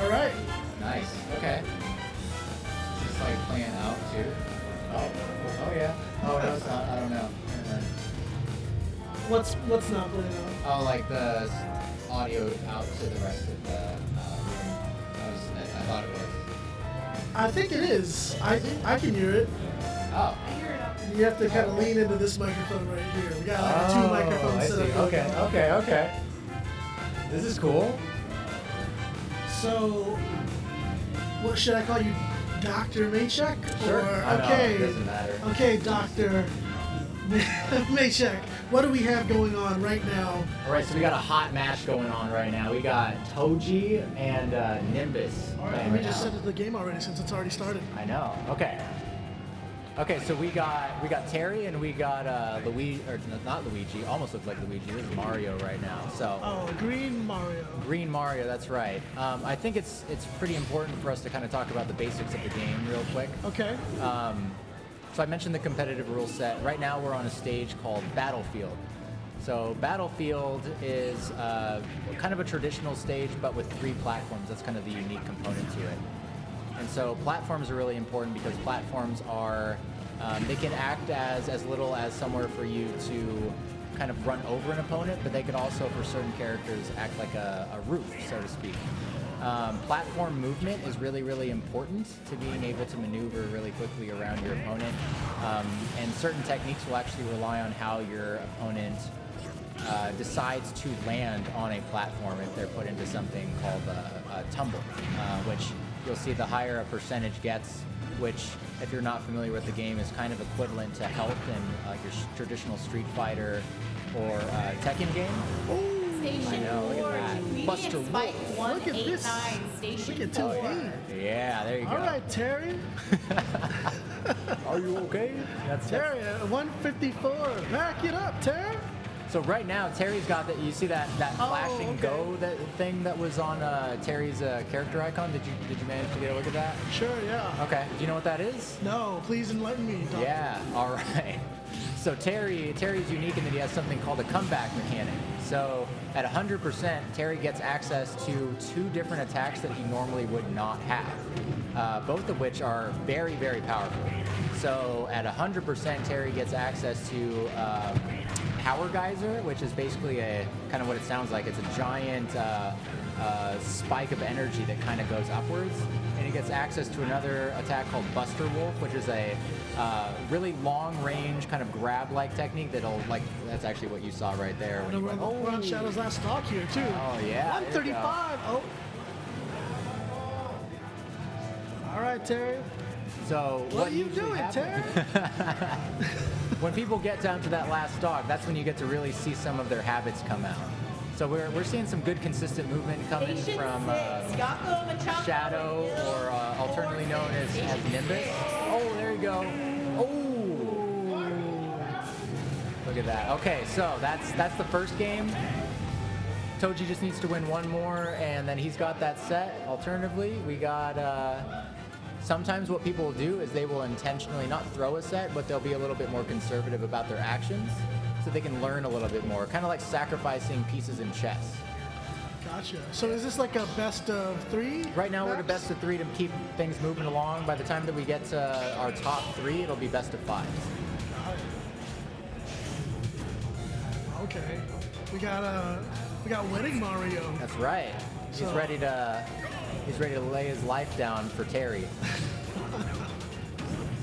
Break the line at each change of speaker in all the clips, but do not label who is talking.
All right.
Nice. Okay. Is this like playing out too? Oh. Oh yeah. Oh no, it's not. I don't know.
What's not playing out?
Oh, like the audio out to the rest of the room. I thought it was.
I think it is. I can hear it.
Oh.
You have to kind of lean into this microphone right here. We got like two microphones set up.
Okay. This is cool.
So, what should I call you, Dr. Maychek?
Sure.
Or,
Okay. It doesn't matter.
Okay, Dr. Maychek. What do we have going on right now?
All right, so we got a hot match going on right now. We got Toji and Nimbus.
All right, let me just set it to the game already since it's already started.
I know. Okay. Okay, so we got Terry and we got Luigi, or not Luigi. Almost looks like Luigi. This is Mario right now. So.
Oh, Green Mario.
Green Mario, that's right. I think it's pretty important for us to kind of talk about the basics of the game real quick.
Okay.
So I mentioned the competitive rule set. Right now we're on a stage called Battlefield. So Battlefield is kind of a traditional stage, but with 3 platforms. That's kind of the unique component to it. And so platforms are really important because platforms are, they can act as little as somewhere for you to kind of run over an opponent, but they could also, for certain characters, act like a roof, so to speak. Platform movement is really, really important to being able to maneuver really quickly around your opponent. And certain techniques will actually rely on how your opponent decides to land on a platform if they're put into something called a tumble, which you'll see the higher a percentage gets, which, if you're not familiar with the game, is kind of equivalent to health in your traditional Street Fighter or Tekken game.
Station
I know, look at that. Buster
Spike
Wolf.
Look at this.
189, Station
Look at
4.
2D.
Yeah, there you go.
All right, Terry.
Are you okay? That's
Terry, 154. Back it up, Terry.
So right now, Terry's got that. You see that flashing
okay.
go thing that was on Terry's character icon. Did you manage to get a look at that?
Sure, yeah.
Okay. Do you know what that is?
No, please enlighten me, Doctor.
Yeah. All right. So Terry's unique in that he has something called a comeback mechanic. So at 100%, Terry gets access to 2 different attacks that he normally would not have, both of which are very, very powerful. So at 100%, Terry gets access to Power Geyser, which is basically a kind of what it sounds like. It's a giant spike of energy that kind of goes upwards. And he gets access to another attack called Buster Wolf, which is a really long-range kind of grab-like technique that'll, like, that's actually what you saw right there. When
We're on Shadow's last stock here, too.
Oh, yeah.
135. Oh. All right, Terry.
So
What are you
usually
doing,
happens- When people get down to that last stock, that's when you get to really see some of their habits come out. So we're seeing some good consistent movement coming
Station
from
6, Yako Machado.
Shadow, or alternately known as Nimbus. Oh, there you go. Oh, look at that. Okay, so that's the first game. Toji just needs to win one more, and then he's got that set. Alternatively, we got. Sometimes what people will do is they will intentionally not throw a set, but they'll be a little bit more conservative about their actions so they can learn a little bit more, kind of like sacrificing pieces in chess.
Gotcha. So is this like a best of 3?
Right now we're the
maps?
best of 3 to keep things moving along. By the time that we get to our top 3, it'll be best of 5s.
Okay. We got Wedding Mario.
That's right. He's
So-
ready to lay his life down for Terry.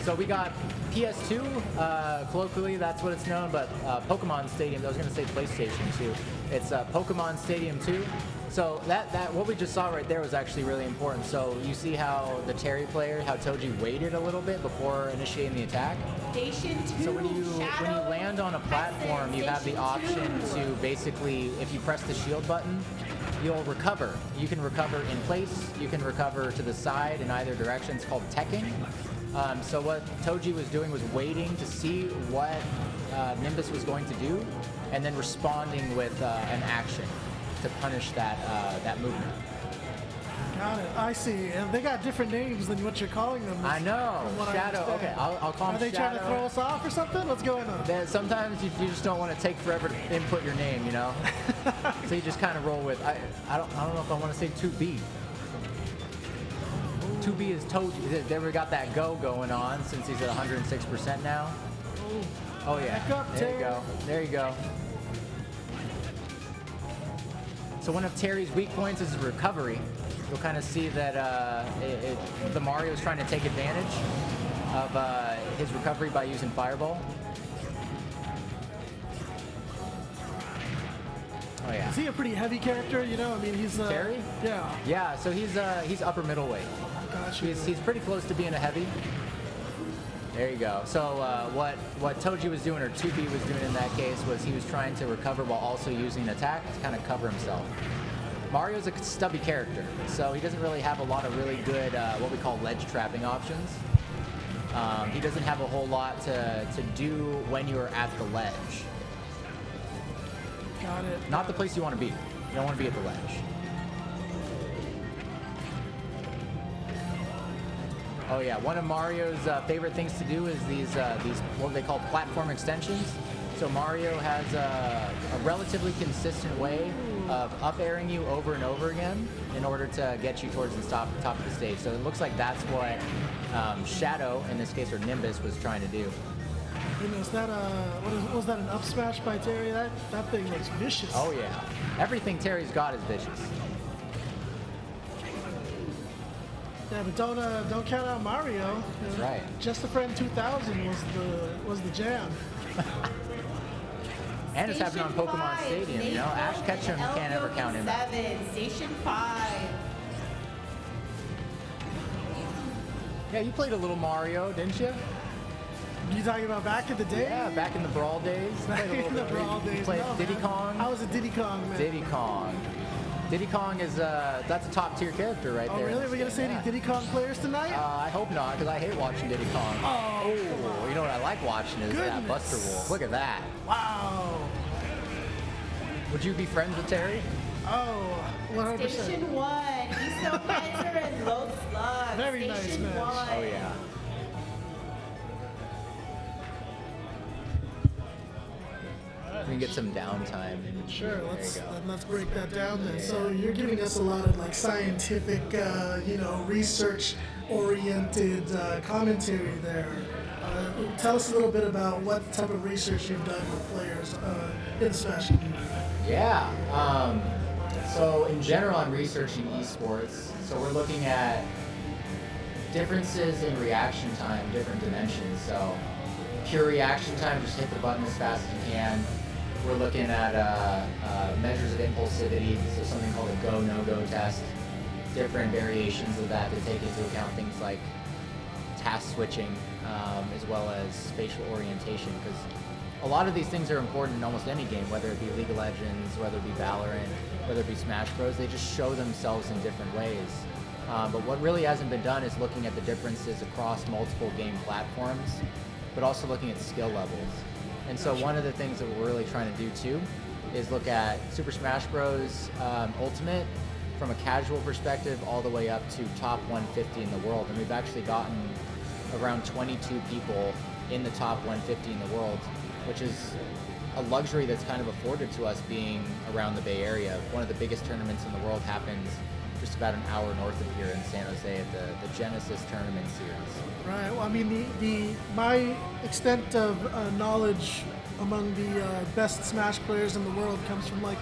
So we got PS2, colloquially that's what it's known, but Pokemon Stadium, I was going to say PlayStation 2. It's Pokemon Stadium 2. So that what we just saw right there was actually really important. So you see how the Terry player, how Toji waited a little bit before initiating the attack.
Station 2,
So when you
Shadow.
land on a platform, you have the
Station
option
2.
to basically, if you press the shield button, you'll recover. You can recover in place, you can recover to the side in either direction. It's called teching. So what Toji was doing was waiting to see what Nimbus was going to do, and then responding with an action to punish that movement.
Got it. I see. And they got different names than what you're calling them.
I know.
from what I
Shadow.
understand.
Okay, I'll call
Are
him
they trying to
Shadow.
throw us off or something? What's going on?
Sometimes you just don't want to take forever to input your name, you know. So you just kind of roll with. I don't know if I want to say 2B. 2B is Toji. They got that go going on since he's at 106% now. Oh yeah.
Back up,
There you
Terry.
go. There you go. So one of Terry's weak points is recovery. You'll kind of see that the Mario is trying to take advantage of his recovery by using Fireball. Oh yeah.
Is he a pretty heavy character? You know, I mean, he's
Terry?
Yeah.
Yeah. So he's upper middleweight.
Gotcha.
He's pretty close to being a heavy. There you go. So what Toji was doing, or 2B was doing in that case, was he was trying to recover while also using attack to kind of cover himself. Mario's a stubby character, so he doesn't really have a lot of really good what we call ledge trapping options. He doesn't have a whole lot to do when you're at the ledge.
Got it.
Not the place you want to be. You don't want to be at the ledge. Oh yeah, one of Mario's favorite things to do is these what they call platform extensions. So Mario has a relatively consistent way of up-airing you over and over again in order to get you towards the top of the stage. So it looks like that's what Shadow, in this case, or Nimbus, was trying to do.
Is that was that an up smash by Terry? That thing looks vicious.
Oh yeah, everything Terry's got is vicious.
Yeah, but don't count out Mario.
That's right.
Just a Friend 2000 was the jam.
And it's happening on
Station
Pokemon
5,
Stadium, you know? Ash Ketchum can't ever count him out.
7, Station 5.
Yeah, you played a little Mario, didn't you?
You talking about back in the day?
Yeah, back in the Brawl days. You
Back
played a little
in the
bit.
Brawl
You
days.
played
No,
Diddy
man.
Kong?
I was a Diddy Kong man.
Diddy Kong. Diddy Kong is that's a top tier character right
Oh
there.
really? Are we gonna see any Diddy Kong players tonight?
I hope not, because I hate watching Diddy Kong.
Oh,
you know what I like watching is that
Goodness.
Buster Wolf. Look at that.
wow.
Would you be friends with Terry?
Oh, 100%.
Station 1, Iso Panzer and Low Slug.
Very nice
Station
match.
1.
Oh yeah. We can get some downtime.
Sure,
There
let's
you go.
let's break that down then. So you're giving us a lot of like scientific, research-oriented commentary there. Tell us a little bit about what type of research you've done with players in the Smash community.
Yeah. So in general, I'm researching esports. So we're looking at differences in reaction time, different dimensions. So pure reaction time, just hit the button as fast as you can. We're looking at measures of impulsivity, so something called a go, no-go test. Different variations of that to take into account things like task switching, as well as spatial orientation, because a lot of these things are important in almost any game, whether it be League of Legends, whether it be Valorant, whether it be Smash Bros. They just show themselves in different ways. But what really hasn't been done is looking at the differences across multiple game platforms, but also looking at skill levels. And so one of the things that we're really trying to do too is look at Super Smash Bros. Ultimate from a casual perspective all the way up to top 150 in the world. And we've actually gotten around 22 people in the top 150 in the world, which is a luxury that's kind of afforded to us being around the Bay Area. One of the biggest tournaments in the world happens just about an hour north of here in San Jose at the Genesis Tournament Series.
Right. Well, I mean, my extent of knowledge among the best Smash players in the world comes from like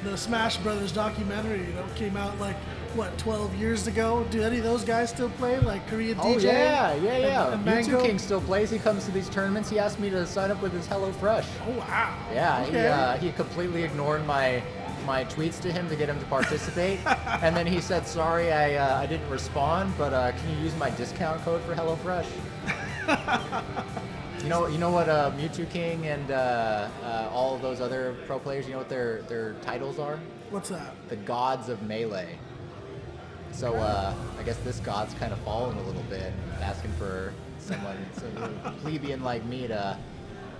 the Smash Brothers documentary that came out like 12 years ago. Do any of those guys still play? Like Korean DJ?
Oh yeah.
And
Mewtwo
Mango?
King still plays. He comes to these tournaments. He asked me to sign up with his HelloFresh.
Oh wow.
Yeah,
Okay.
he completely ignored my tweets to him to get him to participate, and then he said, "Sorry, I didn't respond, but can you use my discount code for HelloFresh?" You know what Mewtwo King and all of those other pro players, you know what their titles are?
What's that?
The gods of Melee. So I guess this god's kind of fallen a little bit, asking for someone, a plebeian like me to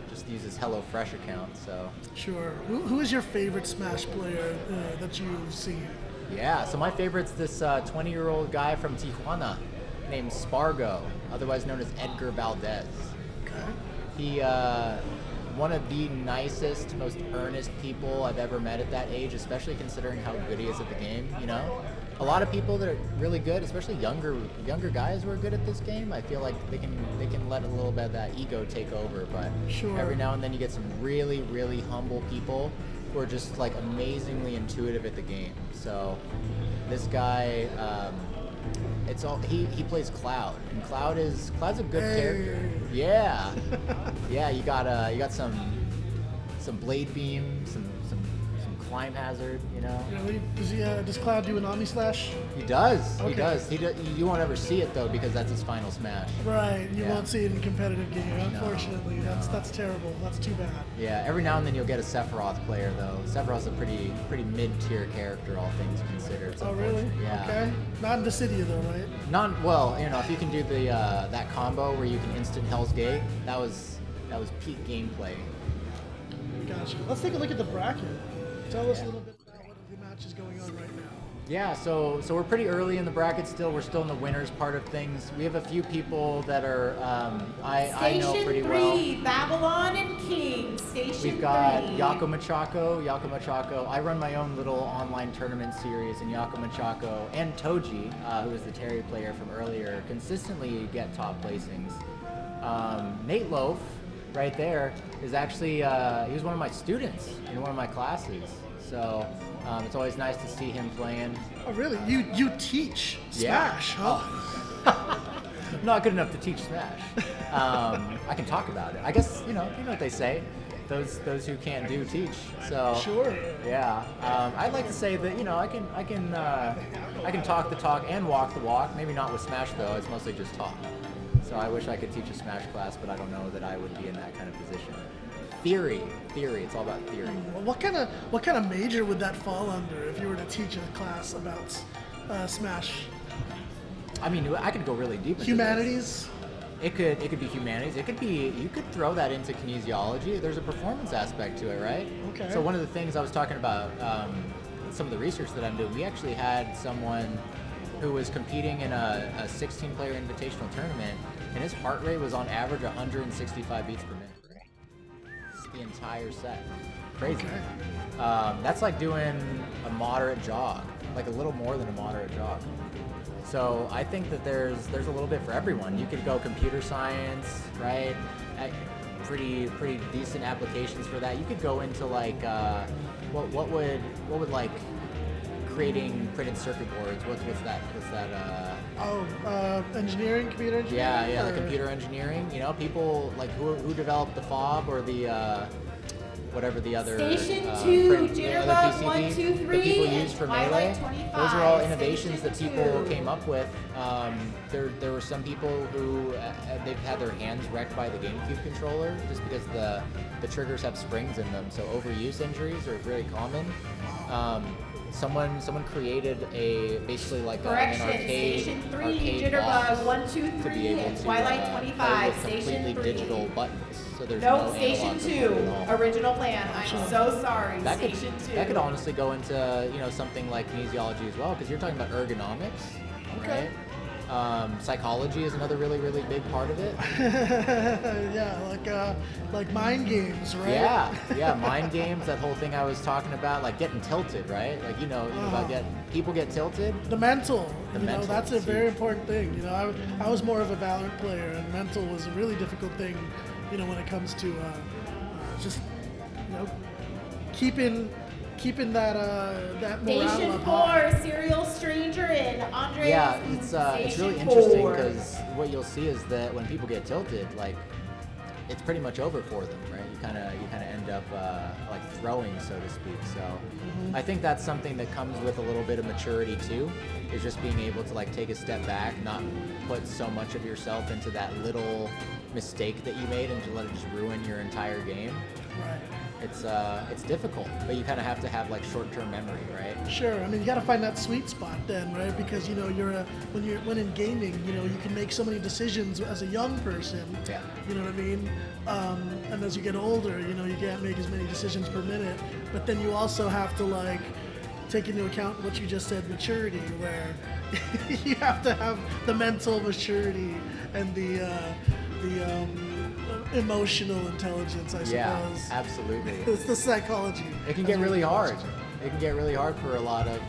just use his HelloFresh account. So
Sure. Who is your favorite Smash player that you've seen?
yeah, so my favorite's this 20-year-old guy from Tijuana named Spargo, otherwise known as Edgar Valdez.
Okay.
He one of the nicest, most earnest people I've ever met at that age, especially considering how good he is at the game. You know, a lot of people that are really good, especially younger guys who are good at this game, I feel like they can let a little bit of that ego take over. But
Sure.
every now and then you get some really, really humble people who are just like amazingly intuitive at the game. So this guy, he plays Cloud, and Cloud's a good character. Yeah, yeah. You got some blade beam, some climb hazard. You know.
Really? Does Cloud do an Omni Slash?
He does.
Okay.
He does. You won't ever see it though because that's his final smash.
Right. You
Yeah.
won't see it in competitive game,
No,
unfortunately.
no.
That's terrible. That's too bad.
Yeah. Every now and then you'll get a Sephiroth player though. Sephiroth's a pretty mid-tier character, all things considered. It's
Oh, really?
unfortunate. Yeah.
Okay. Not in Dissidia though, right?
Well, you know, if you can do the that combo where you can instant Hell's Gate, that was peak gameplay.
Gotcha. Let's take a look at the bracket. Tell us a little bit about what the match is going on right now.
Yeah, so we're pretty early in the bracket still. We're still in the winners part of things. We have a few people that are I know pretty well.
Station 3, Babylon and King. Station
We've got
3.
Yako Machako. I run my own little online tournament series, and Yako Machako and Toji, who is the Terry player from earlier, consistently get top placings. Nate Loaf, right there, is actually he was one of my students in one of my classes. So it's always nice to see him playing.
Oh, really? You teach Smash, huh?
I'm not good enough to teach Smash. I can talk about it. I guess you know what they say. Those who can't do teach. So
Sure.
yeah. I'd like to say that I can talk the talk and walk the walk. Maybe not with Smash though. It's mostly just talk. So I wish I could teach a Smash class, but I don't know that I would be in that kind of position. Theory. It's all about theory.
Well, what kind of major would that fall under if you were to teach a class about Smash?
I mean, I could go really deep into
Humanities?
It could be humanities. You could throw that into kinesiology. There's a performance aspect to it, right?
Okay.
So one of the things I was talking about, some of the research that I'm doing, we actually had someone who was competing in a 16-player invitational tournament, and his heart rate was on average 165 beats per minute. The entire set. Crazy.
Okay.
That's like doing a moderate jog, like a little more than a moderate jog. So I think that there's a little bit for everyone. You could go computer science, right? Pretty decent applications for that. You could go into like what would like creating printed circuit boards. What's that?
Engineering, computer engineering?
Yeah,
or-
the computer engineering. You know, people like who developed the fob or the whatever the other
Station 2,
the other
Jitterbug
PCB
1, 2, 3,
that people
and
use for
Twilight
Melee.
25.
Those are all innovations
Station
that people
2.
came up with. There were some people who they've had their hands wrecked by the GameCube controller just because the triggers have springs in them. So overuse injuries are very common. Someone created basically like
Correction,
an arcade
Station 3,
arcade box
Jitterbug 1, 2,
to be
3,
able
and
to
Twilight
play
25.
with
Station
completely
3.
digital buttons. So there's
Nope,
no
Station
analog
2,
support at all.
original plan. I'm so sorry.
That could,
Station 2.
that could honestly go into something like kinesiology as well, because you're talking about ergonomics,
Okay.
right? Psychology is another really big part of it.
Yeah, like mind games, right?
Yeah, mind games. That whole thing I was talking about, like getting tilted, right? Like about people get tilted.
The mental,
The mental
that's a
is
very
huge.
important thing. I was more of a Valorant player, and mental was a really difficult thing, when it comes to just, keeping that morale
Station
up high.
4, Serial Stranger and Andre.
Yeah, it's really
Station
interesting
4.
because what you'll see is that when people get tilted, like it's pretty much over for them, right? You kind of end up like throwing, so to speak. So I think that's something that comes with a little bit of maturity too, is just being able to like take a step back, not put so much of yourself into that little mistake that you made and to let it just ruin your entire game.
Right.
It's difficult, but you kind of have to have like short-term memory, right?
Sure. I mean, you got to find that sweet spot then, right? Because when in gaming, you can make so many decisions as a young person.
Yeah.
You know what I mean? And as you get older, you can't make as many decisions per minute. But then you also have to like take into account what you just said, maturity, where you have to have the mental maturity and the emotional intelligence, I suppose.
Yeah, absolutely.
It's the psychology.
It can get really hard. It can get really hard for a lot of,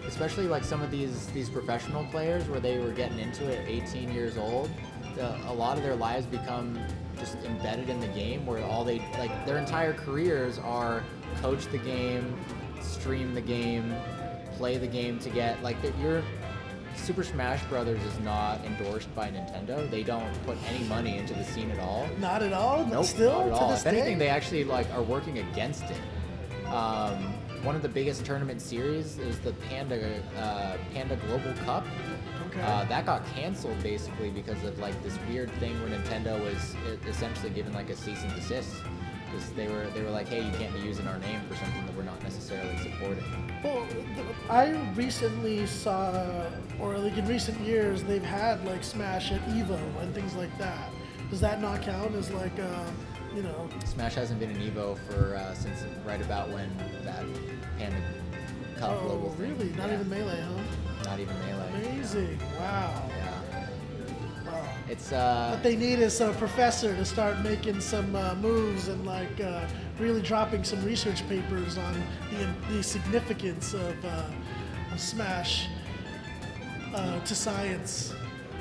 especially like some of these professional players where they were getting into it at 18 years old. A lot of their lives become just embedded in the game, where their entire careers are coach the game, stream the game, play the game to get like your Super Smash Brothers is not endorsed by Nintendo. They don't put any money into the scene at all.
Not at all.
Nope,
Still,
not at all.
to this
If anything,
day?
they actually like are working against it. One of the biggest tournament series is the Panda Global Cup.
Okay.
That got canceled basically because of like this weird thing where Nintendo was essentially given like a cease and desist, because they were like, hey, you can't be using our name for something that we're not necessarily supporting.
Well, I recently saw, or like in recent years, they've had like Smash at Evo and things like that. Does that not count as like,
Smash hasn't been an Evo for since right about when that Panda Cup
oh,
global thing.
really? Not
Yeah.
even Melee, huh?
Not even Melee.
Amazing. Wow.
Yeah.
Wow.
It's
What they need is a professor to start making some moves and like really dropping some research papers on the significance of Smash to science.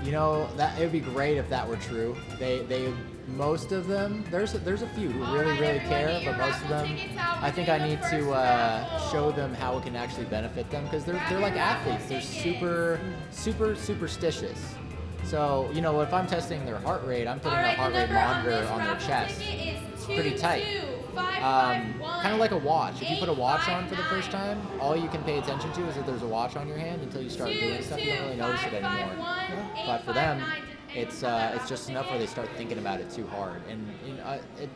that it would be great if that were true. They most of them, there's a few who really care, but most of them, I think I need to show them how it can actually benefit them, because they're like athletes. They're super superstitious. So if I'm testing their heart rate, I'm putting a heart rate monitor on their chest, pretty tight. Kind of like a watch. If you put a watch on for the first time, all you can pay attention to is that there's a watch on your hand until you start doing stuff. You don't really notice it anymore. But for them, it's just enough where they start thinking about it too hard. And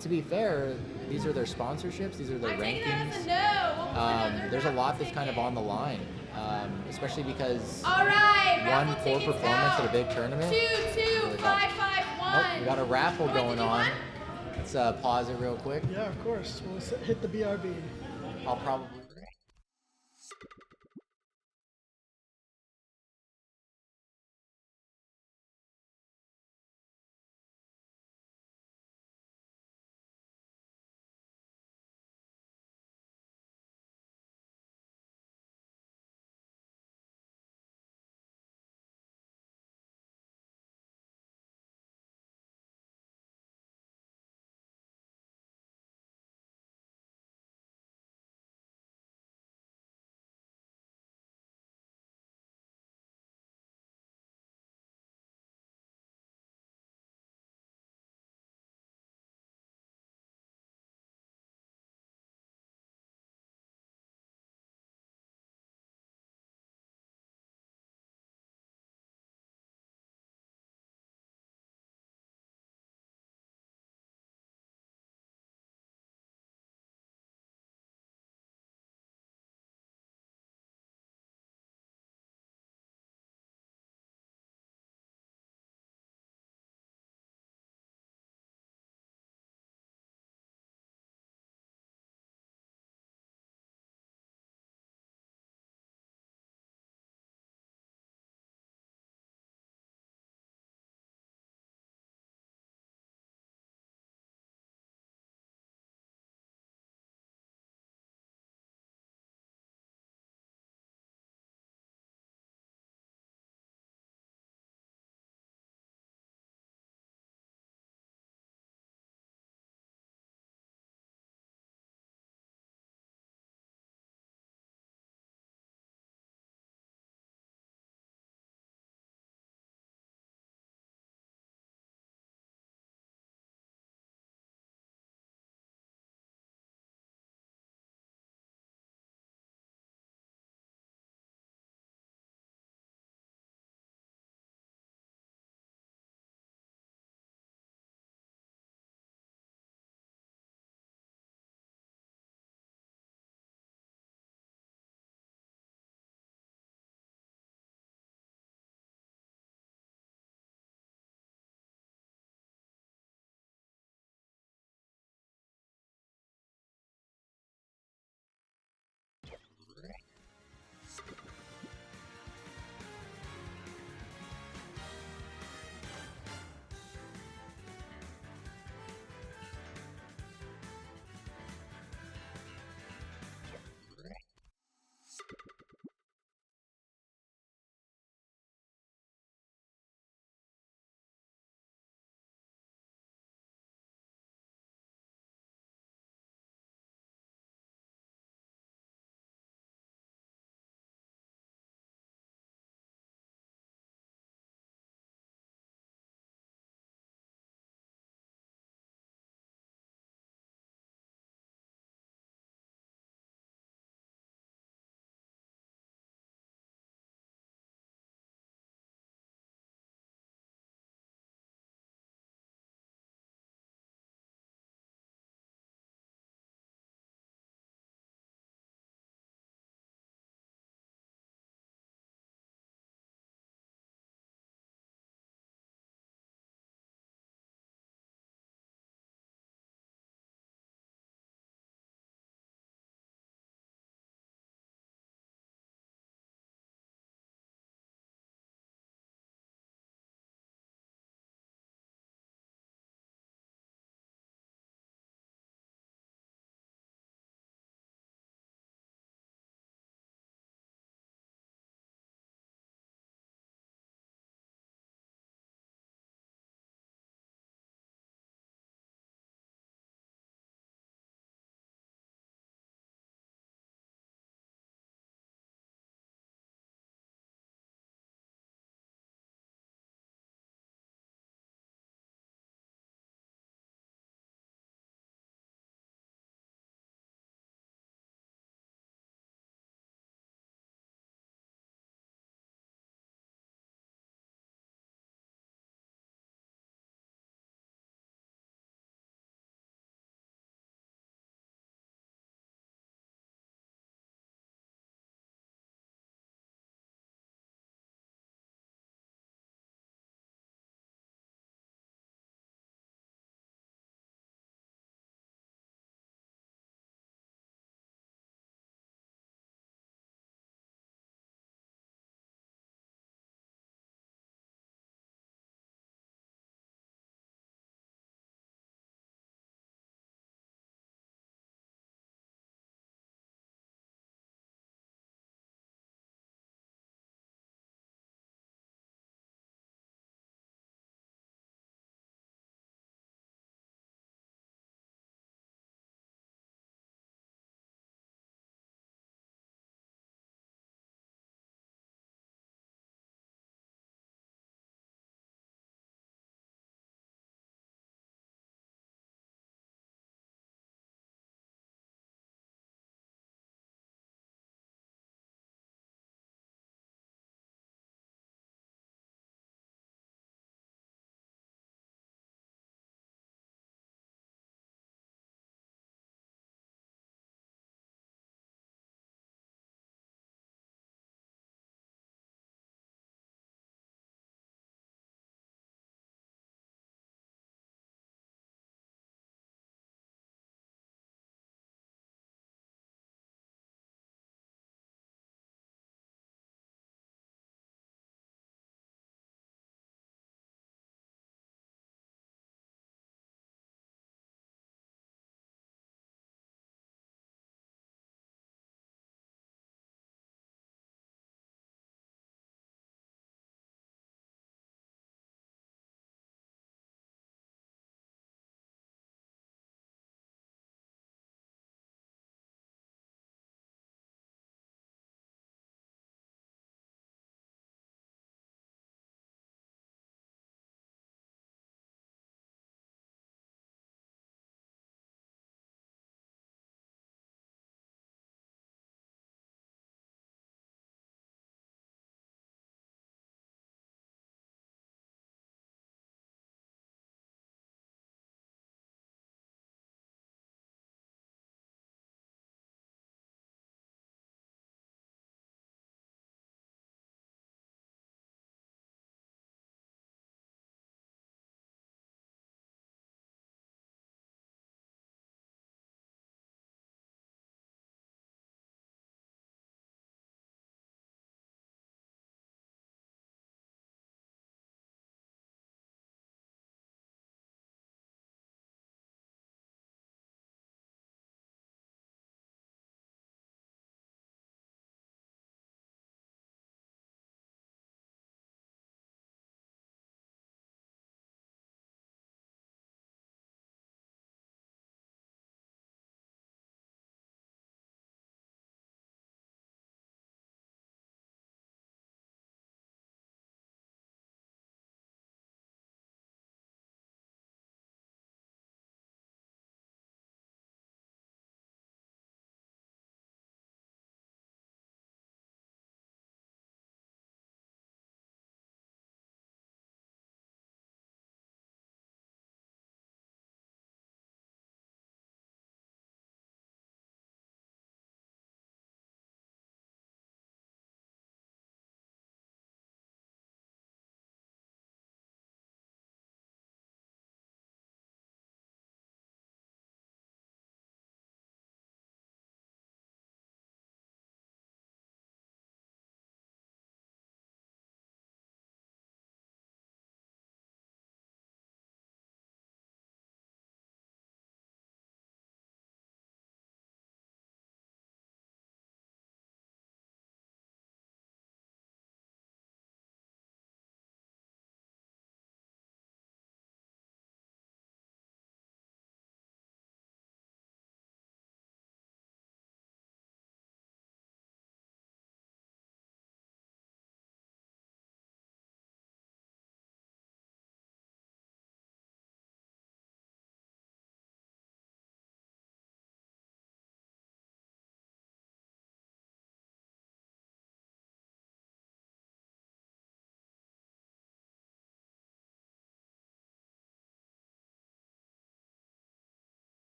to be fair, these are their sponsorships, these are their rankings. There's a lot that's kind of on the line, especially because one poor performance at a big tournament. Really oh, we got a raffle going on. Let's pause it real quick.
Yeah, of course. We'll hit the BRB.
I'll probably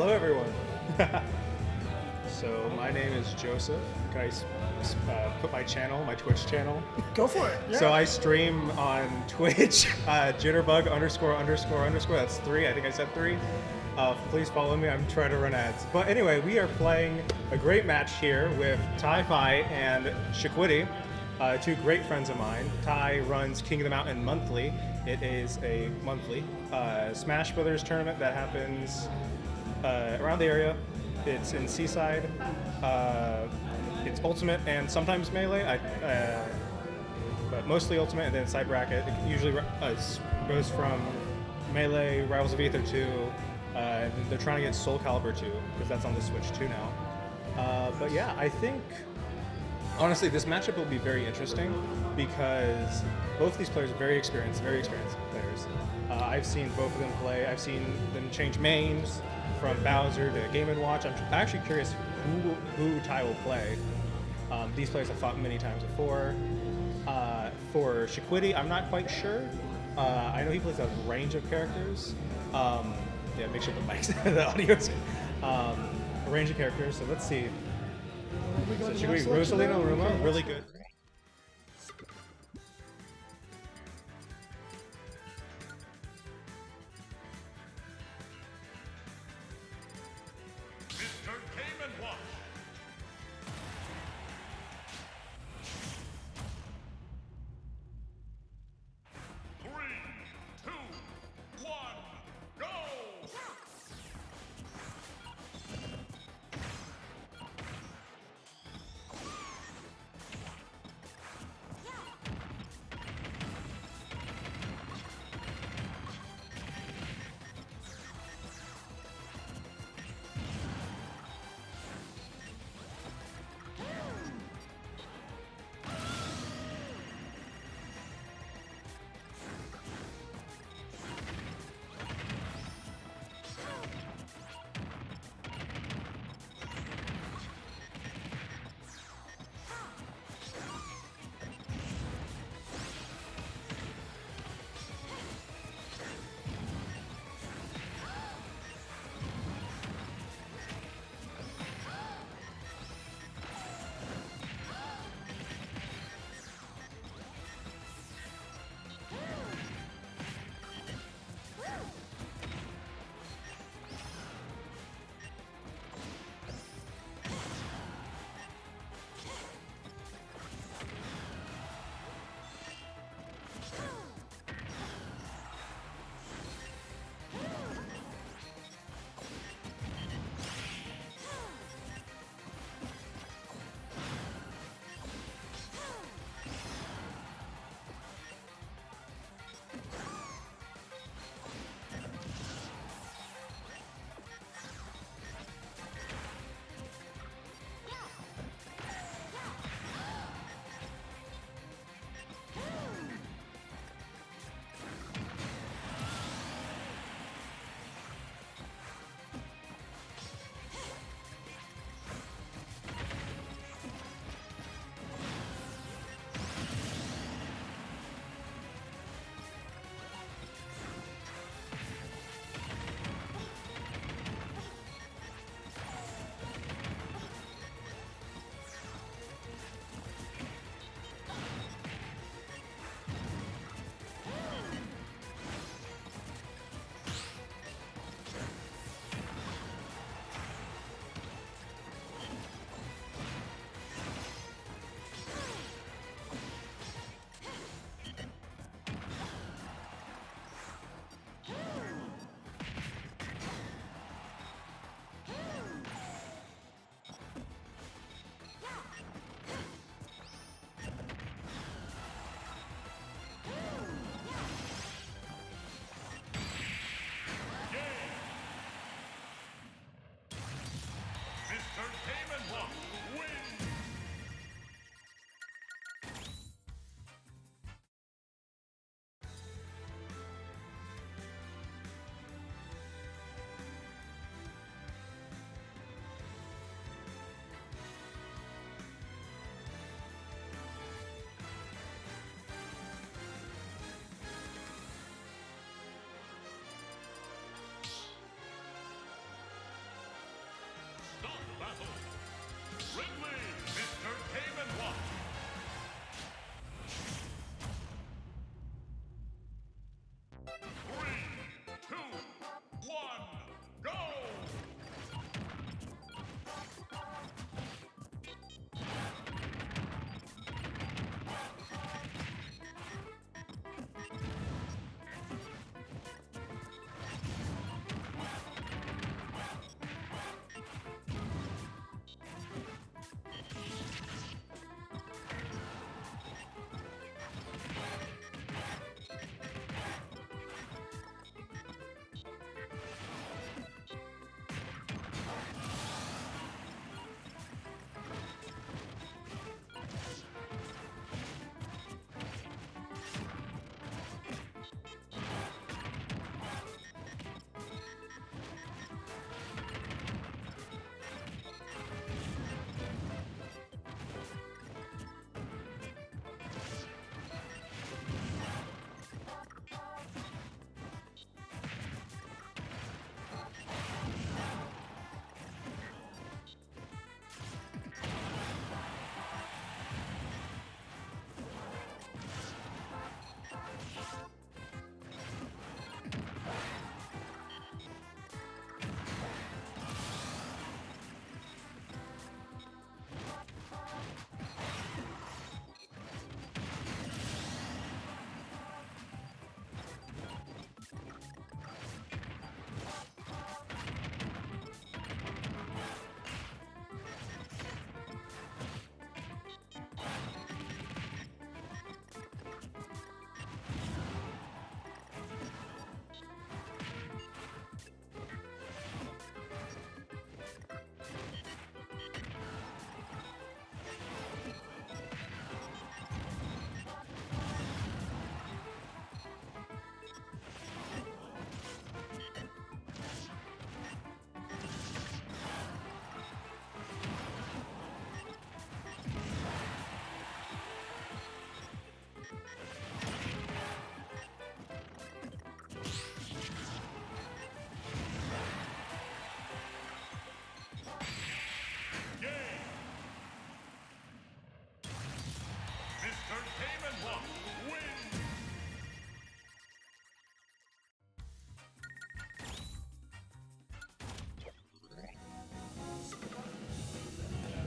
Hello, everyone. So my name is Joseph. Can I put my channel, my Twitch channel?
Go for it. Yeah.
So I stream on Twitch, jitterbug ____. That's 3. I think I said 3. Please follow me. I'm trying to run ads. But anyway, we are playing a great match here with Ty-Fi and Shaquitty, 2 great friends of mine. Ty runs King of the Mountain monthly. It is a monthly Smash Brothers tournament that happens around the area. It's in Seaside. It's Ultimate and sometimes Melee, but mostly Ultimate, and then side bracket. It usually goes from Melee, Rivals of Aether 2, and they're trying to get Soul Calibur 2, because that's on the Switch too now. But yeah, I think, honestly, this matchup will be very interesting, because both these players are very experienced players. I've seen both of them play. I've seen them change mains from Bowser to Game & Watch. I'm actually curious who Ty will play. These players have fought many times before. For Shaquitty, I'm not quite sure. I know he plays a range of characters. Yeah, make sure the mics, the audio's a range of characters. So let's see. So Shaquitty, Rosalina Ruma, really good.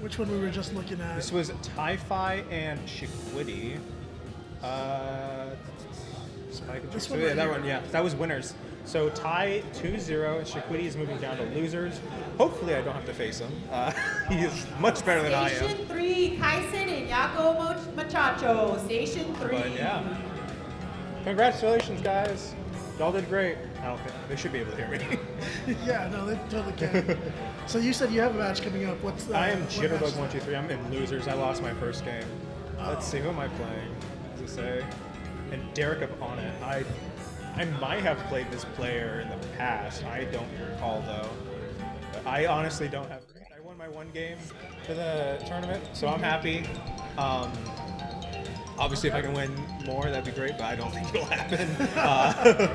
Which one we were just looking at?
This was Tie-Fi and Shikwidi. Spike and
This
Chick-
one
yeah,
right
that
here.
one, yeah. That was winners. So tie 2-0, and Shikwidi is moving down to losers. Hopefully I don't have to face him. He is much better than I am.
Station 3, Tyson and Yago Machacho. Station 3.
But yeah. Congratulations, guys. Y'all did great. I don't think they should be able to hear me.
Yeah, no, they totally can. So you said you have a match coming up. What's
I am
what
Jitterbug
match?
123. I'm in losers. I lost my first game. Let's see, who am I playing? Does it say? And Derek up on it. I might have played this player in the past. I don't recall though. But I honestly don't have. I won my one game for the tournament, so I'm happy. Obviously, if I can win more, that'd be great. But I don't think it'll happen.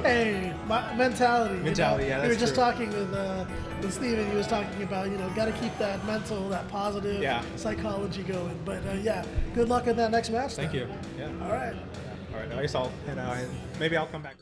Hey, mentality.
Mentality, yeah,
We were
that's
just
true.
talking with Steven. He was talking about, got to keep that mental, that positive
Yeah.
psychology going. But yeah, good luck in that next match.
Thank
then.
you. Yeah.
All right.
All right. Nice. And maybe I'll come back.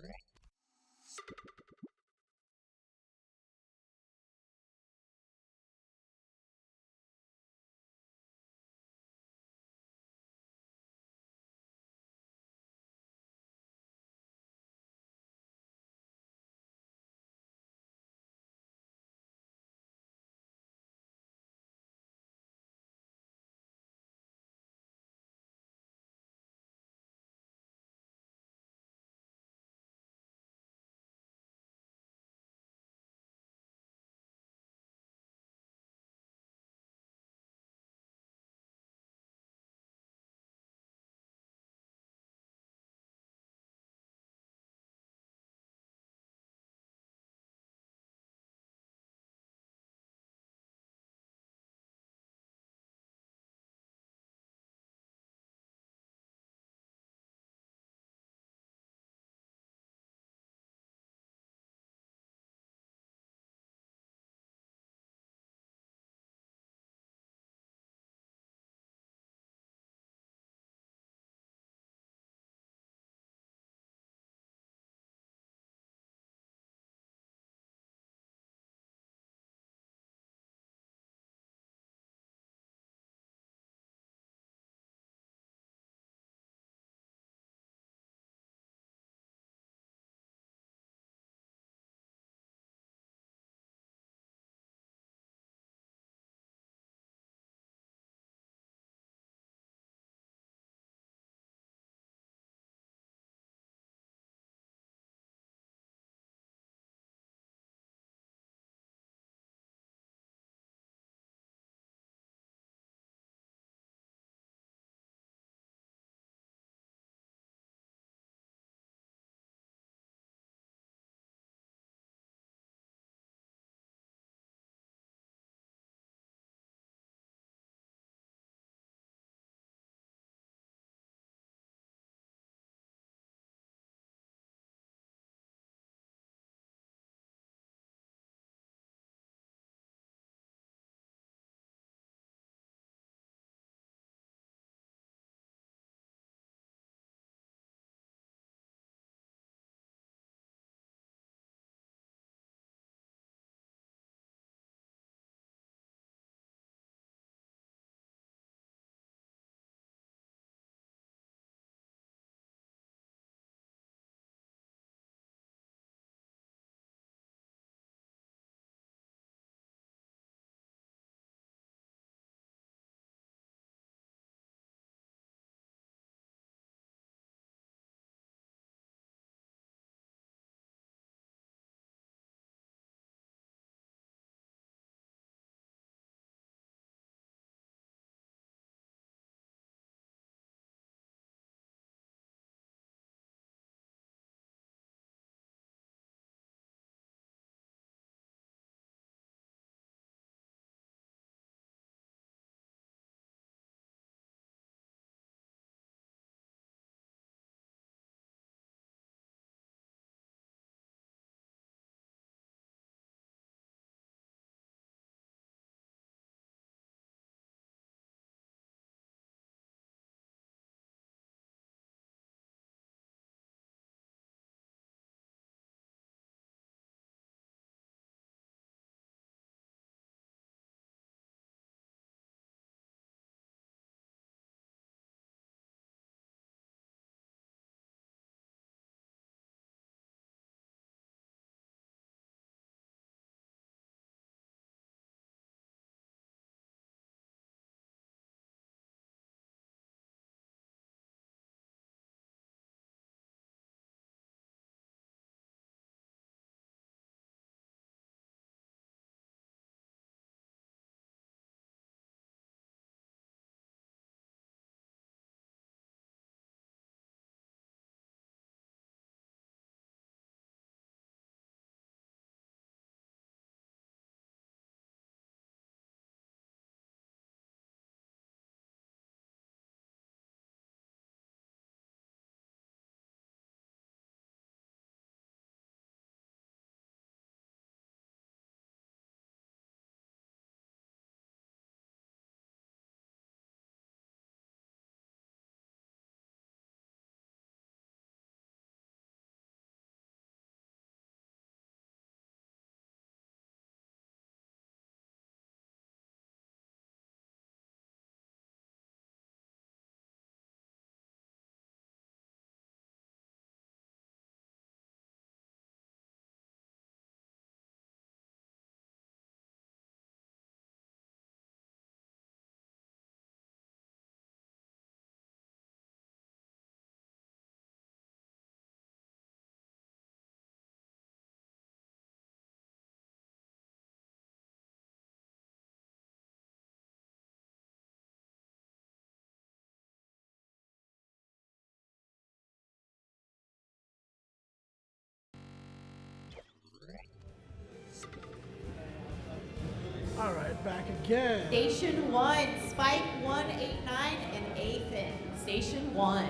All right, back again.
Station 1, Spike 189 and Ethan. Station 1.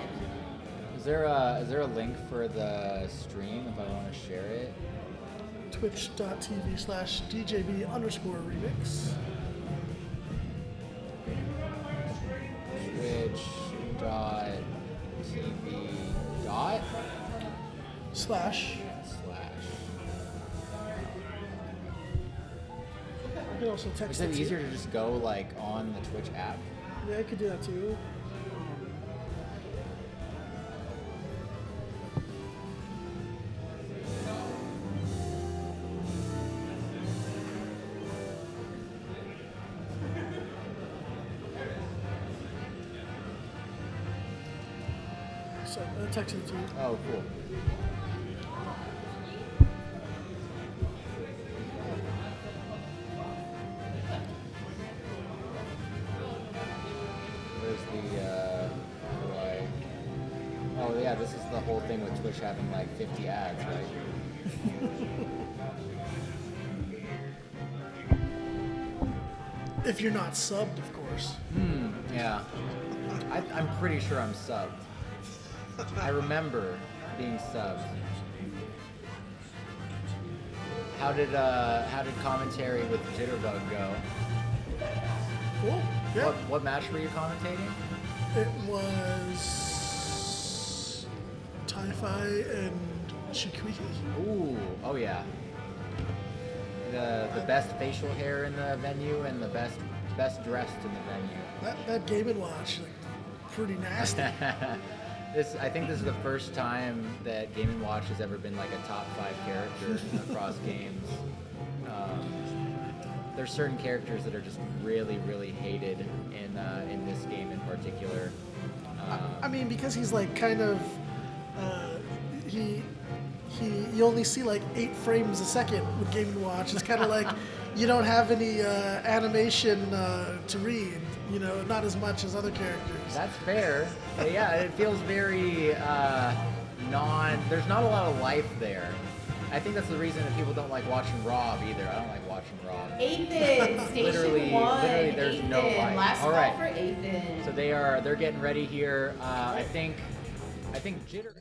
Is there a link for the stream if I want to share it?
Twitch.tv/DJB_remix.
Twitch.tv dot
Slash. I can also text
Is
it
it
to you.
easier to just go like on the Twitch app?
Yeah, I could do that too. So I texted it to you.
Oh, cool. Where's the, oh yeah, this is the whole thing with Twitch having like 50 ads, right?
If you're not subbed, of course.
Yeah. I'm pretty sure I'm subbed. I remember being subbed. How did commentary with Jitterbug go?
Cool. Yeah.
What match were you commentating?
It was Tie-Fi and Chikwiki.
Ooh, oh yeah. The best facial hair in the venue and the best dressed in the venue.
That Game & Watch, like, pretty nasty.
I think this is the first time that Game & Watch has ever been like a top 5 character across games. There's certain characters that are just really, really hated in this game in particular.
I mean, because he's like kind of, you only see like 8 frames a second with Game & Watch. It's kind of like you don't have any animation to read, you know, not as much as other characters.
That's fair. But yeah, it feels very there's not a lot of life there. I think that's the reason that people don't like watching Rob either. I don't like watching Rob.
Ethan, Station
Literally,
1.
there's
Ethan.
no life.
Last
All
call
right.
for Ethan.
So they're getting ready here. I think Jitter.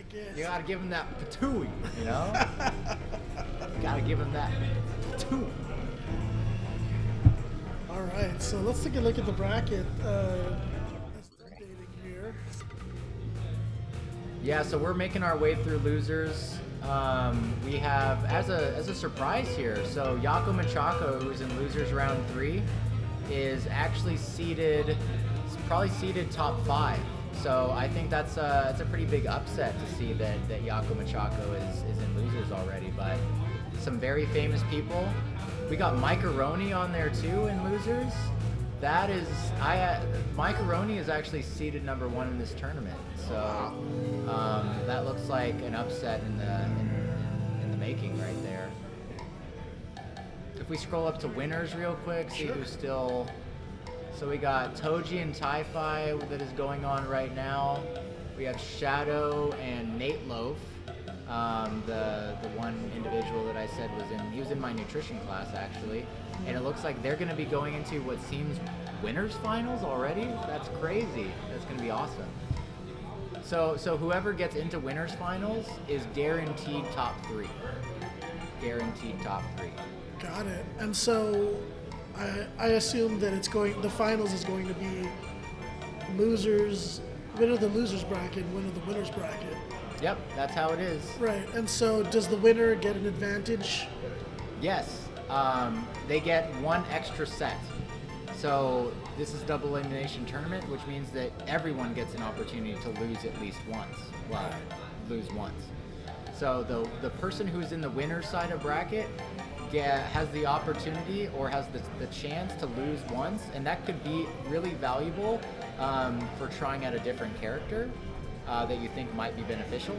get.
You gotta give him that patooey, you know? You gotta give him that patooey.
All right, so let's take a look at the bracket. That's updating here.
Yeah, so we're making our way through losers. We have, as a surprise here, so Yako Machako, who's in losers round 3, is actually probably seeded top 5. So I think it's a pretty big upset to see that Yako Machako is in losers already. But some very famous people. We got Macaroni on there too in losers. That is, Macaroni is actually seeded number 1 in this tournament. So that looks like an upset in the making right there. If we scroll up to winners real quick, see who's still. So we got Toji and Ti-Fi that is going on right now. We have Shadow and Nate Loaf. The one individual that I said he was in my nutrition class actually, and it looks like they're going to be going into what seems winners finals already. That's crazy. That's going to be awesome. So whoever gets into winners finals is guaranteed top 3. Guaranteed top 3.
Got it. And so I assume that the finals is going to be losers, winner of the losers bracket, winner of the winners bracket.
Yep, that's how it is.
Right. And so does the winner get an advantage?
Yes. They get 1 extra set. So this is double elimination tournament, which means that everyone gets an opportunity to lose at least once. Well, lose once. So the person who's in the winner's side of bracket has the opportunity or has the chance to lose once, and that could be really valuable for trying out a different character that you think might be beneficial,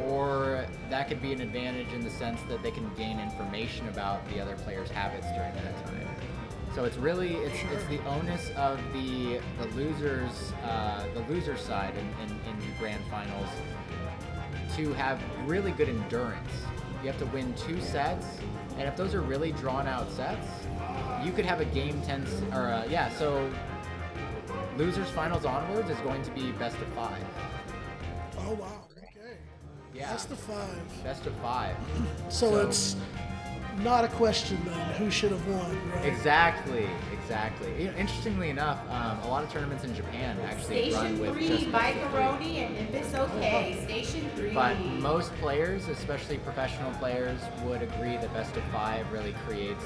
or that could be an advantage in the sense that they can gain information about the other player's habits during that time. So it's really it's the onus of the losers side in grand finals to have really good endurance. You have to win 2 sets, and if those are really drawn out sets, you could have a game 10 so losers finals onwards is going to be best of 5.
Oh wow. Okay.
Yeah.
Best of 5.
Best of 5.
So it's not a question then who should have won, right?
Exactly. Interestingly enough, a lot of tournaments in Japan actually run with just
Station 3, Macaroni and Nimbus OK. Station 3.
But most players, especially professional players, would agree that best of 5 really creates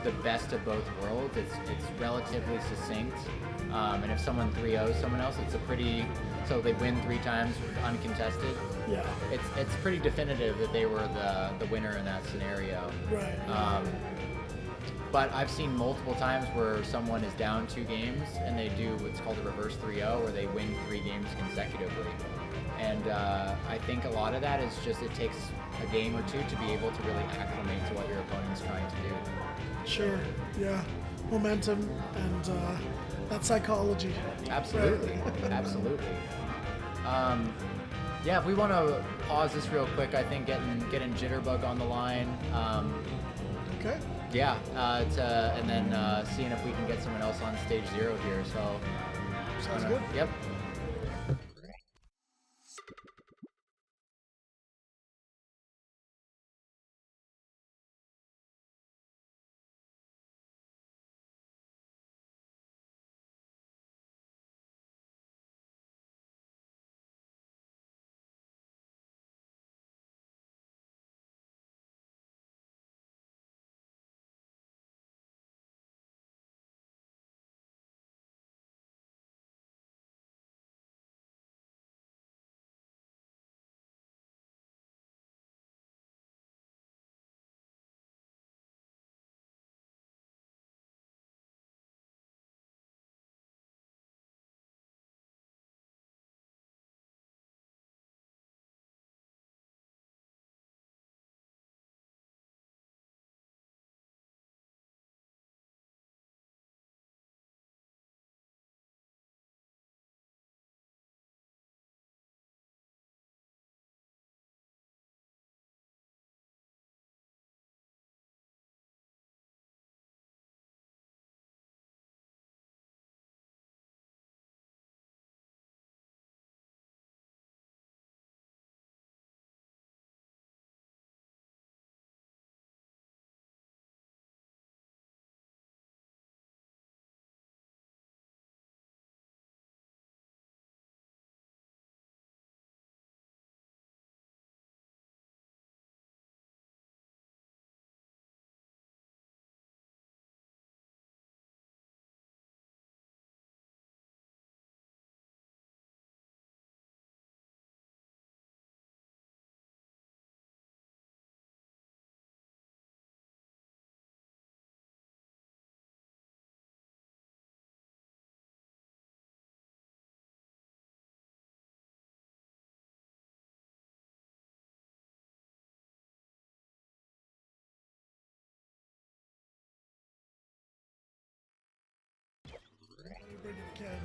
the best of both worlds. It's relatively succinct, and if someone 3-0s someone else, so they win 3 times uncontested.
Yeah.
It's pretty definitive that they were the winner in that scenario.
Right.
But I've seen multiple times where someone is down 2 games and they do what's called a reverse 3-0, where they win 3 games consecutively. And I think a lot of that is just it takes a game or 2 to be able to really acclimate to what your opponent's trying to do.
Sure. Yeah. Momentum and that's psychology.
Absolutely. Absolutely. If we want to pause this real quick, I think getting Jitterbug on the line.
Okay.
Yeah, and then seeing if we can get someone else on stage 0 here. So
Sounds good.
Yep.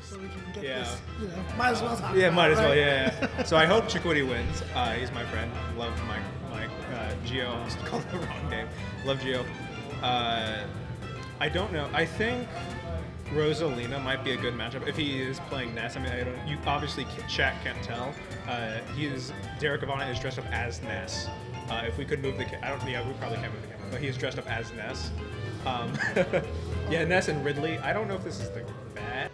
so we can get
Yeah.
this. You know, might as well talk.
Yeah,
about
might
it,
as well.
right?
Yeah. So I hope Chiquity wins. He's my friend. Love my Geo. I almost called the wrong name. Love Geo. I don't know. I think Rosalina might be a good matchup if he is playing Ness. I mean, I don't. You obviously chat can't tell. Derek Ivana is dressed up as Ness. If we could move the, I don't. Yeah, we probably can't move the camera, but he's dressed up as Ness. Yeah, Ness and Ridley. I don't know if this is the bad.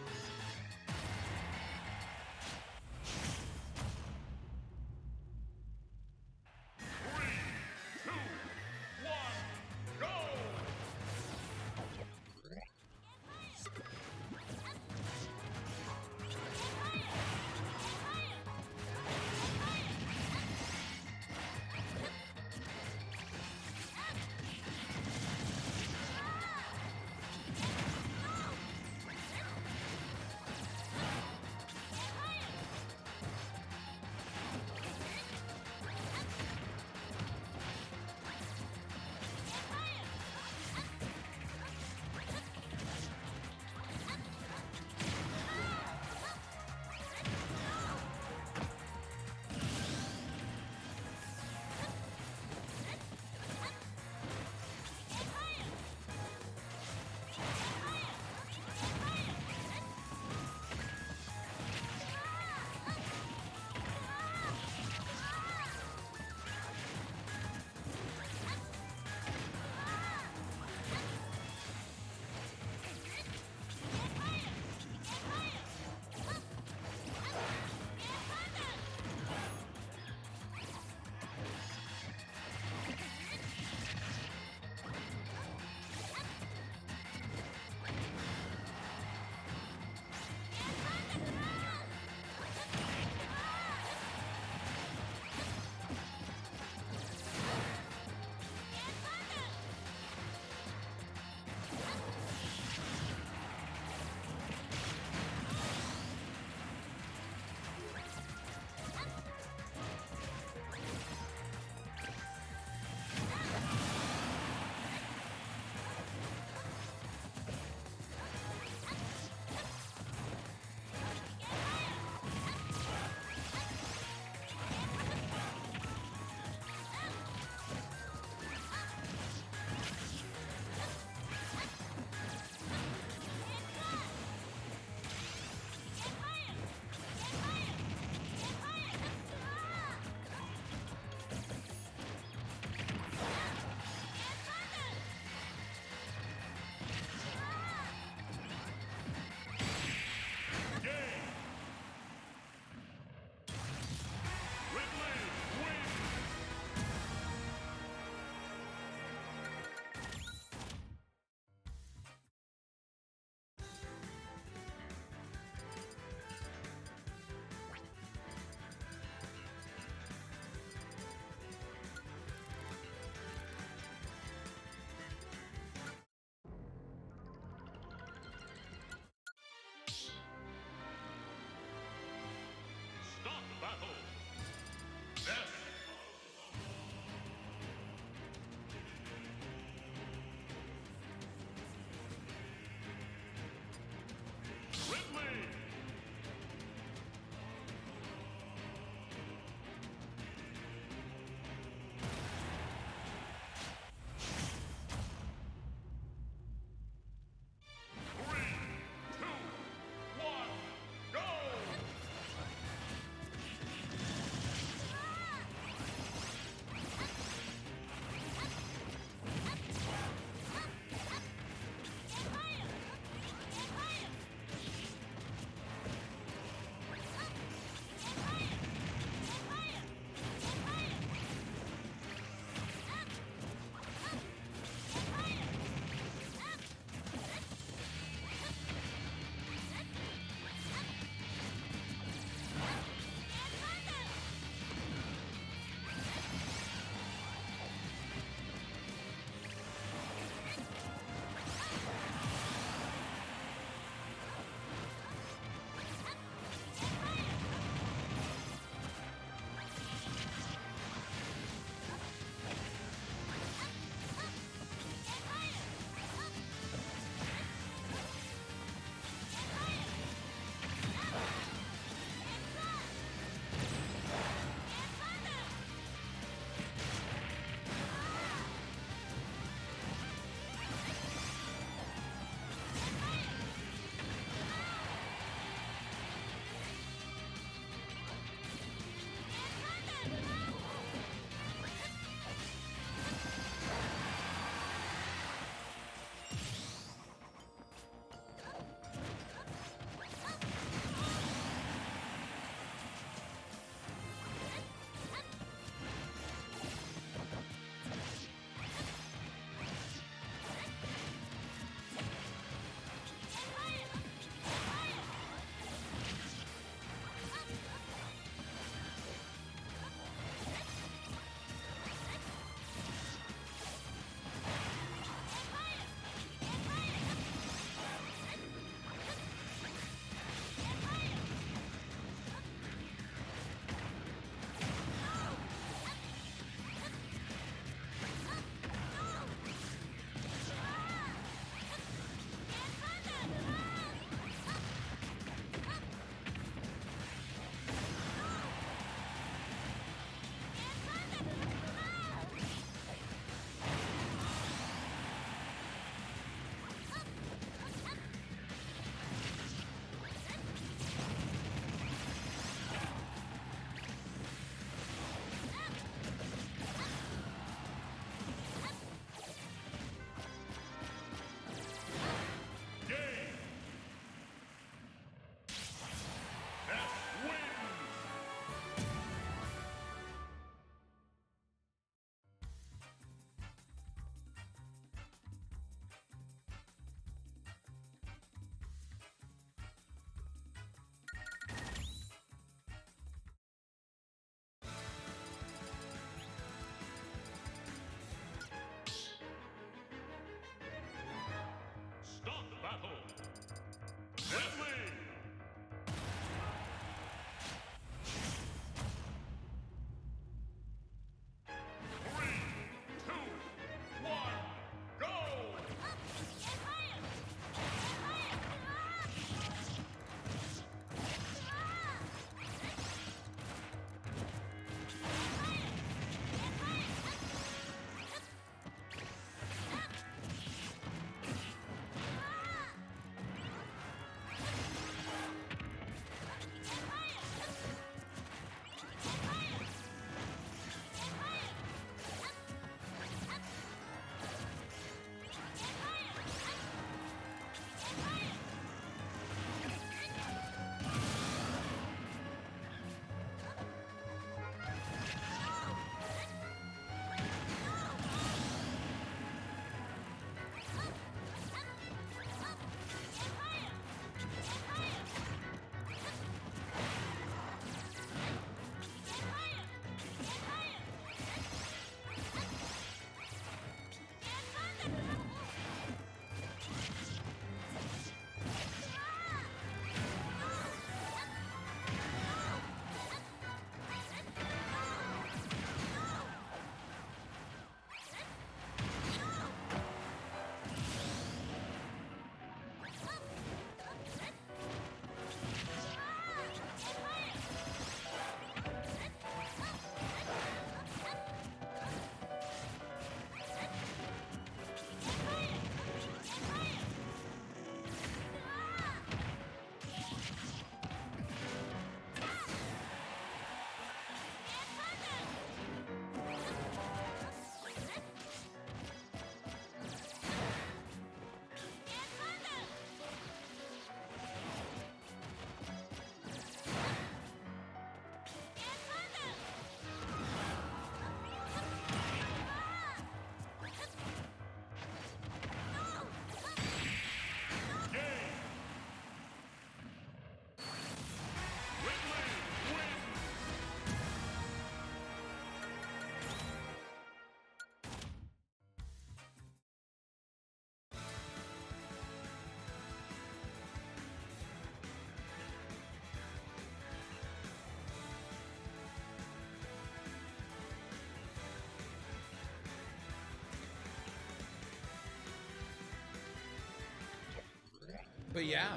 But yeah,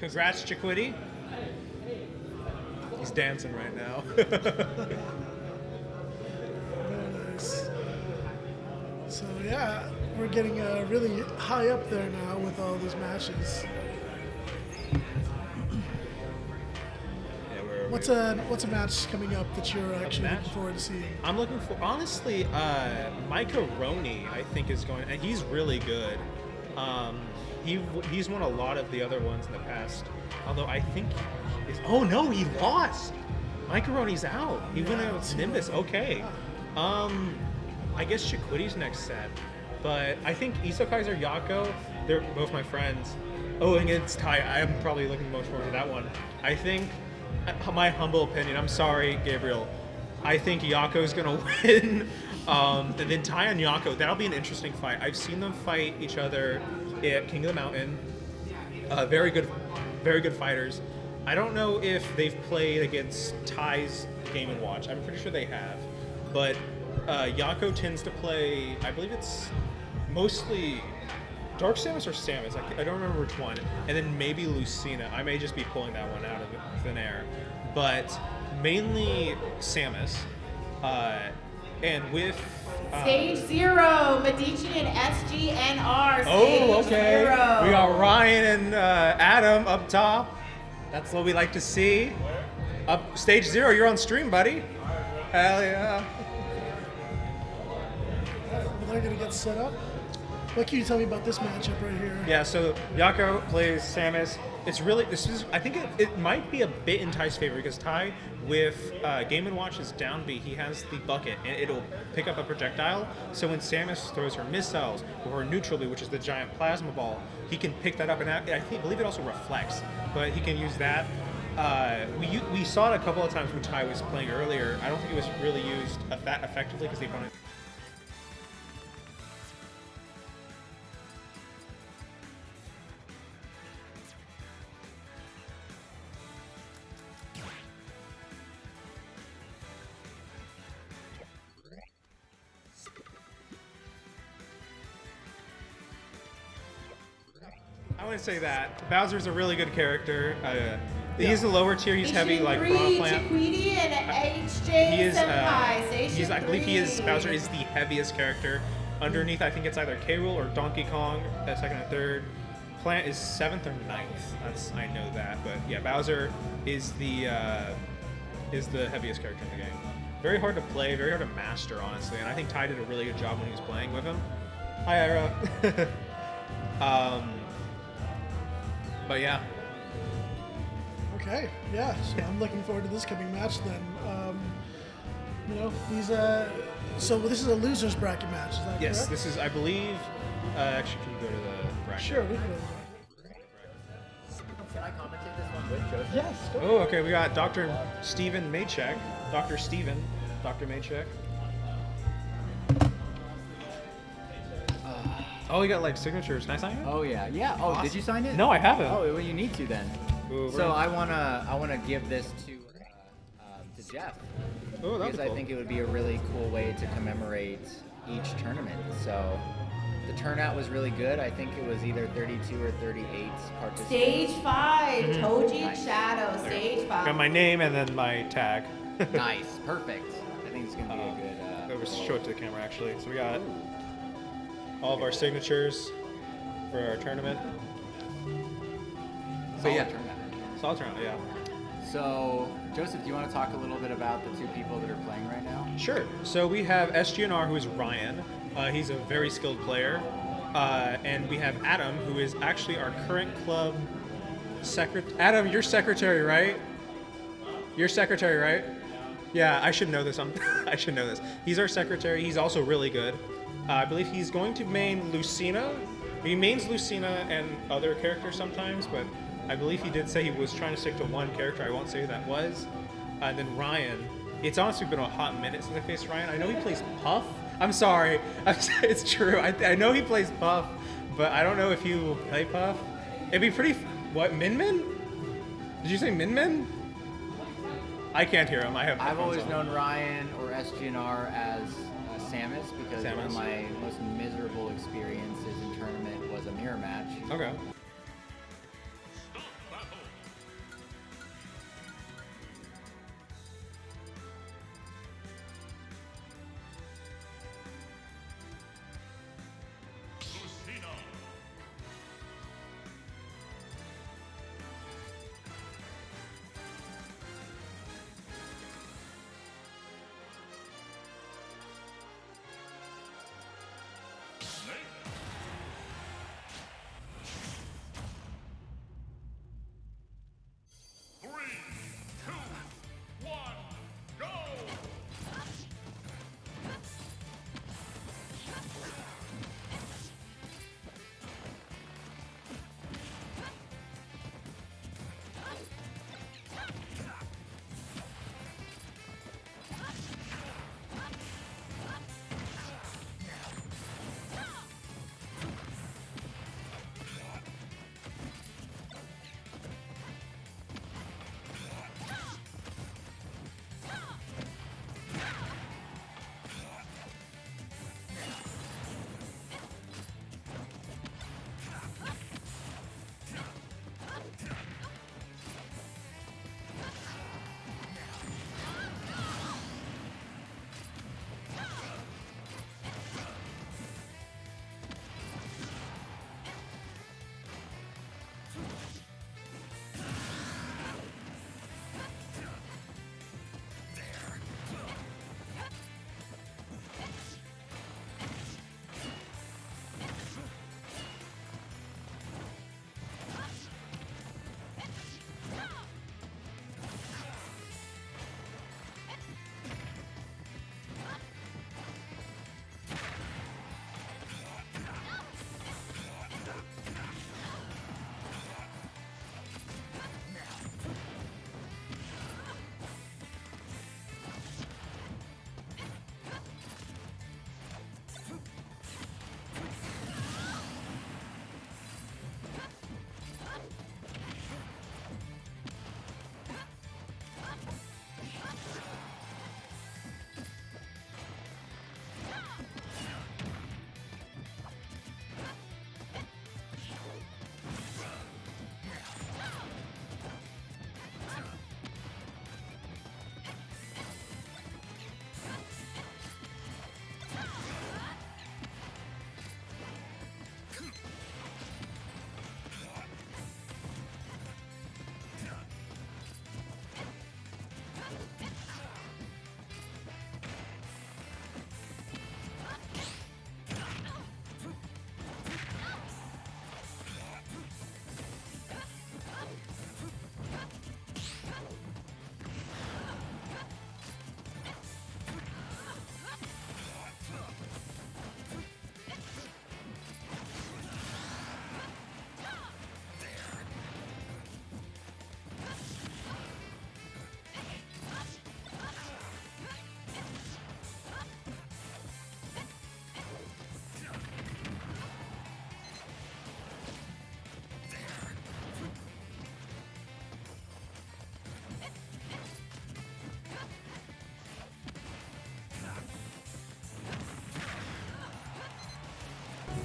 congrats, Chiquitty. He's dancing right now.
Very nice. So yeah, we're getting really high up there now with all these matches. What's a match coming up that you're actually looking forward to seeing?
I'm looking for, honestly, Macaroni, I think is going, and he's really good. He's won a lot of the other ones in the past. Although I think, oh no, he lost. Macaroni's out. He went out with Nimbus. Okay. I guess Chiquitty's next set, but I think Isokaiser Yako, they're both my friends. Oh, and it's Tai. I'm probably looking most forward to that one. I think, my humble opinion, I'm sorry, Gabriel, I think Yako's gonna win. And then Tai and Yako, that'll be an interesting fight. I've seen them fight each other at King of the Mountain. Very good fighters. I don't know if they've played against Tai's Game & Watch. I'm pretty sure they have. But Yako tends to play, I believe it's mostly Dark Samus or Samus. I don't remember which one. And then maybe Lucina. I may just be pulling that one out of thin air. But mainly Samus. And with...
Stage 0, Medici and SGNR.
Oh,
Stage
okay.
0.
We got Ryan and Adam up top. That's what we like to see. Up stage 0, you're on stream, buddy. Hell yeah.
Well, they're gonna get set up. What can you tell me about this matchup right here?
Yeah, so Yako plays Samus. It's really, I think it might be a bit in Ty's favor because Ty, with Game & Watch's down B, he has the bucket and it'll pick up a projectile. So when Samus throws her missiles or her neutral B, which is the giant plasma ball, he can pick that up and I believe it also reflects, but he can use that. We saw it a couple of times when Ty was playing earlier. I don't think it was really used that effectively because the opponent. I wouldn't say that. Bowser's a really good character. He's a lower tier. He's heavy, like Piranha Plant.
Chiquitty and HJ
He is.
Senpai.
I believe he is. Bowser is the heaviest character. Underneath, I think it's either K. Rool or Donkey Kong. Second and third. Plant is 7th or 9th. I know that. But yeah, Bowser is the heaviest character in the game. Very hard to play. Very hard to master, honestly. And I think Ty did a really good job when he was playing with him. Hi, Ira. But yeah.
Okay, yeah. So I'm looking forward to this coming match then. These. So this is a losers bracket match. Is that
Yes,
correct?
this is. I believe. Actually, can you go to the bracket?
Sure, we can.
Can I commentate this one with Joseph?
Yes. Go.
Oh, okay. We got Dr. Steven Maychek. Dr. Maychek. Oh, we got like signatures. Can I sign it?
Oh yeah, yeah. Oh,
Awesome.
did you sign it?
No, I haven't.
Oh, well, you need to then.
Ooh,
So I wanna give this to Jeff
Oh, that'd
because
be
I
cool.
think it would be a really cool way to commemorate each tournament. So the turnout was really good. I think it was either 32 or 38 participants.
Stage 5, Toji
Nice.
Shadow. Stage 5.
Got my name and then my tag.
Nice, perfect. I think it's gonna be a good.
Let's show it to the camera actually. So we got all of our signatures for our tournament.
solid
yeah.
turnout.
Solid turnout, yeah.
So Joseph, do you want to talk a little bit about the two people that are playing right now?
Sure. So we have SGNR, who is Ryan. He's a very skilled player. And we have Adam, who is actually our current club secretary. Adam, you're secretary, right? You're secretary, right? Yeah, I should know this. I should know this. He's our secretary. He's also really good. I believe he's going to main Lucina. He mains Lucina and other characters sometimes, but I believe he did say he was trying to stick to one character. I won't say who that was. And then Ryan. It's honestly been a hot minute since I faced Ryan. I know he plays Puff. I'm sorry. It's true. I know he plays Puff, but I don't know if you play Puff. It'd be pretty... What, Min Min? Did you say Min Min? I can't hear him.
I've always known Ryan or SGNR as Samus because one of
Samus.
my most miserable experiences in tournament was a mirror match.
Okay.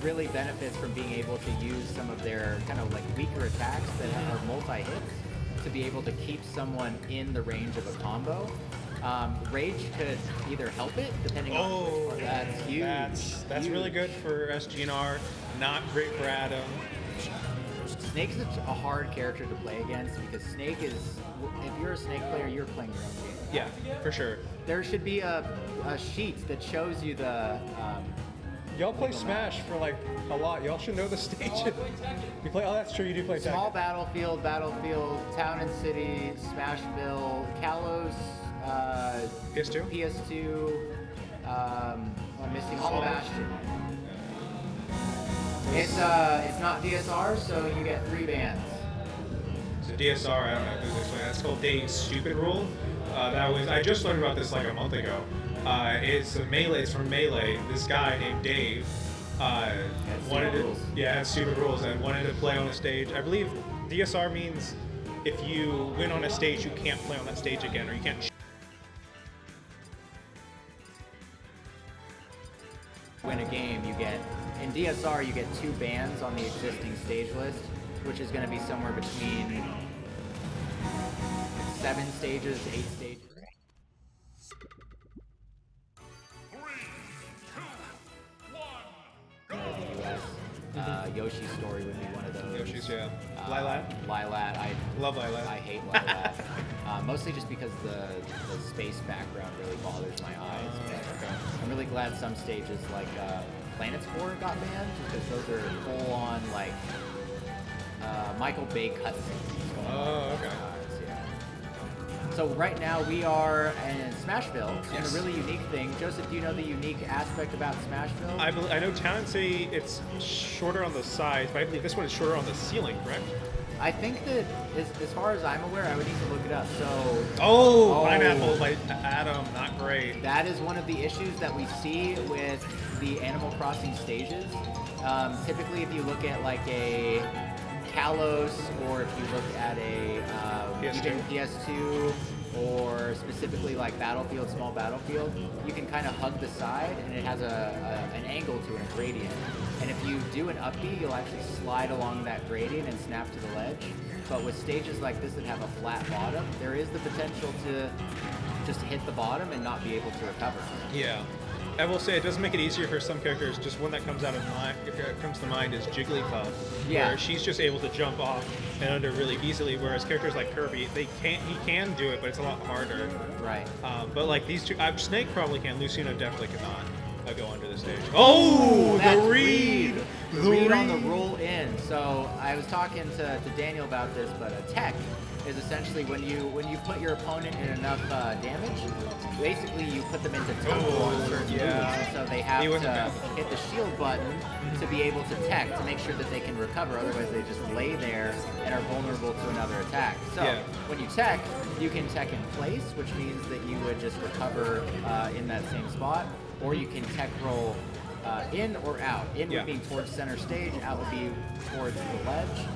really benefits from being able to use some of their kind of like weaker attacks that are multi-hits to be able to keep someone in the range of a combo. Rage could either help it, depending on that's huge.
That's
huge.
really good for SGNR, not great for Adam.
Snake's a hard character to play against because Snake is, if you're a Snake player, you're playing your own game.
Yeah, for sure.
There should be a sheet that shows you the.
Y'all play Smash for like a lot. Y'all should know the stage. You play. Oh, that's true. You do play
Small
Tekken.
Battlefield, Town and City, Smashville, Kalos,
PS2.
PS2. I'm missing Hollow Bastion. It's not DSR, so you get 3 bans.
So DSR, I don't know if this way. That's called Dave's stupid rule. I just learned about this like a month ago. It's from Melee. This guy named Dave had stupid rules and wanted to play on a stage. I believe DSR means if you win on a stage, you can't play on that stage again, or you can't.
Win a game, you get in DSR you get 2 bans on the existing stage list, which is going to be somewhere between 7 stages, 8 stages. Yoshi's Story would be one of those.
Yoshi's, yeah. Lilat?
Lilat, I
Love Lilat.
I hate Lilat. Mostly just because the space background really bothers my eyes. But I'm really glad some stages like Planet's Core got banned because those are full on like Michael Bay cutscenes.
Oh, okay.
So right now we are in Smashville, and
Yes.
a really unique thing. Joseph, do you know the unique aspect about Smashville?
I know Town and City, it's shorter on the sides, but I believe this one is shorter on the ceiling, correct?
I think that, as far as I'm aware, I would need to look it up. So,
Pineapple by Adam, not great.
that is one of the issues that we see with the Animal Crossing stages. Typically, if you look at like a Kalos, or if you look at a even PS2, or specifically like Battlefield, Small Battlefield, you can kind of hug the side, and it has an angle to it, a gradient. And if you do an up B, you'll actually slide along that gradient and snap to the ledge. But with stages like this that have a flat bottom, there is the potential to just hit the bottom and not be able to recover.
Yeah. I will say it does make it easier for some characters. Just one that comes to mind is Jigglypuff, where she's just able to jump off and under really easily. Whereas characters like Kirby, he can do it, but it's a lot harder.
Right.
But like these two, Snake probably can. Lucina definitely cannot go under the stage. Oh,
that's
the read!
The read on the roll in. So I was talking to Daniel about this, but a tech is essentially when you put your opponent in enough damage, basically you put them into tumble on certain moves, and so they have to hit the shield button to be able to tech to make sure that they can recover. Otherwise, they just lay there and are vulnerable to another attack. So when you tech, you can tech in place, which means that you would just recover in that same spot, or you can tech roll in or out. In would be towards center stage, out would be towards the ledge.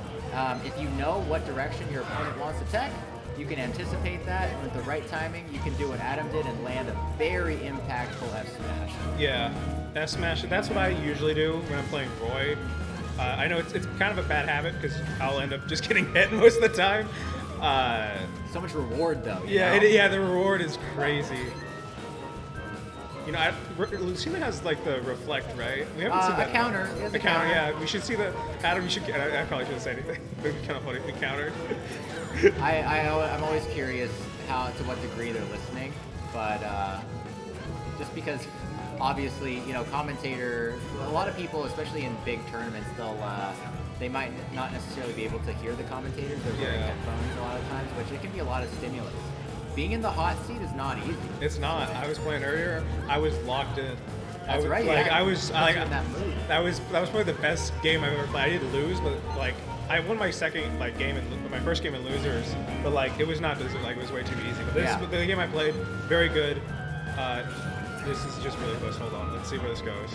If you know what direction your opponent wants to tech, you can anticipate that, and with the right timing, you can do what Adam did and land a very impactful F smash.
Yeah, F smash. That's what I usually do when I'm playing Roy. I know it's kind of a bad habit because I'll end up just getting hit most of the time.
So much reward, though.
The reward is crazy. You know, Lucina has like the reflect, right? We haven't seen that.
A counter.
A counter, yeah. We should see the. Adam, you should. I probably shouldn't say anything. It would be kind of funny if we countered.
I'm always curious to what degree they're listening, but just because obviously, you know, a lot of people, especially in big tournaments, they might not necessarily be able to hear the commentators. They're wearing headphones a lot of times, which it can be a lot of stimulus. Being in the hot seat is not easy.
It's not. I was playing earlier. I was locked in.
That's right.
Like
yeah.
I was like
in that mood.
That was probably the best game I've ever played. I did lose, but like I won my second game in my first game in losers. But like it was not it was way too easy. But the game I played, very good. This is just really close. Hold on. Let's see where this goes.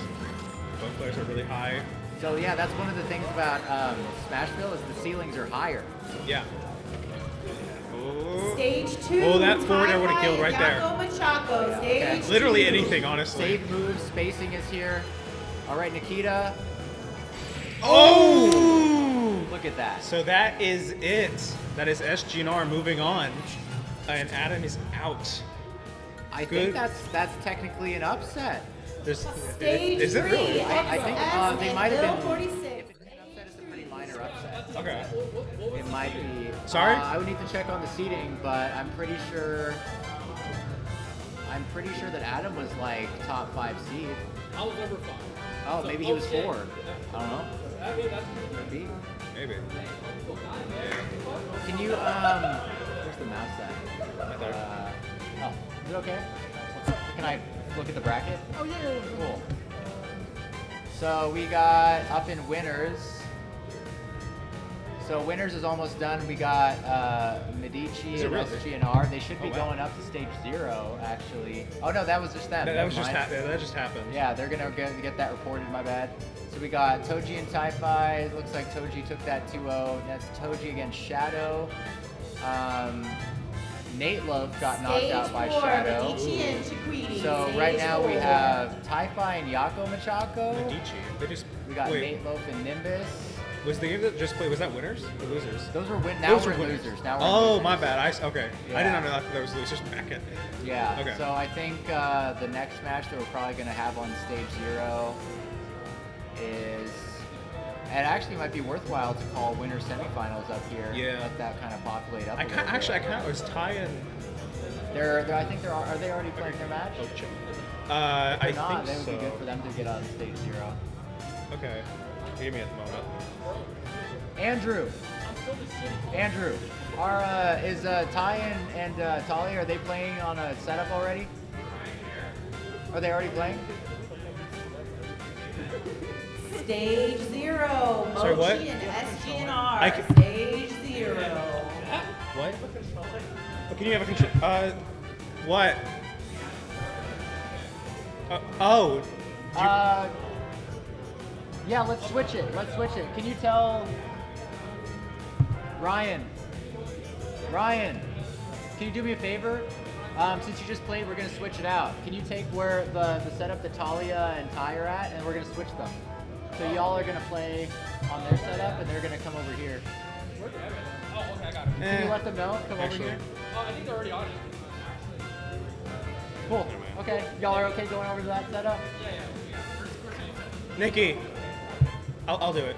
Both players are really high.
So yeah, that's one of the things about Smashville is the ceilings are higher.
Yeah.
Stage 2.
Oh, that forward air would have killed right there.
Machaco, stage 2.
Literally anything, honestly.
Save moves, spacing is here. All right, Nikita.
Oh!
Look at that.
So that is it. That is SGNR moving on. And Adam is out.
I
Good.
think that's technically an upset.
There's,
Stage
is it
3,
really?
I think
XS
they
and
might have
Bill
been.
46.
If it's an upset, it's a pretty minor upset.
Okay.
It might be.
Sorry?
I would need to check on the seating, but I'm pretty sure. I'm pretty sure that Adam was like top 5 seed.
I was number 5.
Oh, maybe he was 4. I don't know.
I mean, that's
Could be.
Maybe.
Can you where's the mouse at?
Right there.
Oh, is it okay? Can I look at the bracket?
Oh yeah.
Cool. So we got up in winners. So winners is almost done. We got Medici
Is it
and
really?
SGNR. They should be
Oh, wow.
going up to stage 0 actually. Oh no, that was just them.
That was
Never
just
mind.
that just happened.
Yeah, they're gonna get that reported. My bad. So we got Toji and Taifai. Looks like Toji took that 2-0. That's Toji against Shadow. Nate Love got knocked
Stage
out by
4,
Shadow.
Medici and Chiquiti.
So
Stage
right now we
4.
have Taifai and Yako Machako.
Medici. They just.
We got
wait,
Nate Loaf and Nimbus.
was the game that just played? Was that winners or losers?
Those were now
Those
we're
were
in
winners.
losers. Now we're in
Oh,
losers.
my bad. Okay. I did
Yeah.
not know that there was losers bracket.
Yeah.
Okay.
So I think the next match that we're probably gonna have on stage 0 is. And actually, it might be worthwhile to call winner semifinals up here.
Yeah.
Let that kind of populate up.
I
a
can't
little bit.
actually. Was Ty and
I think they're. Are they already playing their match?
Ocho?
If
I
they're not,
think
then it
so.
would be good for them to get on stage 0.
Okay. Give me at the moment.
Andrew, is Ty and Tali, are they playing on a setup already? Are they already playing?
Stage 0,
Sorry, what?
Mochi and SGNR.
I c-
Stage 0.
What? Oh, can you have a control? What? Oh.
Yeah, let's switch it. Can you tell Ryan, can you do me a favor? Since you just played, we're gonna switch it out. Can you take where the setup that Talia and Ty are at, and we're gonna switch them. So y'all are gonna play on their setup, and they're gonna come over here.
Oh, okay, I got it.
Can you let them know? Come
Actually.
over here.
I think they're already on it.
Cool. Okay, y'all are okay going over to that setup?
Nikki. I'll do it.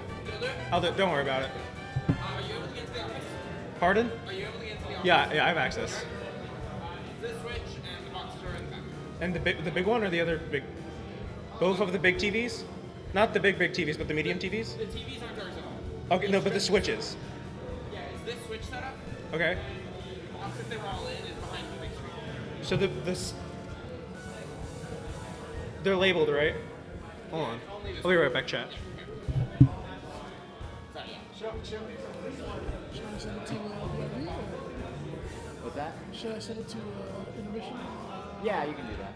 I'll do it. Don't worry about it.
Are you able to get to the office?
Pardon?
Are you able to get to the office?
Yeah, I have access.
This switch and the boxes are in the back.
And the big one or the other big? Both of the big TVs? Not the big TVs, but the medium TVs?
The TVs aren't ours at all.
Okay, no, but the switches.
Yeah, is this switch set up?
Okay.
The box that they were all in is behind the big screen.
So they're labeled, right? Hold on. I'll be right back, chat.
Should I send it to BRB or
What's that?
should I send it to intermission?
Yeah, you can do that.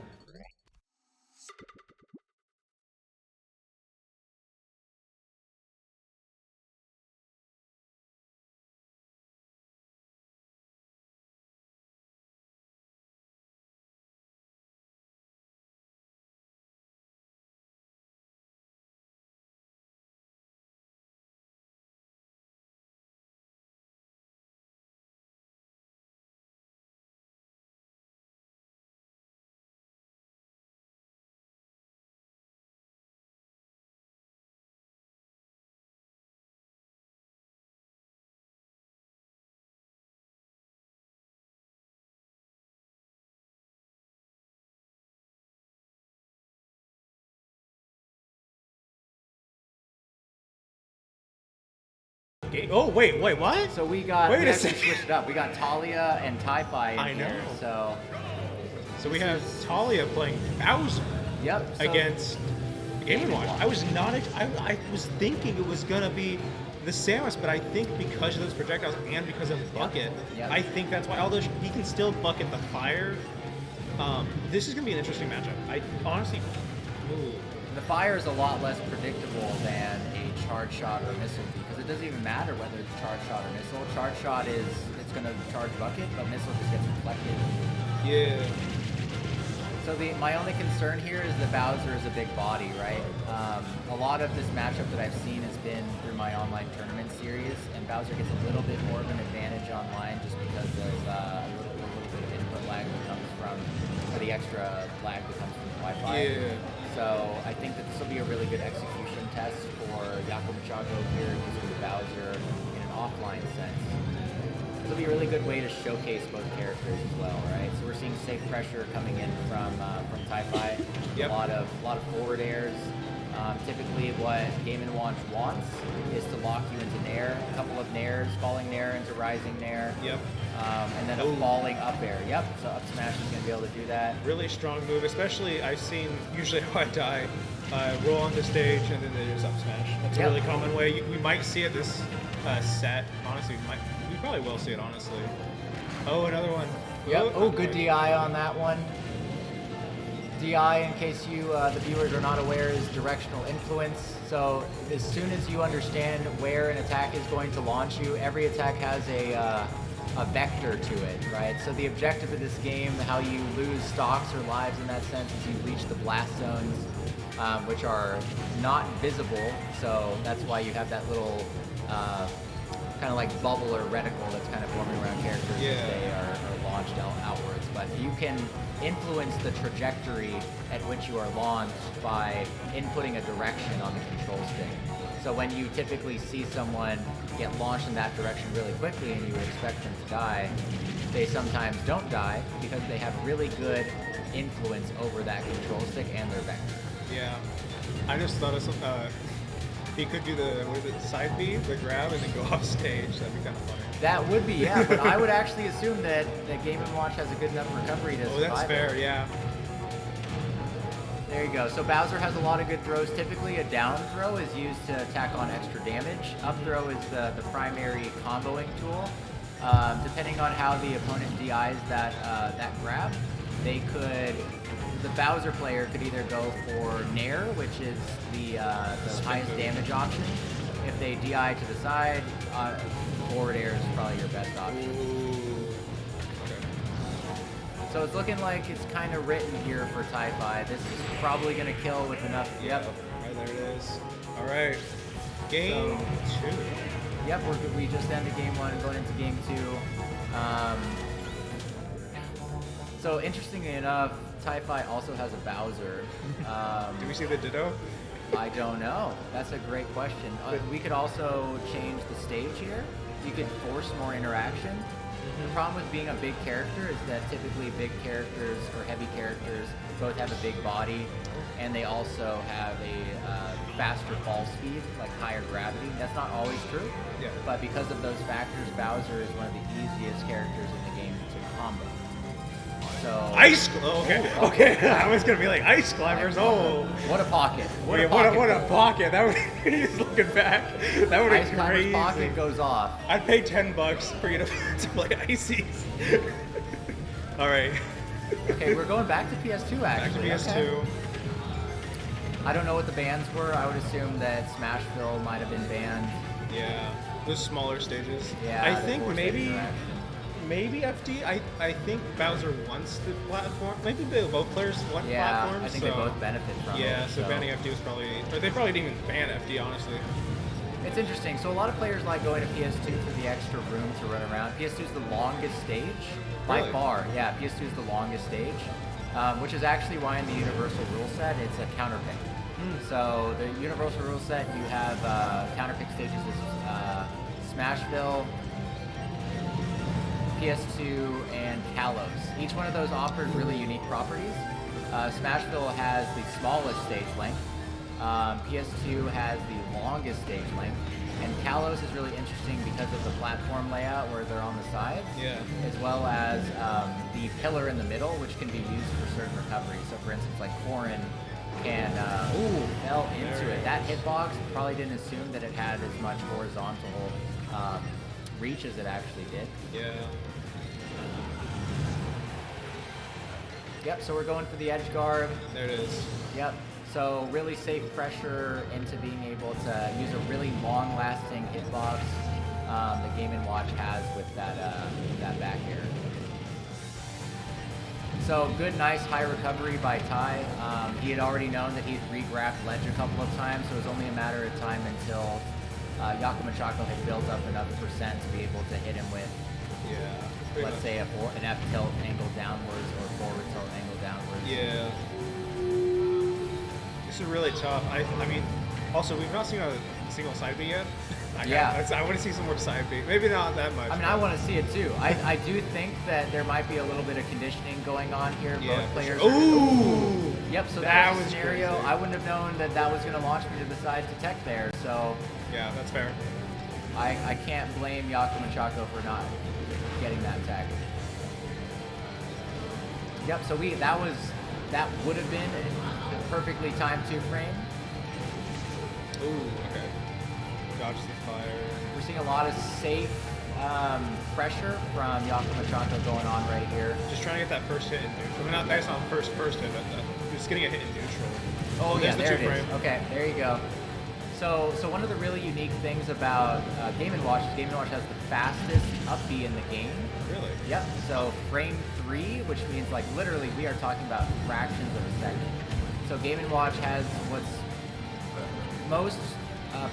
Oh, wait, what?
So we got
Wait
we
a
actually
second.
switched it up. We got Talia and Taifai in
I
here.
know.
So
So we have Talia playing Bowser
yep. So,
against Game & Watch. I was not. I was thinking it was gonna be the Samus, but I think because of those projectiles and because of Bucket,
Yep.
I think that's why. Although he can still bucket the fire, this is gonna be an interesting matchup. I honestly. Ooh.
the fire is a lot less predictable than a charge shot or missile because it doesn't even matter whether it's charge shot or missile. Charge shot it's gonna charge bucket, but missile just gets reflected.
Yeah.
So my only concern here is that Bowser is a big body, right? A lot of this matchup that I've seen has been through my online tournament series, and Bowser gets a little bit more of an advantage online just because there's a little bit of input lag that comes from, or the extra lag that comes from Wi-Fi.
Yeah.
So I think that this will be a really good execution test for Yakumo Chago here using Bowser in an offline sense. It'll be a really good way to showcase both characters as well, right? So we're seeing safe pressure coming in from Tai-Fi.
Yep.
A lot of forward airs. Typically, what Game & Watch wants is to lock you into nair, a couple of nairs, falling nair into rising nair.
Yep.
And then a falling up air. Yep. So up smash is going to be able to do that.
Really strong move, especially I've seen usually how I die. Roll on the stage and then they just up smash. That's
Yep.
a really common way. We might see it this set. Honestly, we probably will see it, honestly. Oh, another one.
Yep. Oh, good DI on that one. DI, in case you, the viewers, are not aware, is directional influence. So as soon as you understand where an attack is going to launch you, every attack has a vector to it, right? So the objective of this game, how you lose stocks or lives in that sense, is you reach the blast zones, which are not visible. So that's why you have that little kind of like bubble or reticle that's kind of forming around characters as they are launched outwards. But you can influence the trajectory at which you are launched by inputting a direction on the control stick. So when you typically see someone get launched in that direction really quickly and you would expect them to die, they sometimes don't die because they have really good influence over that control stick and their vector.
Yeah. I just thought of some, he could do the, what is it, side B, the grab, and then go off stage. That'd be kind of funny.
That would be, yeah, but I would actually assume that Game & Watch has a good enough recovery to survive.
Oh, that's fair, yeah.
There you go. So Bowser has a lot of good throws. Typically, a down throw is used to tack on extra damage. Up throw is the primary comboing tool. Depending on how the opponent DIs that grab, the Bowser player could either go for Nair, which is the highest damage option. If they DI to the side, forward air is probably your best option.
Ooh. Okay.
So it's looking like it's kind of written here for Tai-Fi. This is probably going to kill with enough.
Yeah.
Yep.
Right, there it is. All right. Game 2.
Yep, we just ended game 1 and going into game 2. So interestingly enough, Tai-Fi also has a Bowser.
Do we see the Ditto?
I don't know. That's a great question. We could also change the stage here. You could force more interaction. The problem with being a big character is that typically big characters or heavy characters both have a big body, and they also have a faster fall speed, like higher gravity. That's not always true,
Yeah.
but because of those factors, Bowser is one of the easiest characters in the game to combo. So
Ice. Okay.
Oh,
Okay. I was gonna be like ice climbers. Oh.
what a pocket!
What a pocket. That would. He's looking back. That would
Ice
be
Climber's
crazy.
pocket goes off.
I'd pay $10 for you to play Ices. All right.
Okay, we're going back to PS2 actually.
Back to PS2.
Okay. I don't know what the bans were. I would assume that Smashville might have been banned.
Yeah. Those smaller stages.
Yeah,
I
the
think
forced
maybe
interaction.
FD. I think Bowser wants the platform. Maybe both players want
Yeah,
platforms.
I think
so.
they both benefit from it.
Yeah, so banning FD was probably, or they probably didn't even ban FD, honestly.
It's interesting. So a lot of players like going to PS2 for the extra room to run around. PS2 is the longest stage by
Really?
far. Yeah, PS2 is the longest stage, which is actually why in the Universal rule set it's a counterpick. So the Universal rule set, you have counterpick stages as Smashville, PS2, and Kalos. Each one of those offers really unique properties. Smashville has the smallest stage length. PS2 has the longest stage length. And Kalos is really interesting because of the platform layout where they're on the sides,
Yeah.
as well as the pillar in the middle, which can be used for certain recoveries. So for instance, like Foreign can, fell into it. That hitbox probably didn't assume that it had as much horizontal reach as it actually did.
Yeah.
Yep, so we're going for the edge guard.
There it is.
Yep. So really safe pressure into being able to use a really long-lasting hitbox that Game & Watch has with that back air. So good, nice, high recovery by Ty. He had already known that he'd re-grabbed ledge a couple of times, so it was only a matter of time until Yakumachako had built up enough percent to be able to hit him with, let's say, an F tilt angle downwards or forward tilt angle downwards.
Yeah. This is really tough. I mean, also, we've not seen a single side B yet. I want to see some more side B. Maybe not that much.
I mean, I want to see it too. I do think that there might be a little bit of conditioning going on here.
Yeah,
Both players.
sure. Ooh!
Yep, so
That
was a
was
scenario.
crazy.
I wouldn't have known that that was going to launch me to the side to tech there. So
Yeah, that's fair.
I can't blame Yakumachako for not getting that tech. Yep, so that would have been a perfectly timed 2-frame.
Ooh, okay. Dodge the fire.
We're seeing a lot of safe pressure from Yakumachako going on right here.
Just trying to get that first hit in neutral. I mean, not based on first hit, but just getting a hit in neutral.
Oh yeah,
there's the
there it is.
two-frame.
Okay, there you go. So one of the really unique things about Game & Watch is Game & Watch has the fastest up B in the game.
Really?
Yep. So frame 3, which means like literally we are talking about fractions of a second. So Game & Watch has what's most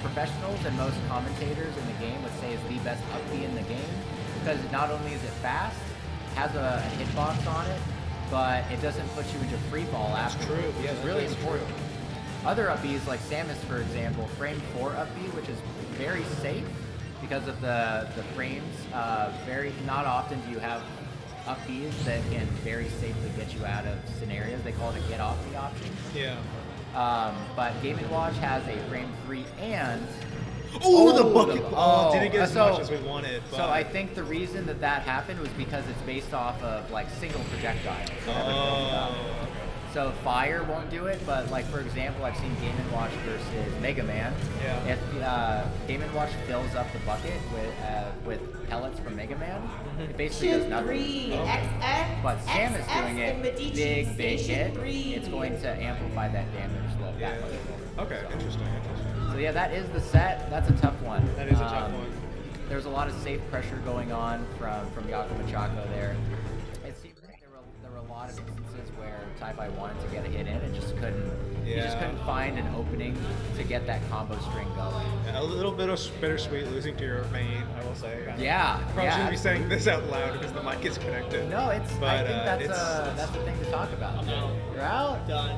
professionals and most commentators in the game would say is the best up B in the game, because not only is it fast, it has a hitbox on it, but it doesn't put you into free fall after,
true.
which
Yeah,
is really
that's
important.
true.
Other up Bs like Samus, for example, frame 4 up B, which is very safe because of the frames. Not often do you have up Bs that can very safely get you out of scenarios. They call it a get off the option.
Yeah.
But Game & Watch has a frame 3 and...
Oh, the bucket!
Oh,
didn't get as
so-
much as we wanted. But...
So I think the reason that happened was because it's based off of like single projectiles. So fire won't do it, but like for example, I've seen Game & Watch versus Mega Man.
Yeah.
If Game & Watch fills up the bucket with pellets from Mega Man, it basically does
Shin
nothing.
3, XX,
But Sam is
XX,
doing
and
it
Medici
big
Station
hit.
3.
It's going to amplify that damage level
Yeah.
that much more.
Okay,
So-
interesting.
So yeah, that is the set. That's a tough one.
That is a tough one.
There's a lot of safe pressure going on from Yakumachako there. It seemed like there were a lot of instances where Tai-Bai wanted to get a hit in and just couldn't. He just
Yeah.
couldn't find an opening to get that combo string going.
Yeah, a little bit of bittersweet losing to your main, I will say.
Yeah.
Probably
yeah,
shouldn't be saying this out loud because the mic is connected.
No, I
But,
think that's
it's-
that's the thing to talk about. You're out.
Done.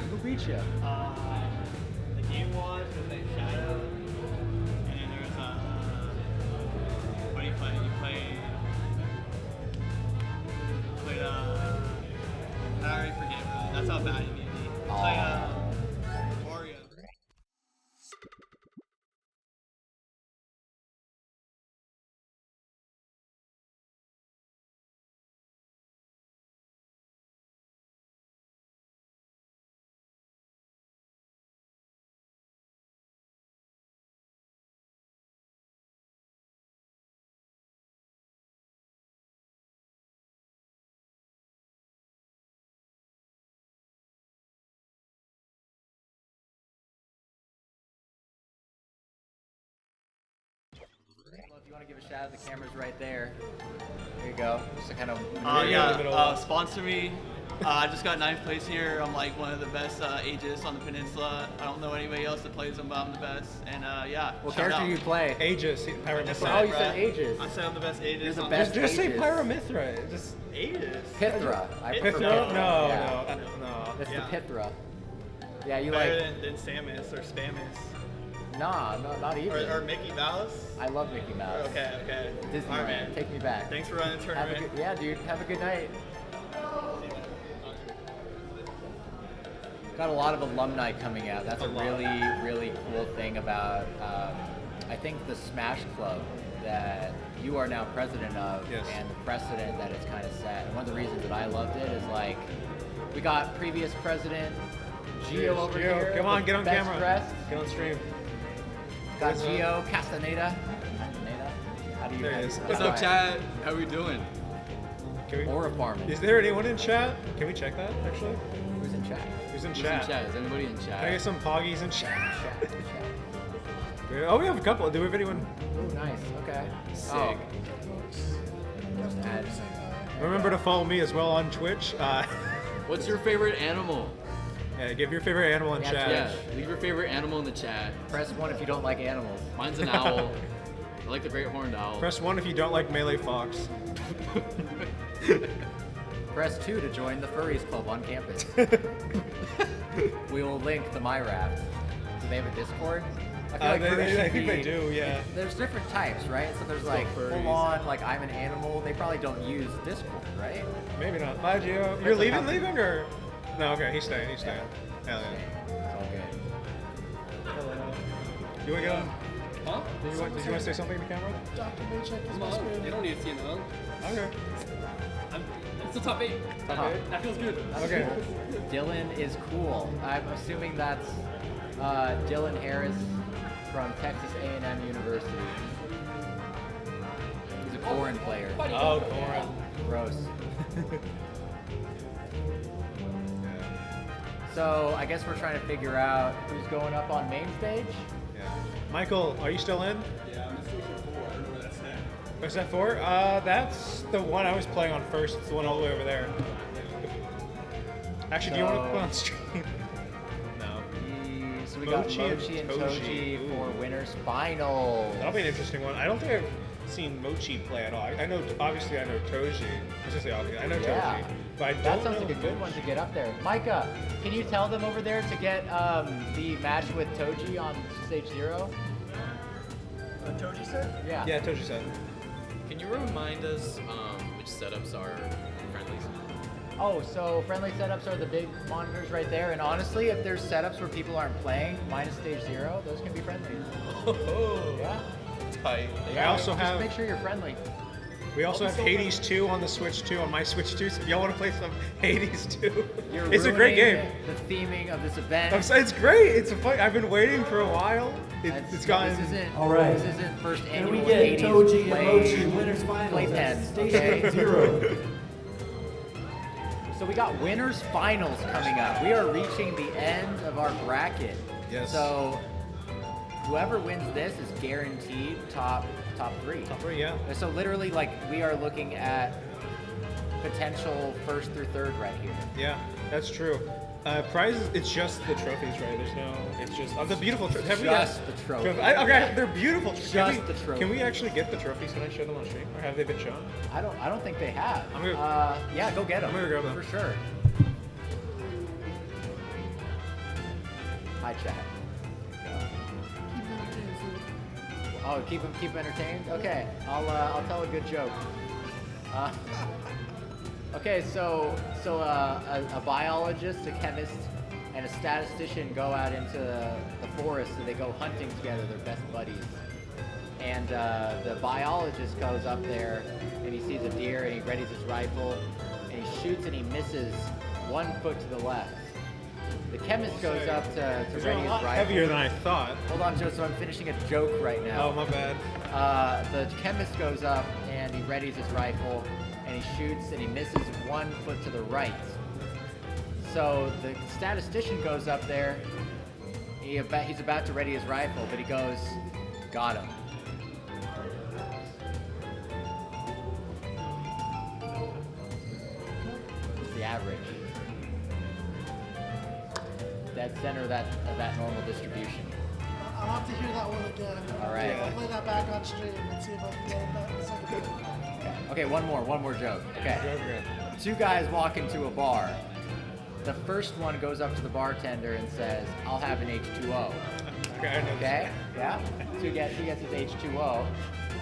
Who beat you?
The game was a shadow, and then there's what do you play? You played I already forget. That's how bad you need to be. You play Oreo.
Well, if you want to give a shout out, the camera's right there. There you go. Just to kind of.
Sponsor me. I just got 9th place here. I'm like one of the best Aegis on the peninsula. I don't know anybody else that plays them, but I'm the best. And yeah.
What
shout
character
out.
do you play?
Aegis,
Oh,
Pyramithra.
you said Aegis.
I said I'm the best Aegis.
You're the
on
best.
Just say
Aegis.
Pyramithra. Just
Aegis.
Pithra. I prefer
No,
Pithra.
no,
Yeah.
no.
It's
Yeah.
the Pithra. Yeah, you
Better
like.
than Samus or Spamus
Nah, no, not even.
or Mickey Mouse.
I love Mickey Mouse.
Okay.
Disneyland.
All right, man.
Take me back.
Thanks for running the
Have a
tournament.
good, yeah, dude. Have a good night. Got a lot of alumni coming out. That's a really, really cool thing about, I think, the Smash Club that you are now president of,
Yes.
and the precedent that it's kind of set. And one of the reasons that I loved it is like, we got previous president Gio over here.
Come on,
the
get on
best
camera.
dressed.
Get on stream.
Got
What's up?
Gio Castaneda. How do you?
There he
how do
is.
you-
What's up, Chad? How we doing?
Can we,
Or a farming.
is there anyone in chat? Can we check that, actually?
Who's in chat?
Who's in
Who's
chat?
in chat? Is anybody in
Can I get
chat?
some poggies in chat?
Chat.
Oh, we have a couple. Do we have anyone?
Oh, nice. Okay.
Sick.
Oh. Just add.
Remember to follow me as well on Twitch.
What's your favorite animal?
Yeah, give your favorite animal in
Yeah,
chat.
Yeah, leave your favorite animal in the chat.
Press 1 if you don't like animals.
Mine's an owl. I like the great horned owl.
Press 1 if you don't like melee fox.
Press 2 to join the Furries Club on campus. We will link the MyRaft. Do they have a Discord? I feel like furries should
I think they
be-
do, yeah.
There's different types, right? So there's like
furries.
full on, like I'm an animal. They probably don't use Discord, right?
Maybe not. Bye, Gio. You're leaving or? No, okay, he's staying. Hell yeah.
It's all good.
You want to get on?
Huh?
Did you want to say something to the camera?
Dr. Maycheck is
Come
my
on.
spirit.
You don't need to see another.
Okay.
I'm still top 8.
Uh-huh.
That feels good.
Okay.
Dylan is cool. I'm assuming that's Dylan Harris from Texas A&M University. He's a foreign player.
Oh, Corin.
Gross. So I guess we're trying to figure out who's going up on main stage.
Yeah. Michael, are you still in?
Yeah, I'm in Station 4. I don't know where that's at.
Is that 4? That's the one I was playing on first. It's the one all the way over there. Actually, do you want to put on stream? No.
So we got
Mochi and
Mochi and
Toji.
Toji for winners finals.
That'll be an interesting one. I don't think I've seen Mochi play at all. I know, obviously, I know Toji. I should say obviously. I know
Yeah.
Toji, but I don't
That sounds
know
like a good one to get up there. Micah, can you tell them over there to get the match with Toji on stage 0?
Toji said?
Yeah.
Yeah, Toji said.
Can you remind us which setups are friendlies?
Oh, so friendly setups are the big monitors right there. And honestly, if there's setups where people aren't playing, minus stage 0, those can be friendly.
Oh,
Yeah.
tight.
Yeah,
I also
just
have.
make sure you're friendly.
We also have Hades 2 on the Switch 2, on my Switch 2. So if y'all want to play some Hades 2,
You're
it's a great game.
ruining The theming of this event.
It's great. It's a fun. I've been waiting for a while. It's gotten.
This isn't.
All right.
This isn't first
Can
annual
we get
Hades
Toji and
play.
Mochi winners finals
Playpen,
at
okay?
Station 0?
So we got winners finals coming up. We are reaching the end of our bracket.
Yes.
So whoever wins this is guaranteed top 3.
Top 3, yeah.
So literally, like, we are looking at potential 1st through 3rd right here.
Yeah, that's true. Prizes, it's just the trophies, right? There's no, it's just the beautiful trophies.
Just the trophies.
Okay, they're beautiful.
Just the trophies.
Can we actually get the trophies? Can I show them on stream, or have they been shown?
I don't think they have.
I'm gonna-
yeah, go get them.
I'm gonna grab them.
for sure. Hi, chat. Oh, keep entertained. Okay, I'll tell a good joke. Okay, so a biologist, a chemist, and a statistician go out into the forest and they go hunting together. They're best buddies. And the biologist goes up there and he sees a deer and he readies his rifle and he shoots and he misses 1 foot to the left. The chemist goes up to
These are
ready
a
his
lot
rifle.
heavier than I thought.
Hold on, Joe. So I'm finishing a joke right now.
Oh, my bad.
The chemist goes up and he readies his rifle and he shoots and he misses 1 foot to the right. So the statistician goes up there. He's about to ready his rifle, but he goes, got him. It's the average. Dead center of that normal distribution.
I'll have to hear that one again.
All right.
I'll play that back on stream and see if I can get it back the second time.
Okay, one more joke. Okay.
Okay.
2 guys walk into a bar. The first one goes up to the bartender and says, I'll have an H2O.
Okay, I know.
Okay? Yeah? So he gets his H2O.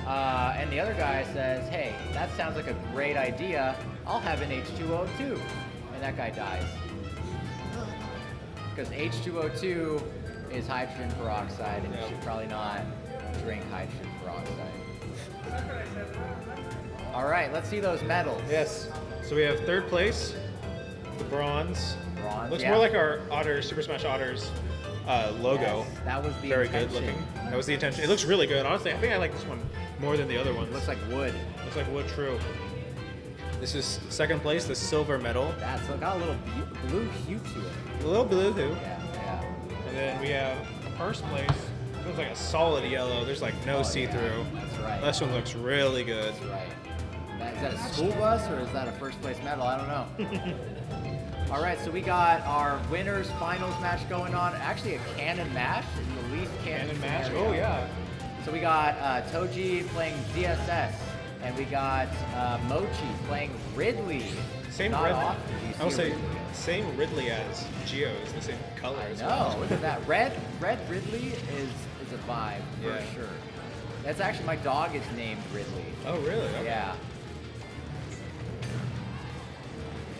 And the other guy says, hey, that sounds like a great idea. I'll have an H2O too. And that guy dies. Because H2O2 is hydrogen peroxide, and you should probably not drink hydrogen peroxide. All right, let's see those medals.
Yes. So we have 3rd place, the bronze.
Bronze,
Looks
yeah.
more like our Otters, Super Smash Otters logo.
Yes, that was the
Very
intention.
good looking. That was the intention. It looks really good. Honestly, I think I like this one more than the other ones.
Looks like wood.
Looks like wood, true. This is 2nd place, the silver medal.
That's got a little blue hue to it.
A little blue too.
Yeah, yeah.
And then we have 1st place. It looks like a solid yellow. There's like no
Oh,
see-through.
yeah, that's right.
This one looks really good.
That's right. Is that a school bus or is that a first place medal? I don't know. All right, so we got our winners finals match going on. Actually, a canon match in the least canon
match.
scenario.
Oh yeah.
So we got Toji playing ZSS, and we got Mochi playing Ridley.
Same
Not
Ridley.
often do you
I will
see
say
Ridley.
same Ridley as Geo's, the same color.
I
as
know.
well.
Look at that. Red Ridley is a vibe for
Yeah.
sure. That's actually my dog is named Ridley.
Oh really? Okay.
Yeah.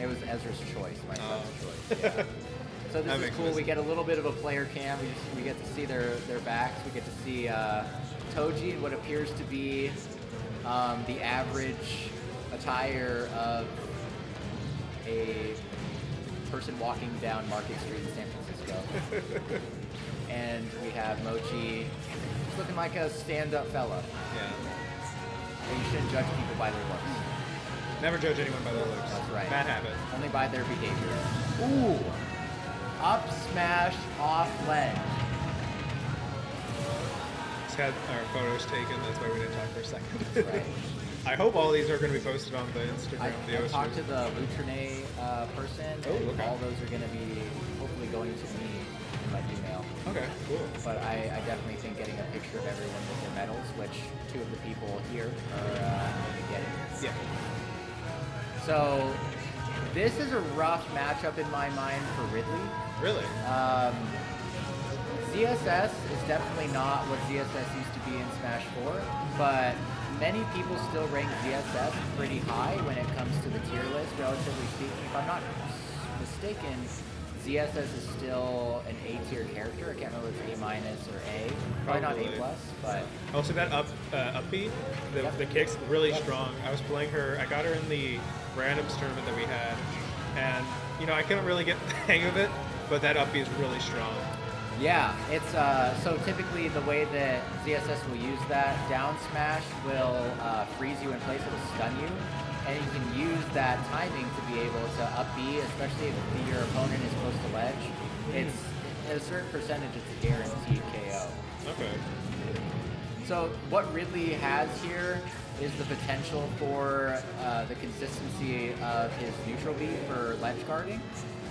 It was Ezra's choice, my son's choice. Yeah. So
That
this is
makes
cool.
sense.
We get a little bit of a player cam. We get to see their backs. We get to see Toji in what appears to be the average attire of a person walking down Market Street in San Francisco. And we have Mochi just looking like a stand-up fella.
Yeah.
And you shouldn't judge people by their looks.
Never judge anyone by their looks.
That's right.
Bad habit.
Only by their behavior. Ooh. Up smash off ledge.
Just had our photos taken. That's why we didn't talk for a second.
That's right.
I hope all these are going to be posted on the
I
Instagram. The
talked to
Otters.
the Lutrine person.
Oh,
and
okay.
all those are going to be hopefully going to me in my email.
Okay, cool.
But I definitely think getting a picture of everyone with their medals, which two of the people here are going to be getting.
Yeah.
So this is a rough matchup in my mind for Ridley.
Really?
ZSS is definitely not what ZSS used to be in Smash 4, but many people still rank ZSS pretty high when it comes to the tier list, relatively speaking. If I'm not mistaken, ZSS is still an A tier character. I can't remember if it's A minus or A. Probably not A
Probably.
plus, but
Also, that up B,
Yep.
the kick's really
Yep.
strong. I was playing her. I got her in the randoms tournament that we had, and I couldn't really get the hang of it. But that up B is really strong.
yeah, it's so typically the way that ZSS will use that down smash will freeze you in place. It'll stun you, and you can use that timing to be able to up B, especially if your opponent is close to ledge. It's at a certain percentage, it's a guaranteed KO.
Okay.
So what Ridley has here is the potential for the consistency of his neutral beat for ledge guarding.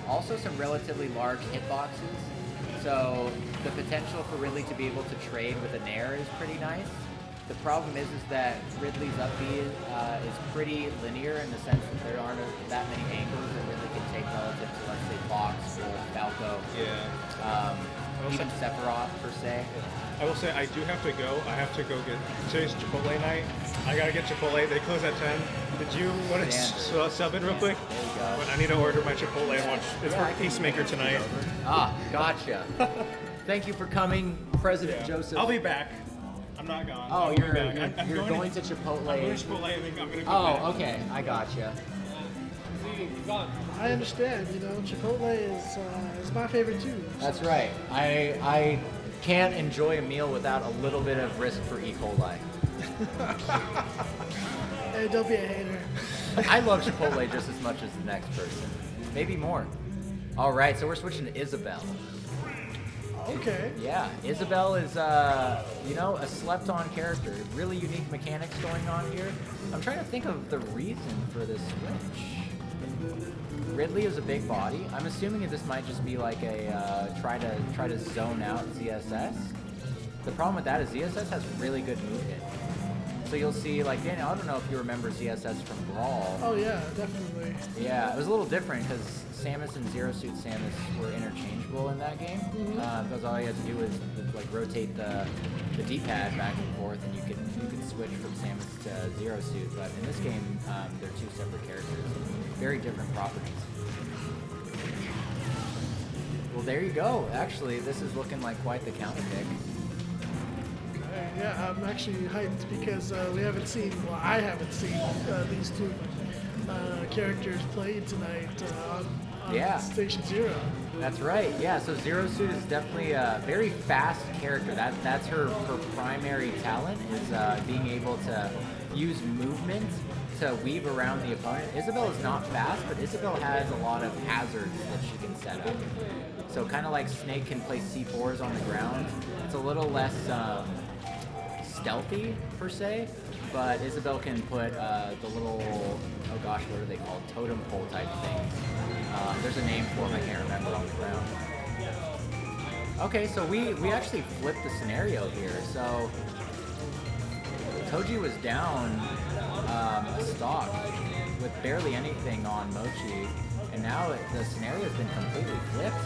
Also some relatively large hitboxes. So the potential for Ridley to be able to trade with a nair is pretty nice. The problem is that Ridley's up B is pretty linear in the sense that there aren't that many angles that Ridley can take relative to, let's say, Fox, Wolf, Falco,
Yeah.
even Sephiroth per se.
I will say I do have to go. I have to go get today's Chipotle night. I gotta get Chipotle. They close at 10. Did you want to sub in real quick?
There you go.
But I need to order my Chipotle and watch. It's
Yeah, I
for
can
Peacemaker
take it
tonight.
over. Ah, gotcha. Thank you for coming, President
Yeah.
Joseph.
I'll be back. I'm not gone.
Oh,
I'll be
you're
back. I'm
going to Chipotle.
I'm going to Chipotle. I think I'm gonna go
Oh,
back.
okay. I gotcha.
I understand. Chipotle is my favorite too.
That's right. I can't enjoy a meal without a little bit of risk for E. coli.
Hey, don't be a hater.
I love Chipotle just as much as the next person. Maybe more. All right, so we're switching to Isabel.
Okay.
Yeah, Isabel is, a slept-on character. Really unique mechanics going on here. I'm trying to think of the reason for this switch. Ridley is a big body. I'm assuming that this might just be like a try to zone out ZSS. The problem with that is ZSS has really good movement. So you'll see, like, Daniel, I don't know if you remember ZSS from Brawl.
Oh yeah, definitely.
Yeah, it was a little different because Samus and Zero Suit Samus were interchangeable in that game. Because all you had to do was like rotate the D-pad back and forth, and you could switch from Samus to Zero Suit. But in this game, they're two separate characters, very different properties. Well, there you go. Actually, this is looking like quite the counter pick.
Yeah, I'm actually hyped because we haven't seen, well, I haven't seen these two characters played tonight on
Yeah.
Station Zero.
That's right. Yeah. So Zero Suit is definitely a very fast character. That's her primary talent is being able to use movement to weave around the opponent. Isabel is not fast, but Isabel has a lot of hazards that she can set up. So kind of like Snake can place C4s on the ground. It's a little less stealthy per se, but Isabel can put the little, oh gosh, what are they called? Totem pole type things. There's a name for them, I can't remember on the ground. Okay, so we actually flipped the scenario here. So Toji was down a stock with barely anything on Mochi, and now the scenario has been completely flipped.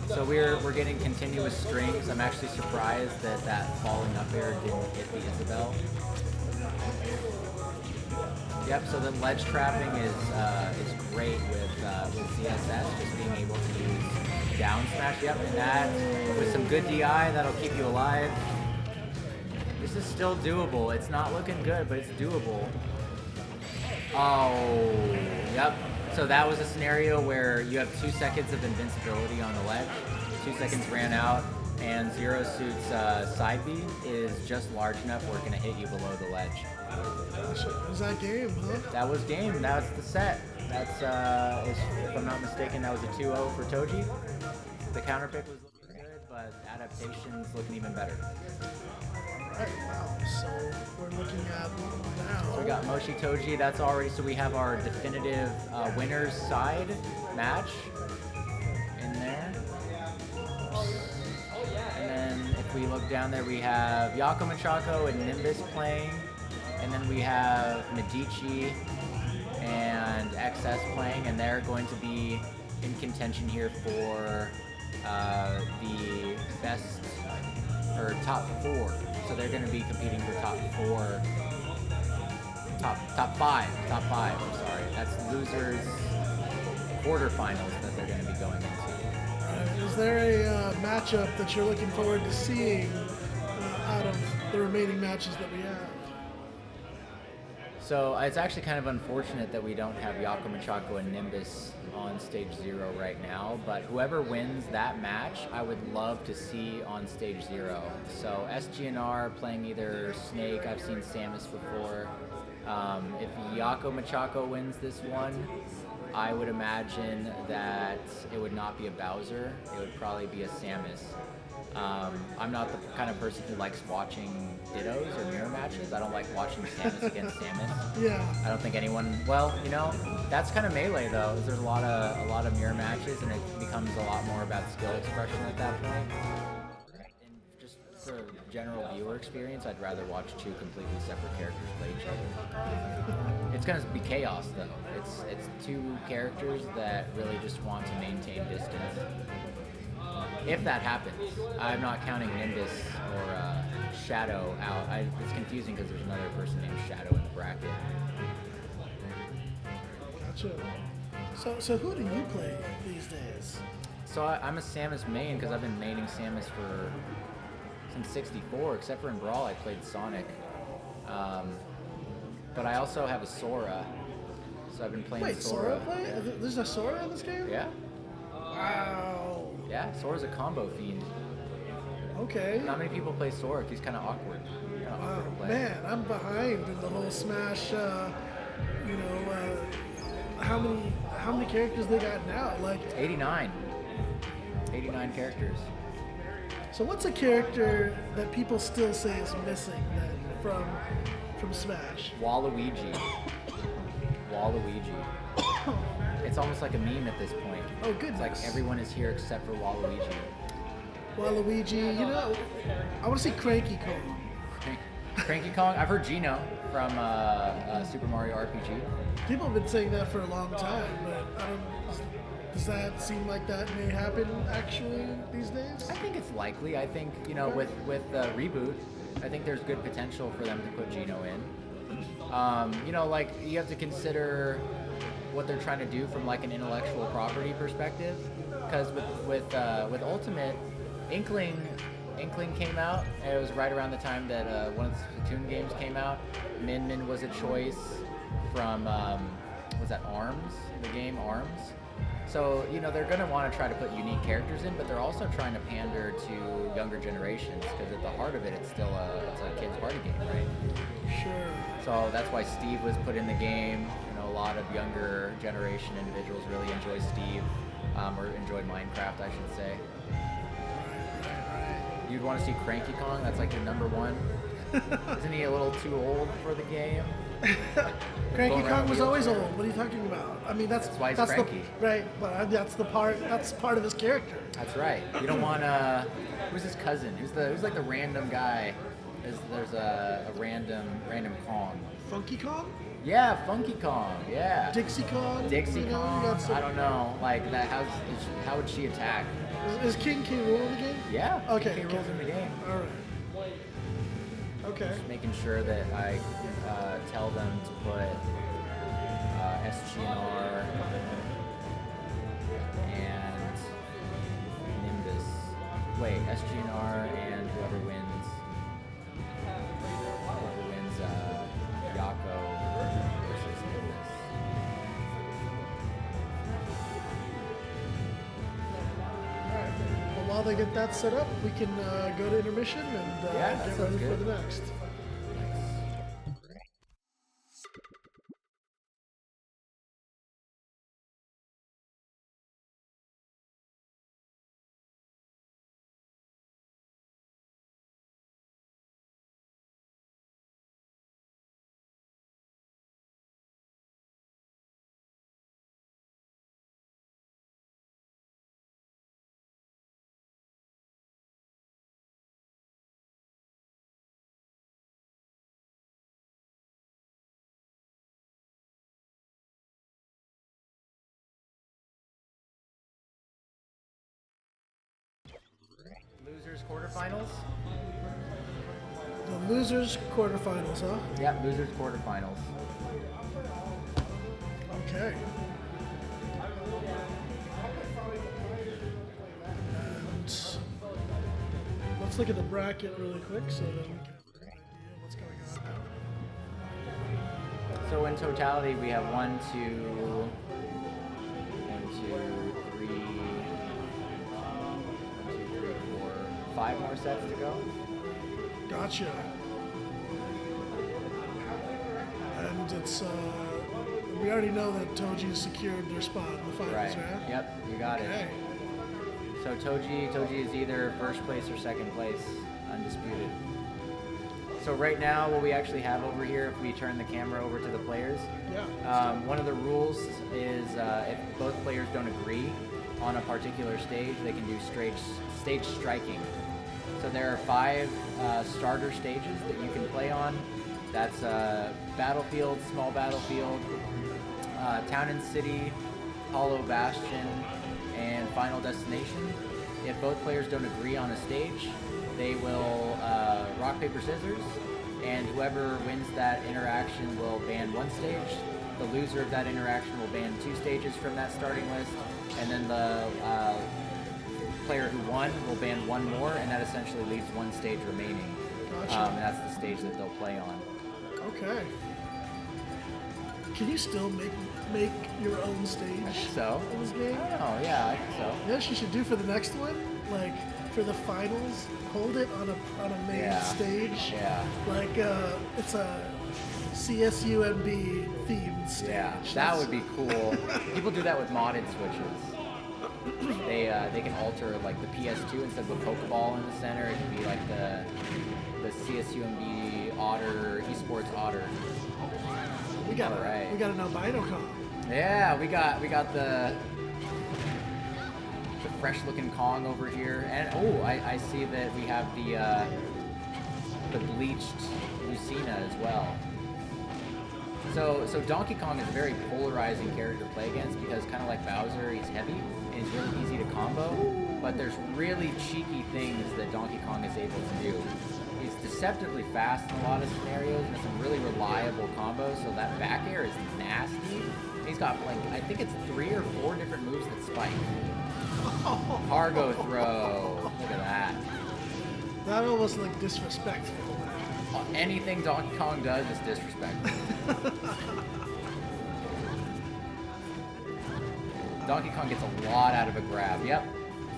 So we're getting continuous strings. I'm actually surprised that falling up air didn't hit the Isabel. Yep. So the ledge trapping is great with CSS, just being able to use down smash. Yep, and that with some good DI that'll keep you alive. This is still doable. It's not looking good, but it's doable. Oh, yep. So that was a scenario where you have 2 seconds of invincibility on the ledge. 2 seconds ran out, and Zero Suit's side B is just large enough where it can hit you below the ledge.
Was that game, huh?
That was game. That was the set. That's, if I'm not mistaken, that was a 2-0 for Toji. The counter pick was looking good, but adaptation's looking even better.
Alright, wow. So we're looking at now.
So we got Mochi Toji. That's already, so we have our definitive winner's side match in there. And then if we look down there, we have Yako Machako and Nimbus playing. And then we have Medici and XS playing, and they're going to be in contention here for the best, or top 4. So they're going to be competing for top 5, I'm sorry. That's losers quarterfinals that they're going to be going into.
Is there a matchup that you're looking forward to seeing out of the remaining matches that we have?
So it's actually kind of unfortunate that we don't have Yako Machako and Nimbus on stage 0 right now, but whoever wins that match, I would love to see on stage 0. So SGNR playing either Snake, I've seen Samus before. If Yako Machako wins this one, I would imagine that it would not be a Bowser, it would probably be a Samus. I'm not the kind of person who likes watching dittos or mirror matches. I don't like watching Samus against Samus.
Yeah.
I don't think anyone. Well, you know, that's kind of melee though. There's a lot of mirror matches, and it becomes a lot more about skill expression at that point. And just for general viewer experience, I'd rather watch 2 completely separate characters play each other. It's gonna be chaos though. It's 2 characters that really just want to maintain distance. If that happens, I'm not counting Nimbus or Shadow out. It's confusing because there's another person named Shadow in the bracket.
Gotcha. So who do you play these days?
So I'm a Samus main because I've been maining Samus since 64. Except for in Brawl, I played Sonic. But I also have a Sora, so I've been playing Sora.
Wait, Sora play? There's a Sora in this game?
Yeah.
Wow.
Yeah, Sora's a combo fiend.
Okay.
Not many people play Sora. He's kind of awkward.
Wow, man, I'm behind in the whole Smash. How many characters they got now? Like
89 characters.
So what's a character that people still say is missing then from Smash?
Waluigi. It's almost like a meme at this point.
Oh, goodness.
It's like everyone is here except for Waluigi.
Waluigi, I want to see Cranky Kong.
Cranky Kong? I've heard Gino from Super Mario RPG.
People have been saying that for a long time, but does that seem like that may happen actually these days?
I think it's likely. I think, with the reboot, I think there's good potential for them to put Gino in. You have to consider what they're trying to do from like an intellectual property perspective, because with Ultimate, Inkling came out, and it was right around the time that one of the Splatoon games came out. Min was a choice from was that ARMS, the game ARMS. So they're going to want to try to put unique characters in, but they're also trying to pander to younger generations, because at the heart of it, it's still a kids party game, right?
Sure.
So that's why Steve was put in the game. a lot of younger generation individuals really enjoy Steve, or enjoy Minecraft, I should say. You'd want to see Cranky Kong, that's like your number one. Isn't he a little too old for the game?
Cranky
Going around
Kong was
a
always
wheelchair.
old. What are you talking about? I mean, that's
That's why he's
the
cranky.
right, but that's part of his character.
That's right. You don't want who's his cousin? Who's like the random guy? There's a random Kong.
Funky Kong,
Yeah, Funky Kong. Yeah.
Dixie Kong,
Dixie
you know, you
Kong.
got some-
I don't know. Like that. How would she attack?
Is King K. Rool in the game?
Yeah.
Okay.
He rules in the game.
All right. Okay.
Just making sure that I tell them to put SGNR and Nimbus. Wait, SGNR and whoever wins Yako versus Nimbus.
Well, while they get that set up, we can go to intermission and
Yeah, that
get
sounds
ready for
good.
the next.
Losers quarterfinals?
The losers quarterfinals, huh?
Yeah, losers quarterfinals.
Okay. And let's look at the bracket really quick so that we can have an idea of what's going on.
So in totality, we have 5 more sets to go.
Gotcha. And it's we already know that Toji secured their spot in the finals,
Right.
right?
Yep, you got
Okay.
it. So Toji is either first place or second place, undisputed. So right now, what we actually have over here, if we turn the camera over to the players,
Yeah.
one of the rules is if both players don't agree on a particular stage, they can do stage striking. So there are 5 starter stages that you can play on. That's Battlefield, Small Battlefield, Town and City, Hollow Bastion, and Final Destination. If both players don't agree on a stage, they will rock, paper, scissors, and whoever wins that interaction will ban 1 stage. The loser of that interaction will ban 2 stages from that starting list, and then the player who won will ban 1 more, and that essentially leaves 1 stage remaining.
Gotcha.
And that's the stage that they'll play on.
Okay. Can you still make your own stage
So,
in this game?
oh yeah, I think so.
Yes, you should do for the next one, like for the finals, hold it on a main
Yeah.
stage.
Yeah.
Like it's a CSUMB themed stage.
Yeah, that would be cool. People do that with modded switches. They can alter like the PS2 instead of a Pokeball in the center. It can be like the CSUMB Otter Esports Otter.
We got
Alright.
we got an albino con.
Yeah, we got the fresh looking Kong over here, and oh, I see that we have the bleached Lucina as well. So Donkey Kong is a very polarizing character to play against because kind of like Bowser, he's heavy and he's really easy to combo, but there's really cheeky things that Donkey Kong is able to do. He's deceptively fast in a lot of scenarios and some really reliable combos, so that back air is nasty. He's got like, I think it's 3 or 4 different moves that spike. Cargo throw, look at that.
That almost looked disrespectful.
Anything Donkey Kong does is disrespectful. Donkey Kong gets a lot out of a grab. Yep.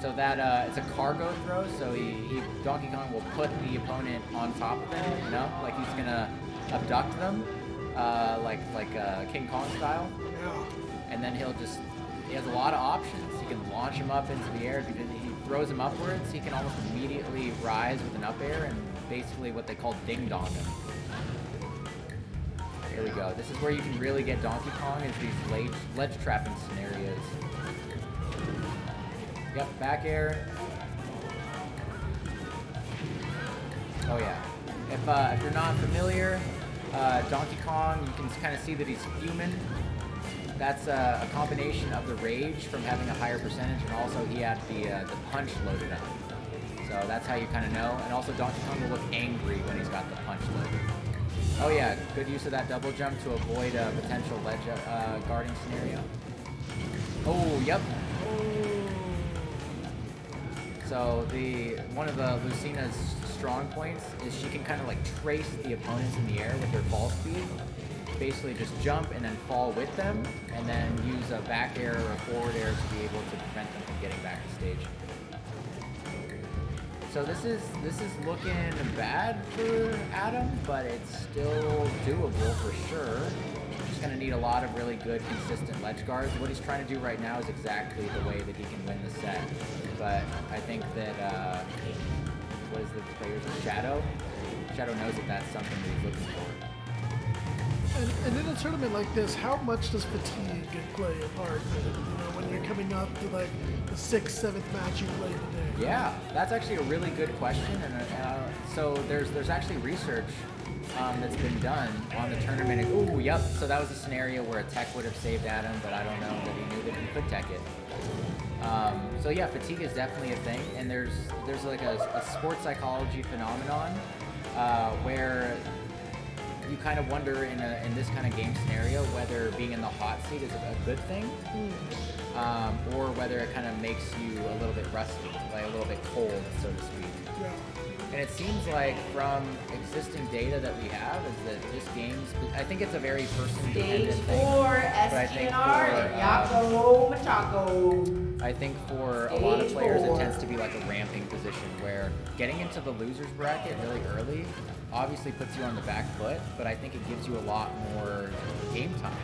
So that it's a cargo throw. So Donkey Kong will put the opponent on top of them. You know, like he's gonna abduct them, like King Kong style.
Yeah.
And then he has a lot of options. He can launch him up into the air. Because he throws him upwards, he can almost immediately rise with an up air and basically what they call ding dong him. Here we go. This is where you can really get Donkey Kong, is these ledge trapping scenarios. Yep, back air. Oh yeah. If you're not familiar, Donkey Kong, you can kind of see that he's fuming. That's a combination of the rage from having a higher percentage, and also he had the punch loaded up. So that's how you kind of know. And also Donkey Kong will look angry when he's got the punch loaded. Oh yeah, good use of that double jump to avoid a potential ledge guarding scenario. Oh, yep. So one of the Lucina's strong points is she can kind of like trace the opponents in the air with her fall speed. Basically just jump and then fall with them, and then use a back air or a forward air to be able to prevent them from getting back to stage. So this is looking bad for Adam, but it's still doable for sure. Just gonna need a lot of really good, consistent ledge guards. What he's trying to do right now is exactly the way that he can win the set. But I think that what is the player's Shadow? Shadow knows that that's something that he's looking for.
And in a tournament like this, how much does fatigue play a part? You know, when you're coming up to like the 6th, 7th match you played today.
Yeah, that's actually a really good question. And so there's actually research that's been done on the tournament. Ooh, yep. So that was a scenario where a tech would have saved Adam, but I don't know that he knew that he could tech it. So yeah, fatigue is definitely a thing, and there's like a sports psychology phenomenon where you kind of wonder in this kind of game scenario whether being in the hot seat is a good thing, or whether it kind of makes you a little bit rusty, like a little bit cold, so to speak.
Yeah.
And it seems like from existing data that we have is that this game's, I think it's a very person-dependent
Stage
thing.
4,
But I think
SGNR, and Yako Machako.
I think for a lot of
Stage
players, it
4.
tends to be like a ramping position where getting into the loser's bracket really early obviously puts you on the back foot, but I think it gives you a lot more game time.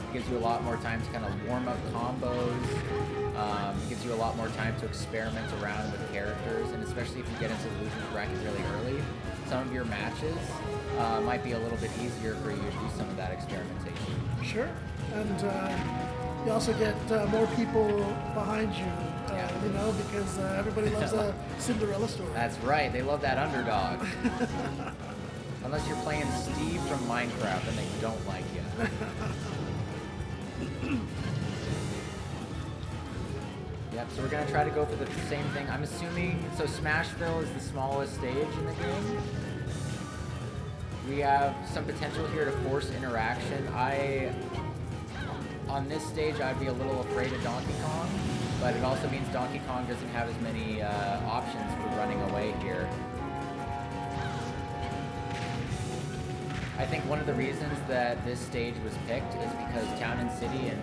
It gives you a lot more time to kind of warm up combos. It gives you a lot more time to experiment around with characters, and especially if you get into the loser's bracket really early, some of your matches might be a little bit easier for you to do some of that experimentation.
Sure. And you also get more people behind you, you know, because everybody loves a Cinderella story.
That's right, they love that underdog. Unless you're playing Steve from Minecraft and they don't like you. Yep, so we're gonna try to go for the same thing. I'm assuming, so Smashville is the smallest stage in the game. We have some potential here to force interaction. On this stage, I'd be a little afraid of Donkey Kong, but it also means Donkey Kong doesn't have as many options for running away here. I think one of the reasons that this stage was picked is because Town and City and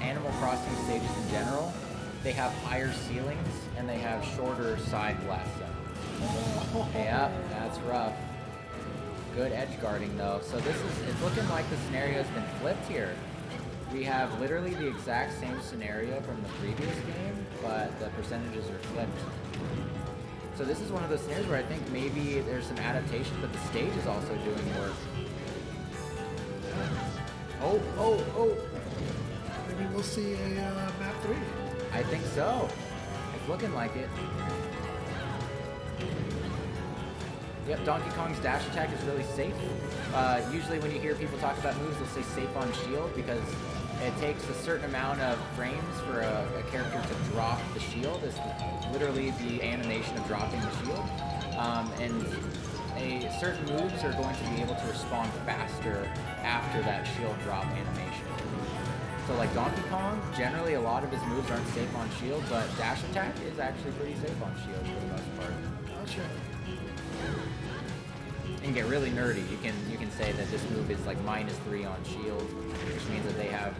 Animal Crossing stages in general, they have higher ceilings and they have shorter side blast zones. Yeah, that's rough. Good edge guarding though. So it's looking like the scenario's been flipped here. We have literally the exact same scenario from the previous game, but the percentages are flipped. So this is one of those scenarios where I think maybe there's some adaptation, but the stage is also doing work. Oh.
Maybe we'll see a map 3.
I think so. It's looking like it. Yep, Donkey Kong's dash attack is really safe. Usually when you hear people talk about moves, they'll say safe on shield because it takes a certain amount of frames for a character to drop the shield. It's literally the animation of dropping the shield. And certain moves are going to be able to respond faster after that shield drop animation. So like Donkey Kong, generally a lot of his moves aren't safe on shield, but dash attack is actually pretty safe on shield for the most part.
Gotcha.
You can get really nerdy. You can say that this move is like -3 on shield, which means that they have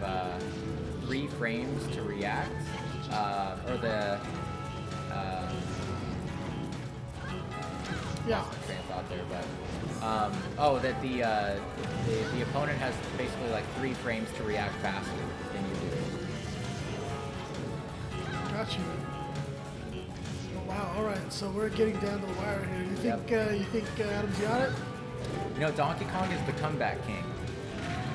3 frames to react,
Yeah.
lost my train of thought there, but that the opponent has basically like 3 frames to react faster than you do.
Got you. Oh, wow. All right. So we're getting down to the wire here. You think Adam's got it?
You know, Donkey Kong is the comeback king.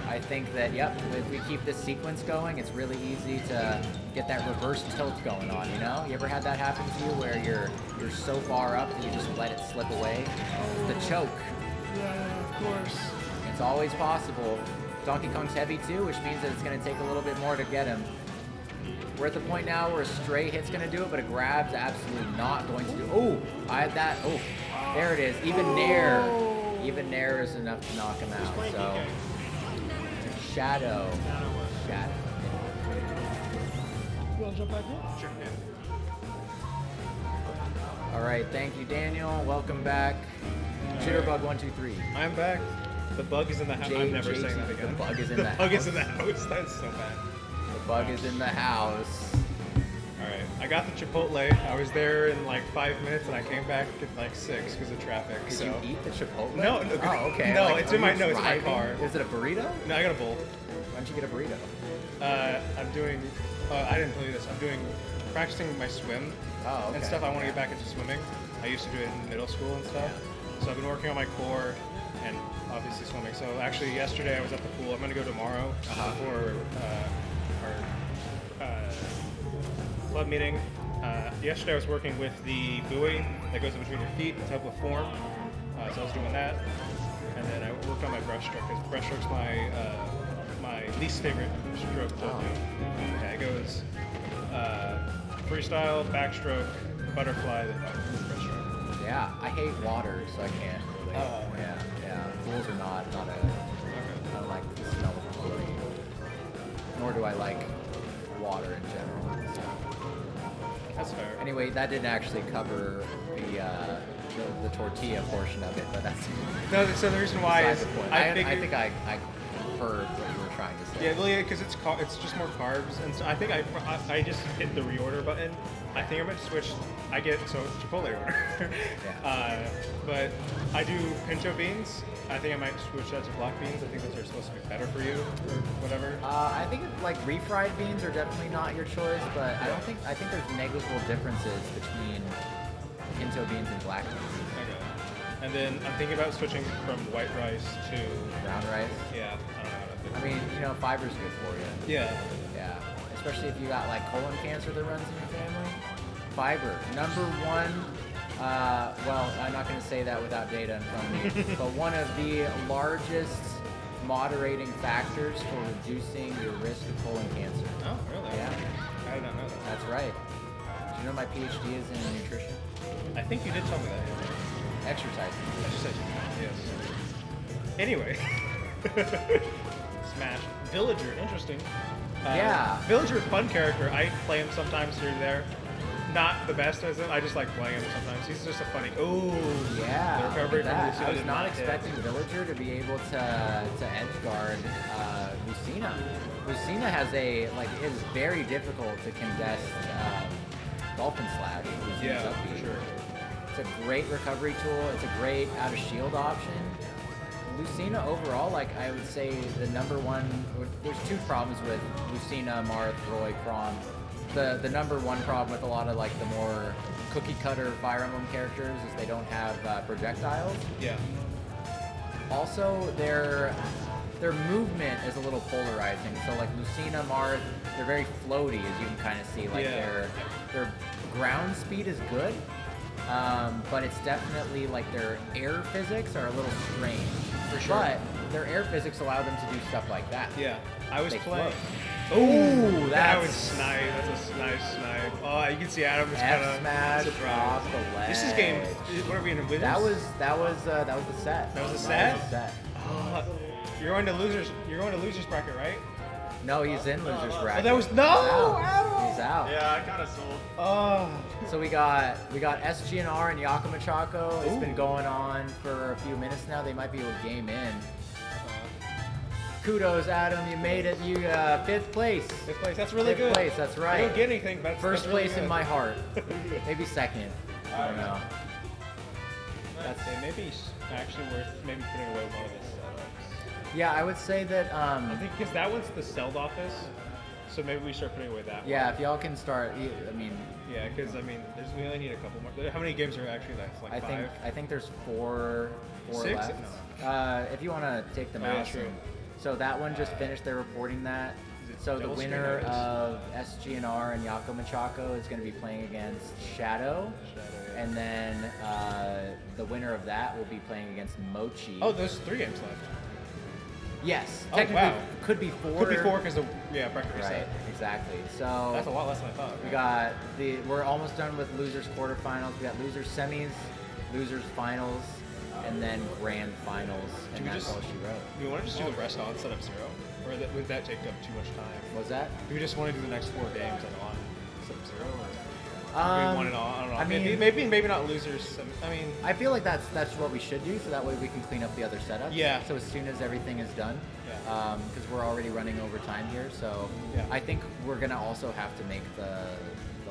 I think that, if we keep this sequence going, it's really easy to get that reverse tilt going on, you know? You ever had that happen to you where you're so far up that you just let it slip away? The choke.
Yeah, of course.
It's always possible. Donkey Kong's heavy too, which means that it's going to take a little bit more to get him. We're at the point now where a stray hit's going to do it, but a grab's absolutely not going to do it. Oh, I had that. Oh, there it is. Even Nair is enough to knock him out. So, Shadow.
You want to jump back in?
Sure.
All right, thank you, Daniel. Welcome back. Jitterbug123.
I'm back. The bug is in the house. I'm never saying that again.
The bug is in the house.
The bug is in the house. That's so bad.
The bug is in the house.
All right. I got the Chipotle. I was there in like 5 minutes, and I came back at like 6 because of traffic.
Did
so.
you eat the Chipotle?
No.
Oh, okay.
No,
Like,
it's
are
in my
you
no, it's in my
driving?
car.
Is it a burrito?
No, I got a bowl.
Why don't you get a burrito?
I'm doing. I didn't tell you this. I'm doing practicing my swim
Oh, okay.
and stuff. I want to get back into swimming. I used to do it in middle school and stuff. So I've been working on my core and obviously swimming. So actually, yesterday I was at the pool. I'm gonna go tomorrow for our club meeting. Yesterday I was working with the buoy that goes in between your feet to help with form. So I was doing that, and then I worked on my breaststroke because breaststroke's my least favorite stroke to do. Yeah, it goes freestyle, backstroke, butterfly, then breaststroke.
Yeah, I hate water, so I can't really.
Oh.
Yeah. Pools are not a. I don't like the smell of chlorine. Nor do I like water in general. So.
That's fair.
Anyway, that didn't actually cover the tortilla portion of it, but that's
No, so the reason why
beside
is
the point.
I
I
figured,
think I inferred what you were trying to say.
yeah, well, yeah, because it's just more carbs, and so I think I just hit the reorder button. I think I'm gonna switch. I get it's Chipotle order, but I do pinto beans. I think I might switch that to black beans. I think those are supposed to be better for you, or whatever.
I think like refried beans are definitely not your choice, but I think there's negligible differences between pinto beans and black beans.
Okay. And then I'm thinking about switching from white rice to
Brown rice.
yeah. I don't know.
I mean, fiber's good for you.
Yeah.
Yeah, especially if you got like colon cancer that runs in your family. Fiber, number one. Well, I'm not going to say that without data in front of me, but one of the largest moderating factors for reducing your risk of colon cancer.
Oh, really?
Yeah,
I did not know that.
that's right. Do you know my PhD is in nutrition?
I think you did tell me that.
Exercising.
Exercise. Yes. Anyway. Smash. Villager, interesting.
Yeah.
Villager, fun character. I play him sometimes here and there. Not the best as him. I just like playing him sometimes. He's just a funny. Ooh.
Yeah.
The recovery
look at
from
that.
Lucina
I was
did
not
hit.
expecting Villager to be able to edge guard Lucina. Lucina has it is very difficult to contest Dolphin Slash. Lucina's
Yeah,
up
for
B.
sure.
It's a great recovery tool. It's a great out of shield option. Lucina overall, I would say the number one. There's 2 problems with Lucina, Marth, Roy, Crom. The number one problem with a lot of the more cookie cutter Fire Emblem characters is they don't have projectiles.
Yeah.
Also, their movement is a little polarizing. So Lucina, Marth, they're very floaty, as you can kind of see.
Yeah.
Their ground speed is good, but it's definitely their air physics are a little strange.
For sure.
But their air physics allow them to do stuff like that.
Yeah. I was
They
playing.
float.
Ooh, that
that's-
was snipe. That's a nice snipe. Oh, you can see Adam is kind
F
of
smash
surprised.
off the ledge.
This is game. What are we in? Winners?
That was the set.
That was the
That was the
set?
set.
Oh, you're going to losers. You're going to losers bracket, right?
No, he's in losers bracket.
Oh, that was no.
He's out.
Yeah, I kind of sold.
Oh.
So we got SGNR and Yakima Chaco. It's been going on for a few minutes now. They might be a game in. Kudos, Adam. You made it. You 5th place.
5th place. That's really
Fifth
good.
place. That's right.
I don't get anything, but
First
that's really
place in
good.
my heart. Maybe second. I don't know. That's
maybe actually worth maybe putting away one of the setups.
yeah. I would say that.
I think because that one's the Celled office, so maybe we start putting away that
Yeah,
one.
if y'all can start. I mean,
Yeah, because I mean, we only need a couple more. How many games are actually left? Like five?
I think there's four
Six?
left. If you want to take the
Oh, yeah,
mouse.
true.
So that one just finished. They're reporting that.
Is it
So the
double screen
winner
notice?
of SGNR and Yako Machako is going to be playing against Shadow.
yeah.
And then the winner of that will be playing against Mochi.
Oh, there's 3 games left.
yes.
Oh,
Technically,
wow.
could be 4.
Could be 4 because bracket
Right,
reset.
exactly. So
That's a lot less than I thought.
we got we're almost done with losers quarterfinals. We got losers semis, losers finals, and then grand finals.
Do
And
we
that's
just-
all she wrote.
Do we want to just do the rest on setup 0? Or would that take up too much time?
What was that?
Do we just want to do the next 4 games on setup 0? Or do
Um,
we want it all? I don't know.
I mean-
maybe not losers. I mean,
I feel like that's what we should do, so that way we can clean up the other setups.
Yeah.
So as soon as everything is done,
Yeah.
because we're already running over time here, so
Yeah.
I think we're gonna also have to make the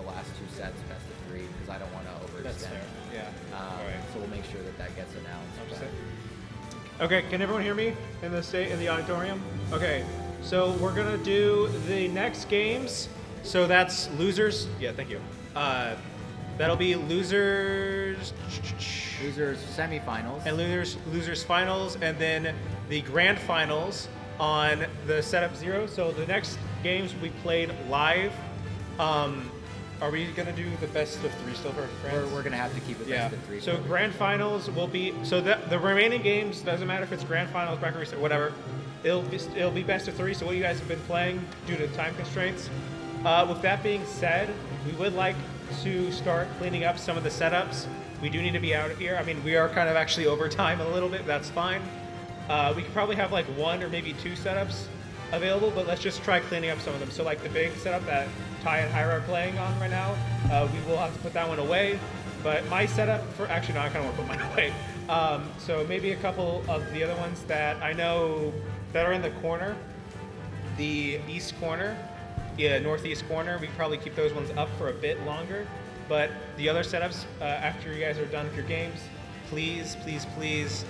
last 2 sets best of 3 because I don't want to overextend.
that's fair. Yeah. All right.
So we'll make sure that gets announced.
I'm
but-
just Okay, can everyone hear me in the auditorium? Okay, so we're gonna do the next games. So that's losers. Yeah, thank you. That'll be losers
Losers semifinals.
and losers finals, and then the grand finals on the setup 0. So the next games we played live. Are we gonna do the best of 3 still for friends?
We're gonna have to keep it
Yeah.
best of 3.
So grand finals will be the remaining games doesn't matter if it's grand finals, bracket reset, whatever. It'll be best of 3. So what you guys have been playing due to time constraints. With that being said, we would like to start cleaning up some of the setups. We do need to be out of here. I mean, we are kind of actually over time a little bit. That's fine. We could probably have like 1 or maybe 2 setups available, but let's just try cleaning up some of them. So like the big setup that Ty and Hyra are playing on right now, we will have to put that one away. But my setup actually no, I kind of want to put mine away. So maybe a couple of the other ones that I know that are in the corner, the east corner, northeast corner. We can probably keep those ones up for a bit longer. But the other setups, after you guys are done with your games, please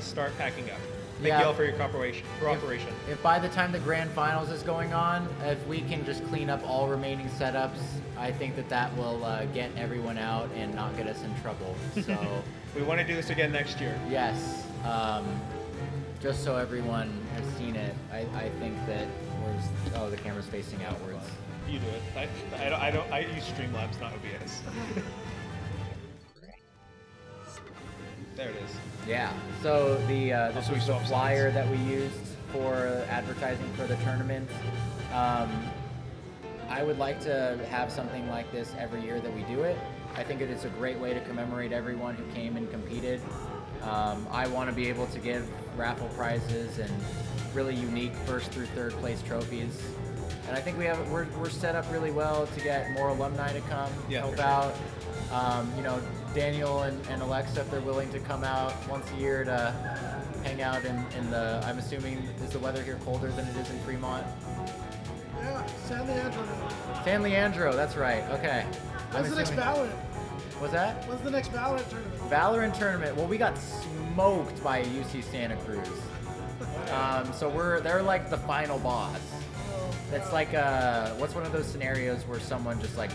start packing up. Thank
Yeah.
you all for your cooperation.
If by the time the grand finals is going on, if we can just clean up all remaining setups, I think that will get everyone out and not get us in trouble. So
We want to do this again next year.
yes, just so everyone has seen it, I think that the camera's facing outwards.
You do it. I use Streamlabs, not OBS. There it is.
Yeah. So this
Also, we
was the
swap
flyer that we used for advertising for the tournament. I would like to have something like this every year that we do it. I think it is a great way to commemorate everyone who came and competed. I want to be able to give raffle prizes and really unique 1st through 3rd place trophies. And I think we're set up really well to get more alumni to come help out. Daniel and Alexa, if they're willing to come out once a year to hang out in the, I'm assuming, is the weather here colder than it is in Fremont?
Yeah, San Leandro.
San Leandro, that's right. Okay.
When's the next Valorant?
What's that?
When's the next Valorant tournament?
Valorant tournament. Well, we got smoked by UC Santa Cruz. So they're like the final boss. That's like what's one of those scenarios where someone just like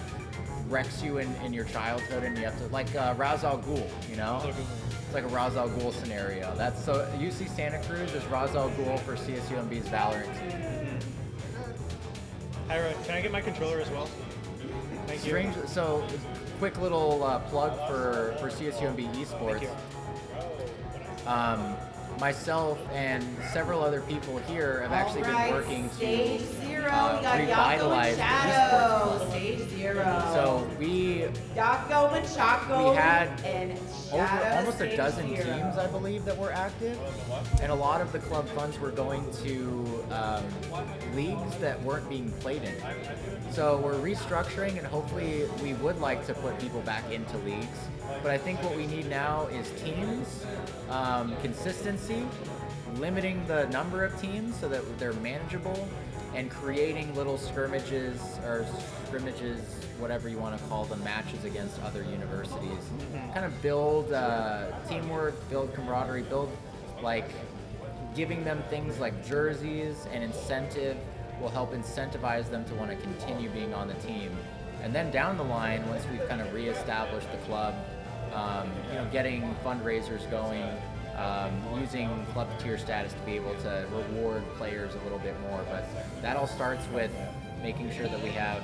wrecks you in your childhood and you have to like Ra's al Ghul, you know? It's like a Ra's al Ghul scenario. That's so UC Santa Cruz is Ra's al Ghul for CSUMB's Valorant team.
Hyra, can I get my controller as well? Thank you.
So quick little plug for CSUMB Esports.
Thank you.
Myself and several other people here have actually been working
Stage
to
0, we got Yako and
revitalize the
Shadow.
esports.
Stage 0.
So we
Yako and Chaco
we had
and
over
Shadow
almost a
Stage
dozen
0.
teams, I believe, that were active, and a lot of the club funds were going to leagues that weren't being played in. So we're restructuring, and hopefully we would like to put people back into leagues. But I think what we need now is teams, consistency, limiting the number of teams so that they're manageable, and creating little scrimmages, whatever you want to call them, matches against other universities. Kind of build teamwork, build camaraderie, build like giving them things like jerseys and incentive will help incentivize them to want to continue being on the team. And then down the line, once we've kind of reestablished the club, getting fundraisers going, using club tier status to be able to reward players a little bit more. But that all starts with making sure that we have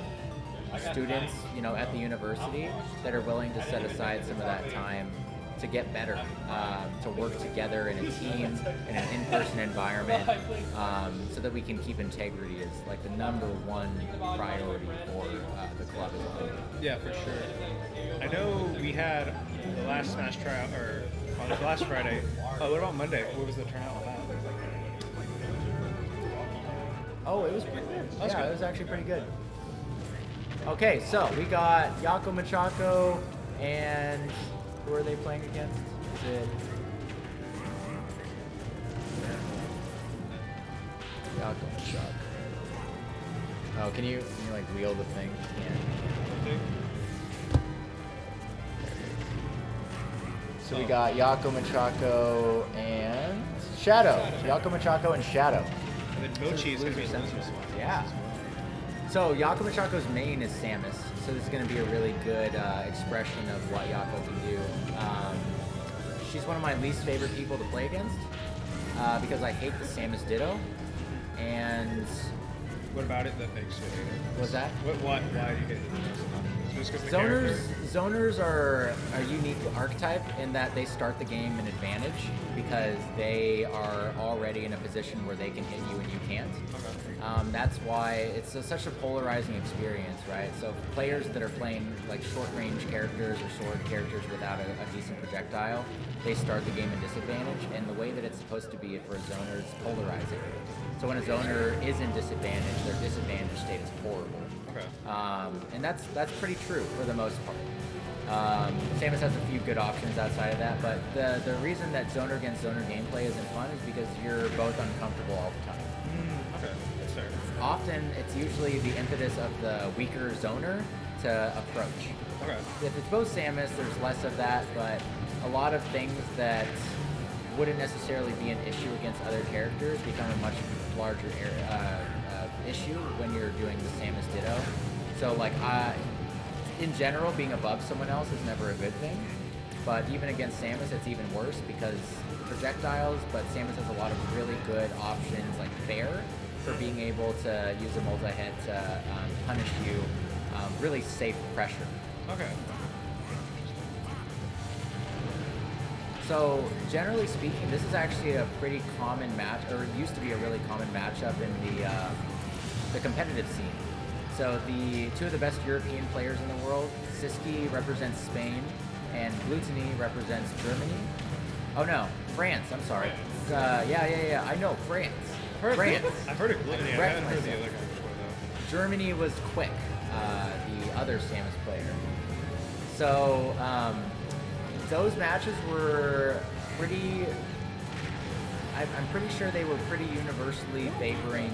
students, at the university that are willing to set aside some of that time to get better, to work together in a team, in an in-person environment, so that we can keep integrity as like the number one priority for the club as a whole.
Yeah, for sure. I know we had the last Smash tryout, or on the last Friday. Oh, what about Monday? What was the turnout on that?
Oh, it was pretty good.
That's
Yeah,
good.
it was actually pretty good. Okay, so we got Yako Machako and who are they playing against? Is it Yako Machako? Oh, can you like wheel the thing? Yeah. So we got Yako Machako and Shadow. Yako Machako and Shadow.
And then Mochi is going to be
Sensors. Yeah. So Yako Machako's main is Samus, so this is going to be a really good expression of what Yako can do. She's one of my least favorite people to play against because I hate the Samus Ditto. And
What about it that makes it?
what's that?
Why do you get it? Just because the
Zoners,
character?
zoners are a unique archetype in that they start the game in advantage because they are already in a position where they can hit you and you can't. That's why it's such a polarizing experience, right? So players that are playing like short-range characters or sword characters without a decent projectile, they start the game in disadvantage, and the way that it's supposed to be for a zoner is polarizing. So when a zoner is in disadvantage, their disadvantage state is horrible.
Okay.
And that's pretty true for the most part. Samus has a few good options outside of that, but the reason that zoner against zoner gameplay isn't fun is because you're both uncomfortable all the time.
Okay, that's fair.
Often, it's usually the impetus of the weaker zoner to approach.
Okay.
If it's both Samus, there's less of that, but a lot of things that wouldn't necessarily be an issue against other characters become a much larger issue when you're doing the Samus Ditto. So like, in general, being above someone else is never a good thing, but even against Samus, it's even worse because projectiles, but Samus has a lot of really good options like Fair for being able to use a multi-hit to punish you, really safe pressure.
Okay.
So generally speaking, this is actually a pretty common match, or it used to be a really common matchup in the competitive scene. So the two of the best European players in the world, Siski represents Spain, and Glutony represents Germany. Oh no, France. I'm sorry. Yeah. I know France. France.
I've heard of Gluttony. I
Correct
haven't heard the
myself.
other guy before though.
Germany was Quick, the other Samus player. So those matches were pretty. I'm pretty sure they were pretty universally favoring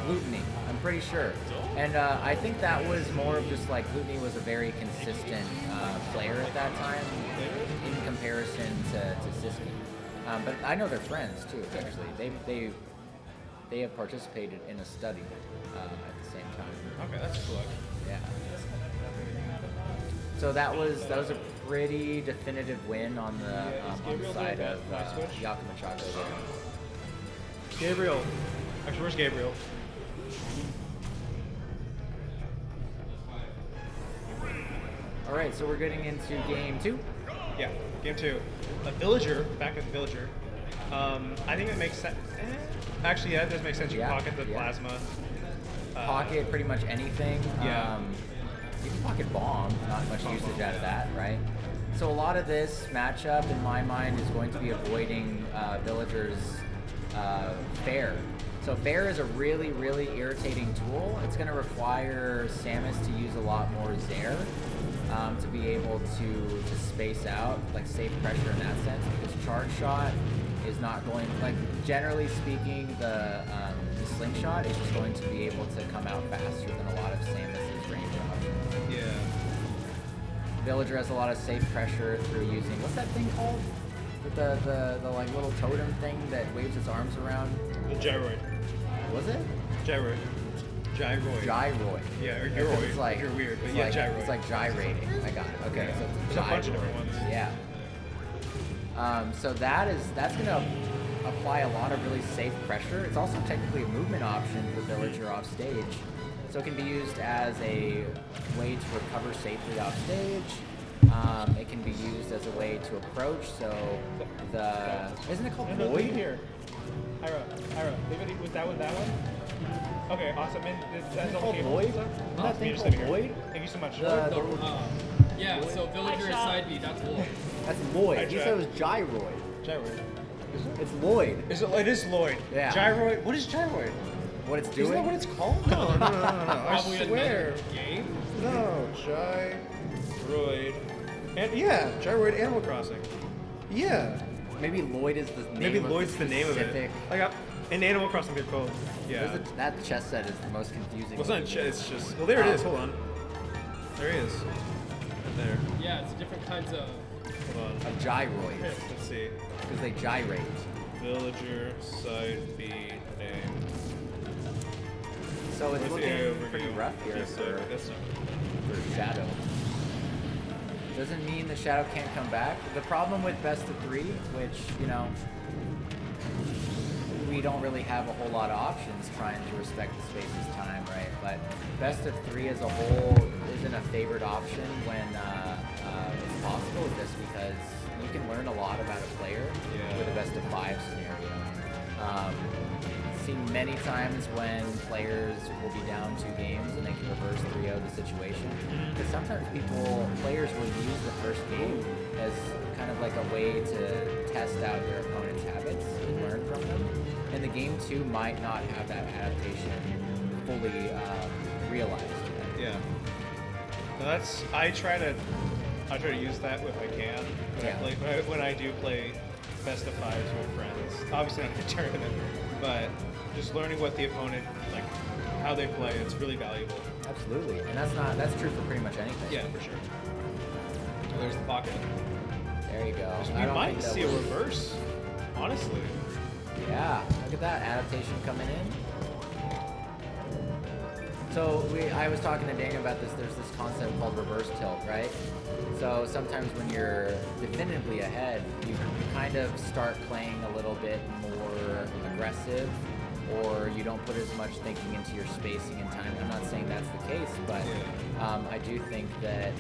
Glutony. I'm pretty sure, and I think that was more of just like Glutony was a very consistent player at that time in comparison to Siski. But I know they're friends too. Actually, they have participated in a study at the same time.
Okay, that's cool.
Yeah. So that was a pretty definitive win on the side of Yako Machako there.
Gabriel. Actually, where's Gabriel?
All right, so we're getting into game 2.
Yeah, game 2. A villager, back at the villager. I think it makes sense. Actually, yeah, it does make sense. You
Yeah,
pocket the
yeah.
plasma.
Pocket pretty much anything.
Yeah.
You can pocket bomb, not much usage out of that, right? So a lot of this matchup, in my mind, is going to be avoiding villagers' fair. So fair is a really, really irritating tool. It's going to require Samus to use a lot more Zair to be able to space out, like safe pressure in that sense, because charge shot is not going, like, generally speaking, the slingshot is just going to be able to come out faster than a lot of Samus's range options.
Yeah.
Villager has a lot of safe pressure through using, what's that thing called? With the like little totem thing that waves its arms around.
The gyroid.
Was it?
Gyroid. Gyroid.
Gyroid.
Yeah, or
Because
gyroid.
it's like,
You're weird, but
it's
yeah,
like,
gyroid.
It's like gyrating. I got it. Okay,
Yeah.
so it's
There's a bunch of different ones.
Yeah. So that's gonna apply a lot of really safe pressure. It's also technically a movement option for Villager off stage, so it can be used as a way to recover safely off stage. It can be used as a way to approach. So isn't it called Void?
Here. Ira, was that with that one? Okay, awesome. And that's all
called
cable
Void?
stuff?
Isn't
Awesome,
that thing
you just
called
sit here.
Void?
Thank you so much.
Yeah, so Villager is side B, that's Lloyd.
That's Lloyd.
I
He
tried.
said it was Gyroid.
Gyroid.
It's Lloyd.
It is Lloyd.
Yeah.
Gyroid. What is gyroid?
What it's
Isn't
doing?
that what it's called? No. I
Probably
swear.
another game?
No, gyroid. And yeah, gyroid Animal Crossing. Yeah.
Maybe Lloyd is the name.
Maybe
of
Lloyd's the name of
specific-
it. Like in Animal Crossing, they're called. Yeah.
That chess set is the most confusing.
Well, it's not. It's just. Well, there it is. Hold on. There he is. Right there.
Yeah, it's different kinds of...
Hold on.
Of gyroids,
Let's see.
because they gyrate.
Villager side B name.
So it's
Where's the
looking
overview?
pretty rough here
Yes, sir. That's not.
for Shadow. Doesn't mean that Shadow can't come back. The problem with best of three, which, you know, we don't really have a whole lot of options trying to respect the space's time, right? But best of three as a whole isn't a favored option when it's possible, just because you can learn a lot about a player with a best of five scenario. Seen many times when players will be down 2 games and they can reverse 3-0 the situation. Because sometimes players will use the first game as kind of like a way to test out their opponent's habits and learn from them. And the game 2 might not have that adaptation fully realized yet.
Yeah. No, that's. I try to use that if I can. When I do play best of fives with friends. Obviously not in a tournament, but just learning what the opponent, like how they play, it's really valuable.
Absolutely. And that's true for pretty much anything.
Yeah, for sure. Oh, there's the pocket.
There you go.
We might see a reverse, honestly.
Yeah, look at that adaptation coming in. So I was talking to Daniel about this. There's this concept called reverse tilt, right? So sometimes when you're definitively ahead, you kind of start playing a little bit more aggressive, or you don't put as much thinking into your spacing and timing. I'm not saying that's the case, but I do think that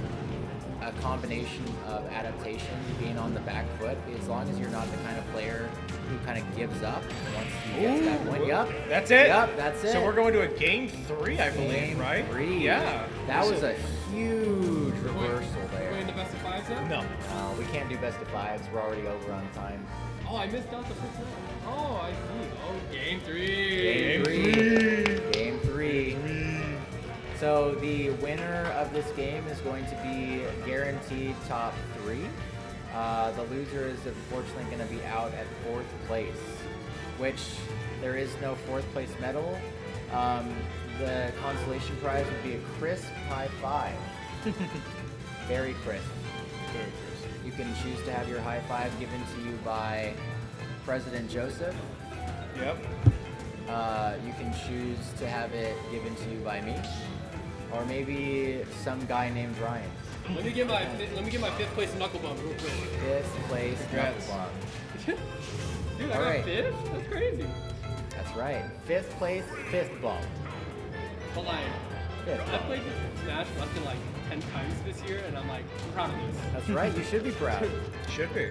a combination of adaptation, being on the back foot, as long as you're not the kind of player who kind of gives up once you get to that point. Yep.
That's it?
Yep, that's it.
So we're going to a game 3, I believe,
Game
right?
3.
Yeah.
That was a huge reversal
We're in
there.
the best of fives now?
No.
We can't do best of fives. We're already over on time.
Oh, I missed out the first one. Oh, I see. Oh, game 3.
Game 3. Game 3. So the winner of this game is going to be guaranteed top 3. The loser is unfortunately going to be out at 4th place, which there is no 4th place medal. The consolation prize would be a crisp high five. Very crisp.
Very crisp.
You can choose to have your high five given to you by President Joseph.
Yep.
You can choose to have it given to you by me, or maybe some guy named Ryan.
Let me get my 5th place knuckle bump real quick.
5th place
Congrats.
knuckle bump.
Dude, I
All
got
right.
5th? That's crazy.
That's right. 5th place, 5th bump.
But like,
Fifth.
I've played Smash less than like 10 times this year, and I'm like, I'm proud of this.
That's right. You should be proud.
Should be.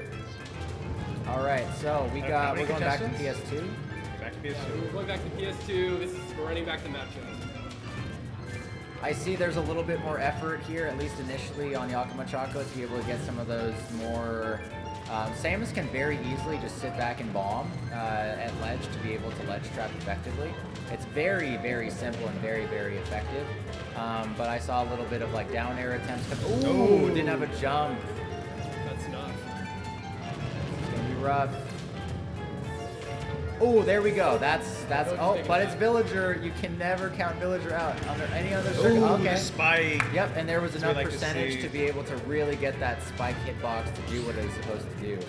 All right. So
How
we're
many
going back to
contestants?
PS2.
Back to
We're
PS2.
going back to PS2. We're running back to matchup.
I see there's a little bit more effort here, at least initially, on Yakima Chaco to be able to get some of those more. Samus can very easily just sit back and bomb at ledge to be able to ledge trap effectively. It's very, very simple and very, very effective. But I saw a little bit of like down air attempts. Ooh, didn't have a jump.
That's enough.
It's gonna be rough. Oh, there we go. That's oh, but it's Villager. You can never count Villager out under any other circle.
Ooh,
Okay.
spike.
Yep, and there was
That's what
enough
I like to
percentage
see.
to be able to really get that spike hitbox to do what it was supposed to do.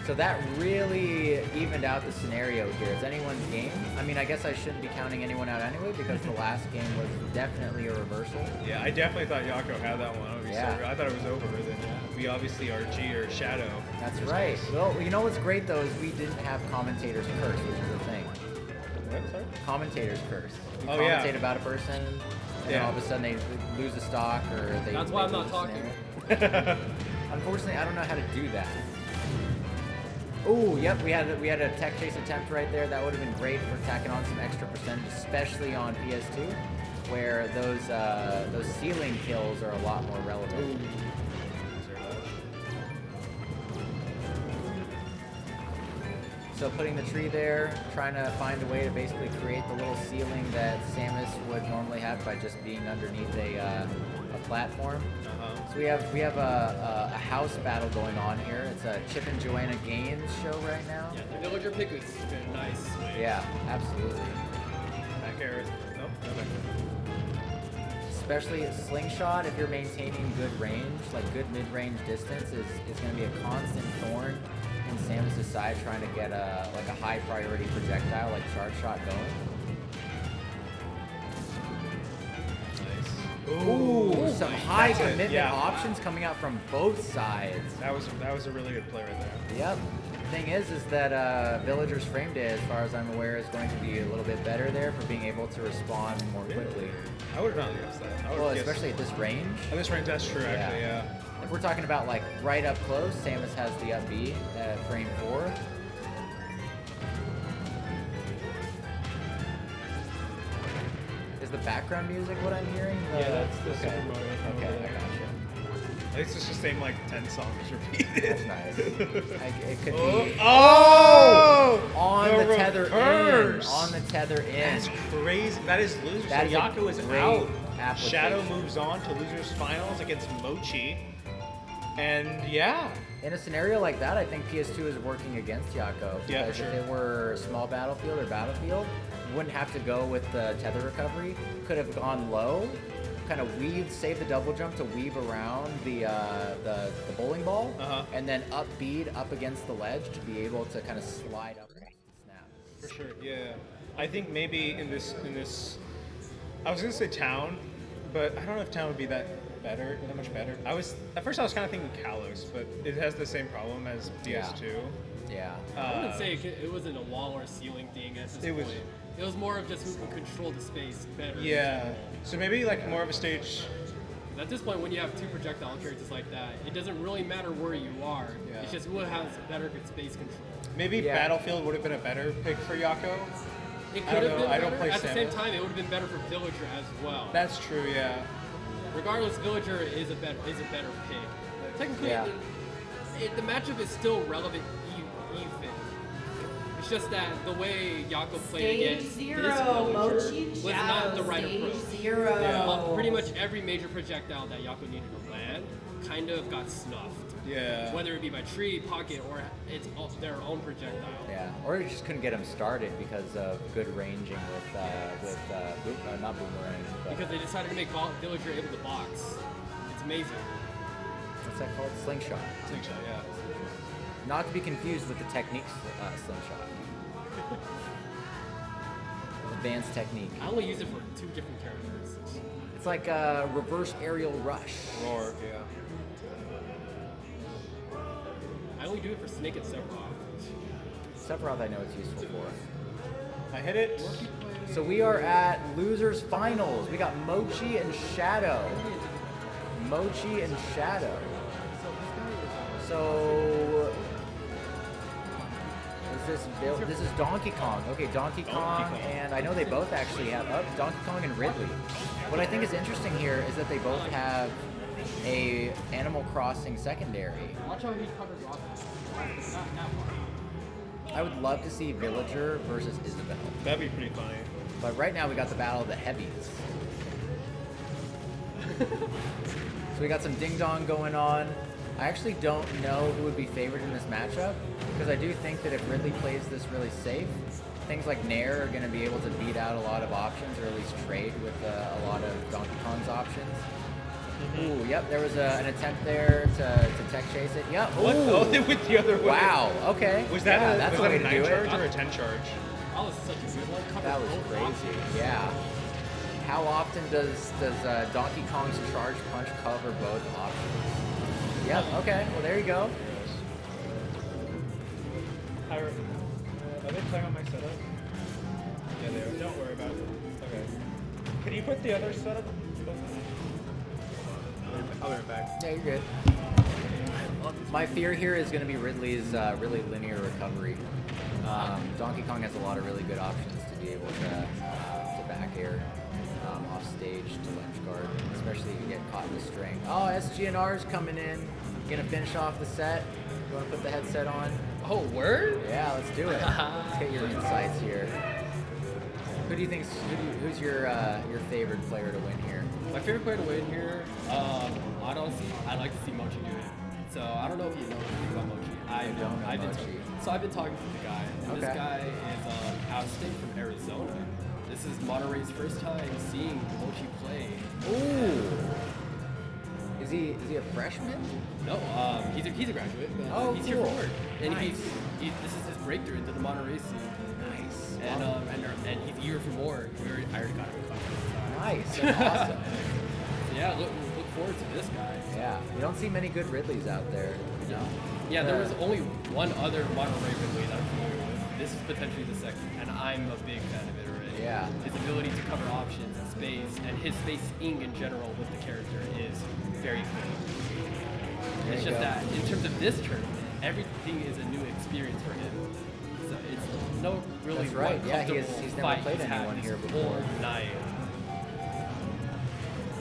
So that really evened out the scenario here. It's anyone's game. I mean, I guess I shouldn't be counting anyone out anyway because the last game was definitely a reversal.
Yeah, I definitely thought Yako had that one.
Yeah.
I thought it was over. Then we obviously are G or Shadow.
That's right. Well, you know what's great though is we didn't have commentators curse, which is a thing.
What? Sorry?
Commentators curse. You
Oh, yeah.
commentate about a person, and then all of a sudden they lose a stock or they.
That's why
they
I'm
lose
not
a
talking.
scenario. Unfortunately, I don't know how to do that. Oh, yep, we had a tech chase attempt right there. That would have been great for tacking on some extra percentage, especially on PS2, where those ceiling kills are a lot more relevant. So putting the tree there, trying to find a way to basically create the little ceiling that Samus would normally have by just being underneath a platform. So we have a house battle going on here. It's a Chip and Joanna Gaines show right now.
Yeah, the Villager pick is very nice.
Yeah, absolutely.
Back air. Nope. No back air.
Especially a slingshot, if you're maintaining good range, like good mid-range distance, is going to be a constant thorn in Samus' side trying to get a high priority projectile like charge shot going. Ooh, some high
that's it,
commitment
yeah.
options coming out from both sides.
That was a really good play right there.
Yep. The thing is that Villager's frame day, as far as I'm aware, is going to be a little bit better there for being able to respond more quickly.
I would have not guessed that. I would've
Well,
guessed-
especially at this range.
At this range, that's true. Actually, yeah.
If we're talking about like right up close, Samus has the up B at frame 4. Is the background music what I'm hearing?
Yeah, that's the
okay.
Super Mario thing
Okay,
over
I
there.
gotcha.
At least it's just saying like 10 songs repeated.
That's nice. It could
Oh!
be
Oh!
on the tether
reverse.
in. On the tether in.
That's crazy. That is loser.
That
So
is a
Yako is
great
out.
application.
Shadow moves on to losers finals against Mochi. And yeah.
In a scenario like that, I think PS2 is working against Yako.
Yeah, for
Because
sure.
if it were small battlefield or battlefield, you wouldn't have to go with the tether recovery. Could have gone low, kind of saved the double jump to weave around the bowling ball, and then up bead up against the ledge to be able to kind of slide up and snap.
For sure, yeah. I think maybe in this, I was gonna say town, but I don't know if town would be that much better. At first I was kind of thinking Kalos, but it has the same problem as PS2.
Yeah.
I wouldn't say it wasn't a wall or a ceiling thing at this
It
point.
was-
It was more of just who can control the space better.
Yeah. So maybe like more of a stage.
At this point, when you have two projectile characters like that, it doesn't really matter where you are.
Yeah.
It's just who has better space control.
Maybe
Yeah.
Battlefield would have been a better pick for Yako.
It
I
could
don't
have
know.
been
I don't
better.
play
At the same
Samus.
time, it would have been better for Villager as well.
That's true, yeah.
Regardless, Villager is a better pick. Technically,
Yeah.
the matchup is still relevant even. It's just that the way Yako played
Stage
against
zero,
this Villager
Mochi and
was
Shadow.
not the right
Stage
approach.
zero.
Yeah. Pretty much every major projectile that Yako needed to land kind of got snuffed.
Yeah.
Whether it be by tree, pocket, or it's their own projectile.
Yeah, or you just couldn't get them started because of good ranging not boomerang. But
Because they decided to make Villager able to box. It's amazing.
what's that called? Slingshot.
Slingshot, yeah.
Not to be confused with the techniques slingshot. Advanced technique.
I only use it for two different characters.
It's like a reverse aerial rush.
Roar, yeah.
I only do it for Snake and Sephiroth.
Sephiroth I know it's useful for.
I hit it.
So we are at losers finals. We got Mochi and Shadow. Mochi and Shadow. So this is Donkey Kong. Okay, Donkey Kong, and I know they both actually have Donkey Kong and Ridley. What I think is interesting here is that they both have a Animal Crossing secondary.
Watch how he covers off.
I would love to see Villager versus Isabelle.
That'd be pretty funny.
But right now we got the battle of the heavies. So we got some ding dong going on. I actually don't know who would be favored in this matchup, because I do think that if Ridley plays this really safe, things like Nair are going to be able to beat out a lot of options, or at least trade with a lot of Donkey Kong's options. Ooh, yep, there was an attempt there to tech chase it. Yep.
What?
Ooh.
Oh, they went the other way.
Wow, okay.
Was that
yeah, that's
was
a way
that a
to do
9 charge
it.
or a 10 charge?
That was such a good one. Covered
That was
both
crazy.
options.
Yeah. How often does Donkey Kong's charge punch cover both options? Yep. Okay. Well, there you go.
Are they playing on my setup? Yeah, they are. Don't worry about it. Okay. Can you put the other setup? I'll be right back.
Yeah, you're good. My fear here is going to be Ridley's really linear recovery. Donkey Kong has a lot of really good options to be able to back air off stage to ledge guard, especially if you get caught in the string. Oh, SGNR's coming in. Gonna finish off the set. You want to put the headset on?
Oh, word?
Yeah, let's do it. Let's get your insights here. Who do you think? Who's your favorite player to win here?
My favorite player to win here, honestly, I like to see Mochi do it. So I don't know if you know anything about Mochi.
don't know Mochi.
I've been talking to the guy. And
Okay.
This guy is out of state from Arizona. This is Monterey's first time seeing Mochi play.
Ooh. Is he a freshman?
No, he's a graduate. But,
Oh,
he's here
cool.
for work, and
Nice.
this is his breakthrough into the Monterey scene.
Nice.
And he's eager for more. I already got him a couple.
Nice. That's awesome.
Yeah, look forward to this guy.
Yeah. You don't see many good Ridleys out there, you know?
Yeah, there was only one other Monterey Ridley that I'm familiar with. This is potentially the second, and I'm a big fan of it already.
Yeah.
His ability to cover options and space, and his spacing in general with the character is very good.
There
It's
you
just
go.
that in terms of this tournament, everything is a new experience for him. So it's no really
That's right.
one
Yeah, he's
comfortable
never
fight
played
he's had
anyone
this
here
whole
before.
night.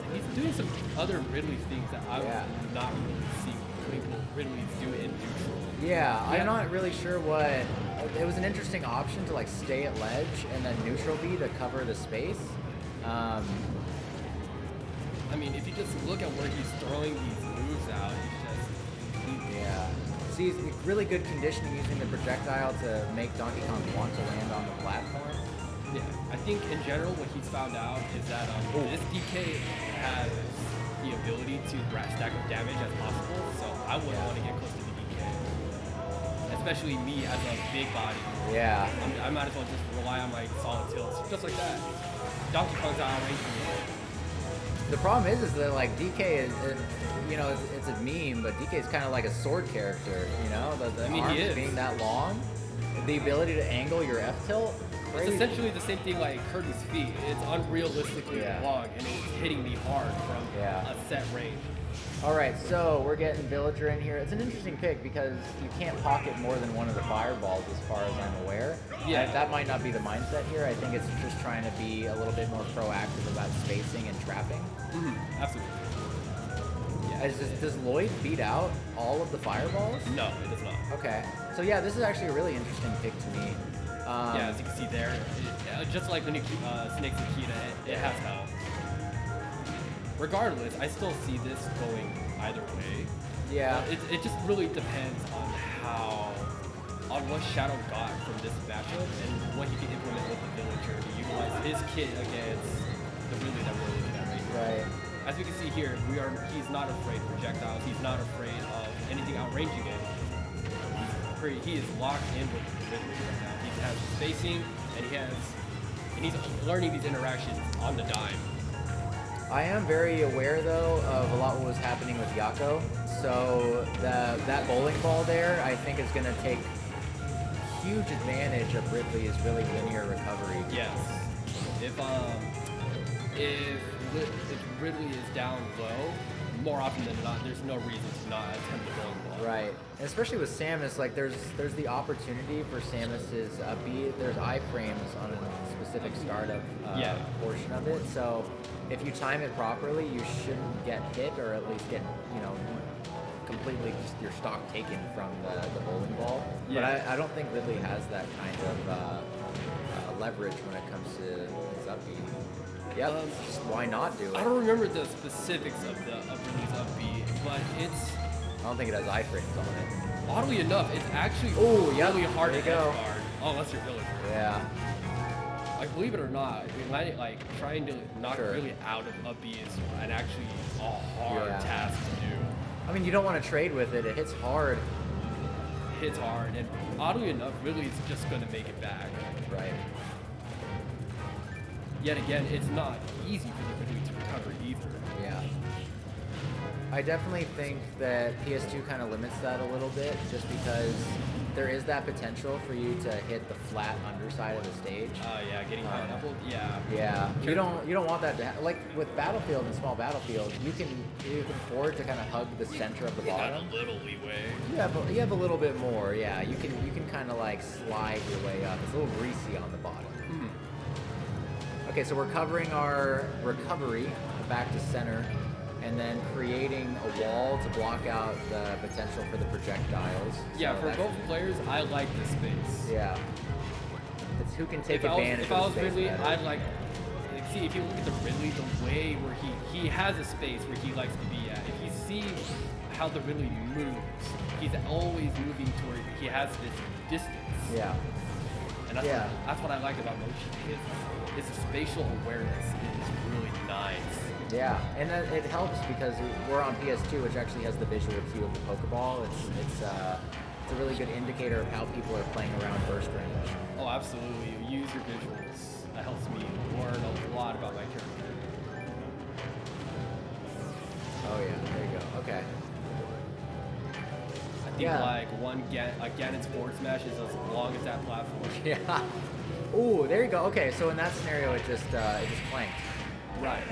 And he's doing some other Ridley things that I
Yeah.
would not really see Ridley's do in neutral.
Yeah, I'm not really sure what. It was an interesting option to like stay at ledge and then neutral B to cover the space.
I mean, if you just look at where he's throwing these moves out,
Yeah. See, he's really good conditioning using the projectile to make Donkey Kong want to land on the platform.
yeah. I think in general what he's found out is that this DK has the ability to stack up damage as possible, so I wouldn't want to get close to the DK. Especially me as a big body.
Yeah.
I might as well just rely on my solid tilts, just like that. Donkey Kong's outranging me.
The problem is that like DK is, you know, it's a meme, but DK is kind of like a sword character. You know, the
I mean, he
arms
is.
being that long, the ability to angle your F tilt.
It's
Crazy.
essentially the same thing like Kirby's feet. It's unrealistically
Yeah.
long, and it's hitting me hard from
Yeah.
a set range.
All right, so we're getting Villager in here. It's an interesting pick because you can't pocket more than one of the fireballs as far as I'm aware.
Yeah.
That might not be the mindset here. I think it's just trying to be a little bit more proactive about spacing and trapping.
Absolutely.
Does Lloyd beat out all of the fireballs?
No, it does not.
Okay. So yeah, this is actually a really interesting pick to me.
Yeah, as you can see there, just like the new Snake Nikita, it has health. Regardless, I still see this going either way.
Yeah.
It just really depends on what Shadow got from this matchup and what he can implement with the Villager to utilize his kit against the Ridley that we're looking at right here.
Right.
As we can see here, he's not afraid of projectiles. He's not afraid of anything outranging him. He is locked in with the Ridley right now. He has spacing, and he's learning these interactions on the dime.
I am very aware though of a lot what was happening with Yako. So that bowling ball there, I think is going to take huge advantage of Ridley's really linear recovery.
Yes. If Ridley is down low, more often than not, there's no reason to not attempt the bowling ball.
Right, and especially with Samus, like there's the opportunity for Samus's there's iframes on a specific startup portion of it. So if you time it properly, you shouldn't get hit or at least get completely just your stock taken from the bowling ball.
Yeah.
But I don't think Ridley has that kind of leverage when it comes to his up B. Yep, just why not do it?
I don't remember the specifics of Ridley's up B, but it's
don't think it has iframes on it.
Oddly enough, it's actually
yep,
really hard
there
to
you go.
edge guard. Oh, that's your villager.
Yeah.
Like, believe it or not, if you land it, like, trying to knock
Sure.
really out of up B is an actually a hard
Yeah.
task to do.
I mean, you don't want to trade with it. It hits hard.
It hits hard, and oddly enough, really it's just going to make it back.
Right.
Yet again, it's not easy for the Ridley to recover either.
Yeah. I definitely think that PS2 kind of limits that a little bit, just because there is that potential for you to hit the flat underside of the stage.
Yeah, getting pineapple. Yeah.
Yeah, you don't want that to like with Battlefield and small Battlefield. You can afford to kind of hug the center of the bottom.
A little leeway.
You have a little bit more. Yeah, you can kind of like slide your way up. It's a little greasy on the bottom. Okay, so we're covering our recovery back to center, and then creating a wall to block out the potential for the projectiles.
Yeah,
So
for
that's-
both players, I like this space.
Yeah. It's who can take
If
advantage
I
of
was
the space
Ridley,
better.
I'd like see if you look at the Ridley, the way where he has a space where he likes to be at. If you see how the Ridley moves, he's always moving toward. He has this distance.
Yeah.
And that's,
Yeah.
that's what I like about motion. His spatial awareness is really nice.
Yeah, and it helps because we're on PS2, which actually has the visual cue of the Pokeball. It's a really good indicator of how people are playing around burst range.
Oh, absolutely. You use your visuals. That helps me learn a lot about my character.
Oh yeah, there you go. Okay.
I think
Yeah.
like Ganon's forward smash is as long as that platform.
Yeah. Ooh, there you go. Okay, so in that scenario, it just clanked.
Right.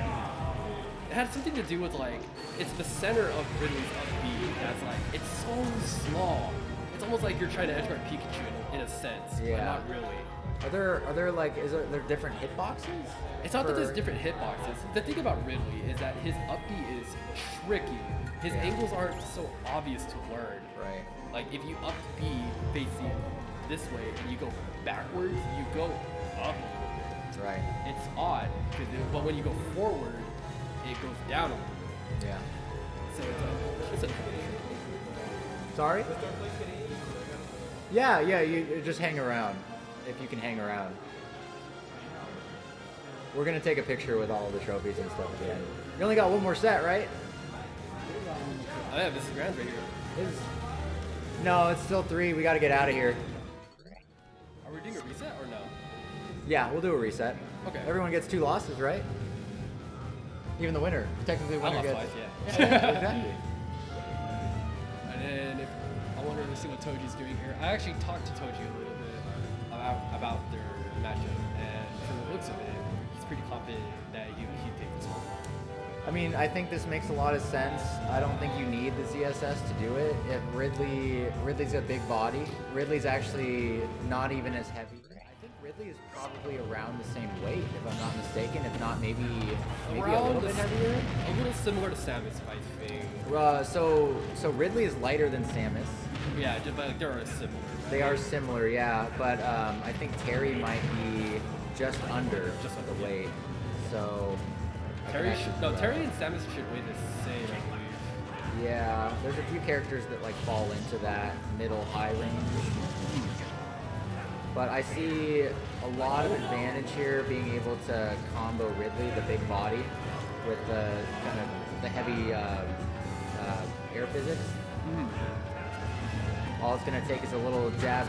It had something to do with like, it's the center of Ridley's up B that's like, it's so small. It's almost like you're trying to edge guard Pikachu in a sense, but
Yeah.
not really.
Are there like there different hitboxes?
It's not that there's
for-
different hitboxes. The thing about Ridley is that his up B is tricky. His angles aren't so obvious to learn.
Right.
Like if you up B facing this way and you go backwards, you go up a little bit.
Right.
It's odd, but when you go forward, it goes down a little bit.
Yeah.
So it's a
Sorry? Yeah, you just hang around. If you can hang around. We're gonna take a picture with all the trophies and stuff again. You only got one more set, right?
Oh yeah, this is grand right here.
No, it's still 3. We gotta get out of here.
Are we doing a reset or no?
Yeah, we'll do a reset.
Okay.
Everyone gets 2 losses, right? Even the winner. Technically, the
I
winner
lost
gets.
twice,
Yeah, exactly.
And then if, I wanted to see what Toji's doing here. I actually talked to Toji a little bit about their matchup, and from the looks of it, he's pretty confident that he'd take this one.
I mean, I think this makes a lot of sense. I don't think you need the ZSS to do it. If Ridley's a big body. Ridley's actually not even as heavy. I think Ridley is probably around the same weight, if I'm not mistaken. If not, maybe a little bit heavier.
A little similar to Samus, I think.
So Ridley is lighter than Samus.
Yeah, but like, they're similar.
They are similar, yeah. But I think Terry might be just under the weight. So
Terry and Samus should weigh the same, I believe.
yeah, there's a few characters that like fall into that middle-high range. But I see a lot of advantage here being able to combo Ridley, the big body, with the kind of the heavy air physics. All it's going to take is a little jab,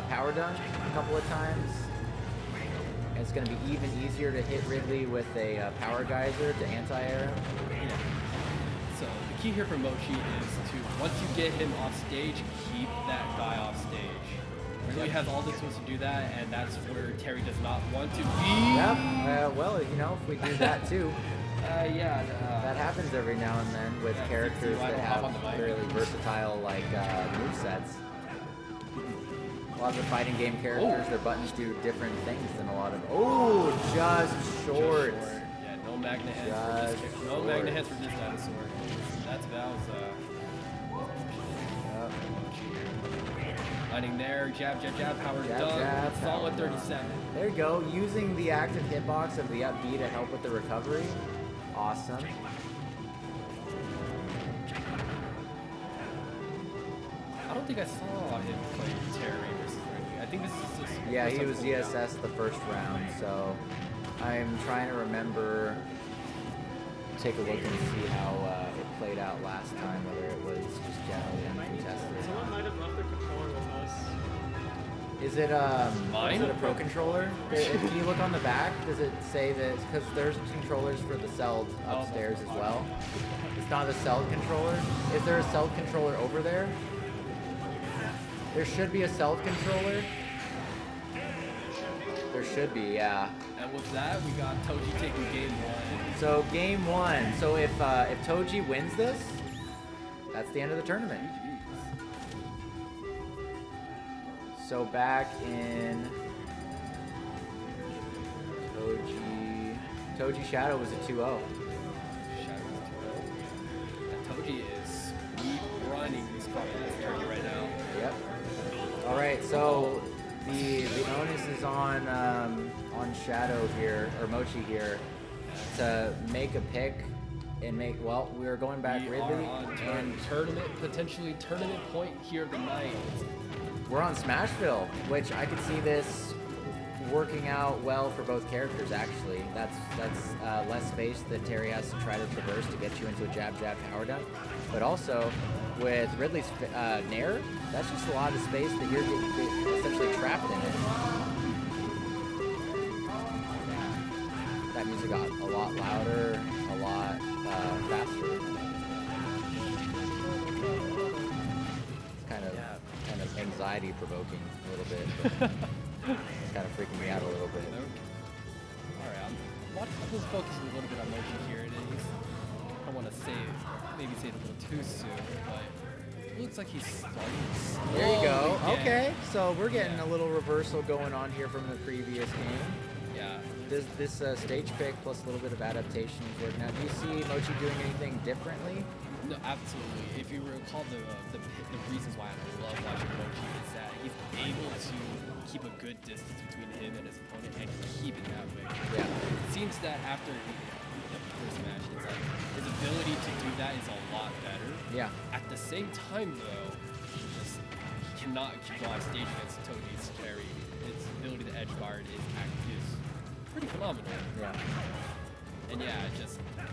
power dunk a couple of times. And it's going to be even easier to hit Ridley with a power geyser to anti-air.
Yeah. So the key here for Mochi is to, once you get him off stage, keep that guy off stage. Ridley has all the tools to do that, and that's where Terry does not want to be.
Yep. Well, you know, if we do that too.
That
happens every now and then with characters
I
that
don't hop on the
have
mic.
really versatile like movesets. A lot of the fighting game characters, their buttons do different things than a lot of. Oh, just short.
Yeah, no magna heads
Just
for this. No
short.
magna heads for this dinosaur. That's Val's. Landing there, jab, power dunk, solid 37.
There you go. Using the active hitbox of the up B to help with the recovery. Awesome.
don't think I saw him play Terry versus Ridley. I think this is just
Yeah,
first
he
time
was
pulling out.
ESS the first round, so I'm trying to remember, take a look and see how it played out last time, whether it was just generally uncontested.
Someone might have left their controller with us.
Is it
Mine?
Is it a Pro controller? Can you look on the back? Does it say that? Because there's controllers for the Celd upstairs as well. It's not a Celd controller. Is there a Celd controller over there? There should be a Celd controller. There should be, yeah.
And with that, we got Toji taking game 1.
So game 1. So if Toji wins this, that's the end of the tournament. So back in Toji Shadow was a 2-0.
Toji is speed running this tourney right now.
Yep. All right. So the onus is on Shadow here, or Mochi here, to make a pick and make. Well, we are going back
We
Ridley,
are on
and
potentially tournament point here of the night.
we're on Smashville, which I could see this working out well for both characters. Actually, that's less space that Terry has to try to traverse to get you into a jab power dunk, but also with Ridley's Nair, that's just a lot of space that you're essentially trapped in it. That music got a lot louder, a lot faster. It's kind of anxiety provoking a little bit. But it's kind of freaking me out a little bit.
Alright, I'm just focusing a little bit on Mochi here. I want to maybe say it a little too soon, but it looks like he's starting.
There you go.
slowly
Okay,
again.
so we're getting a little reversal going on here from the previous game.
Yeah.
This stage pick plus a little bit of adaptation is working out. Do you see Mochi doing anything differently?
No, absolutely. If you recall the reasons why I love watching Mochi is that he's able to keep a good distance between him and his opponent and keep it that way.
Yeah.
It seems that after the first match, it's like his ability to do that is a lot better.
Yeah.
At the same time, though, he cannot go on stage against Toji's carry. His ability to edge guard is pretty phenomenal.
Yeah.
And yeah,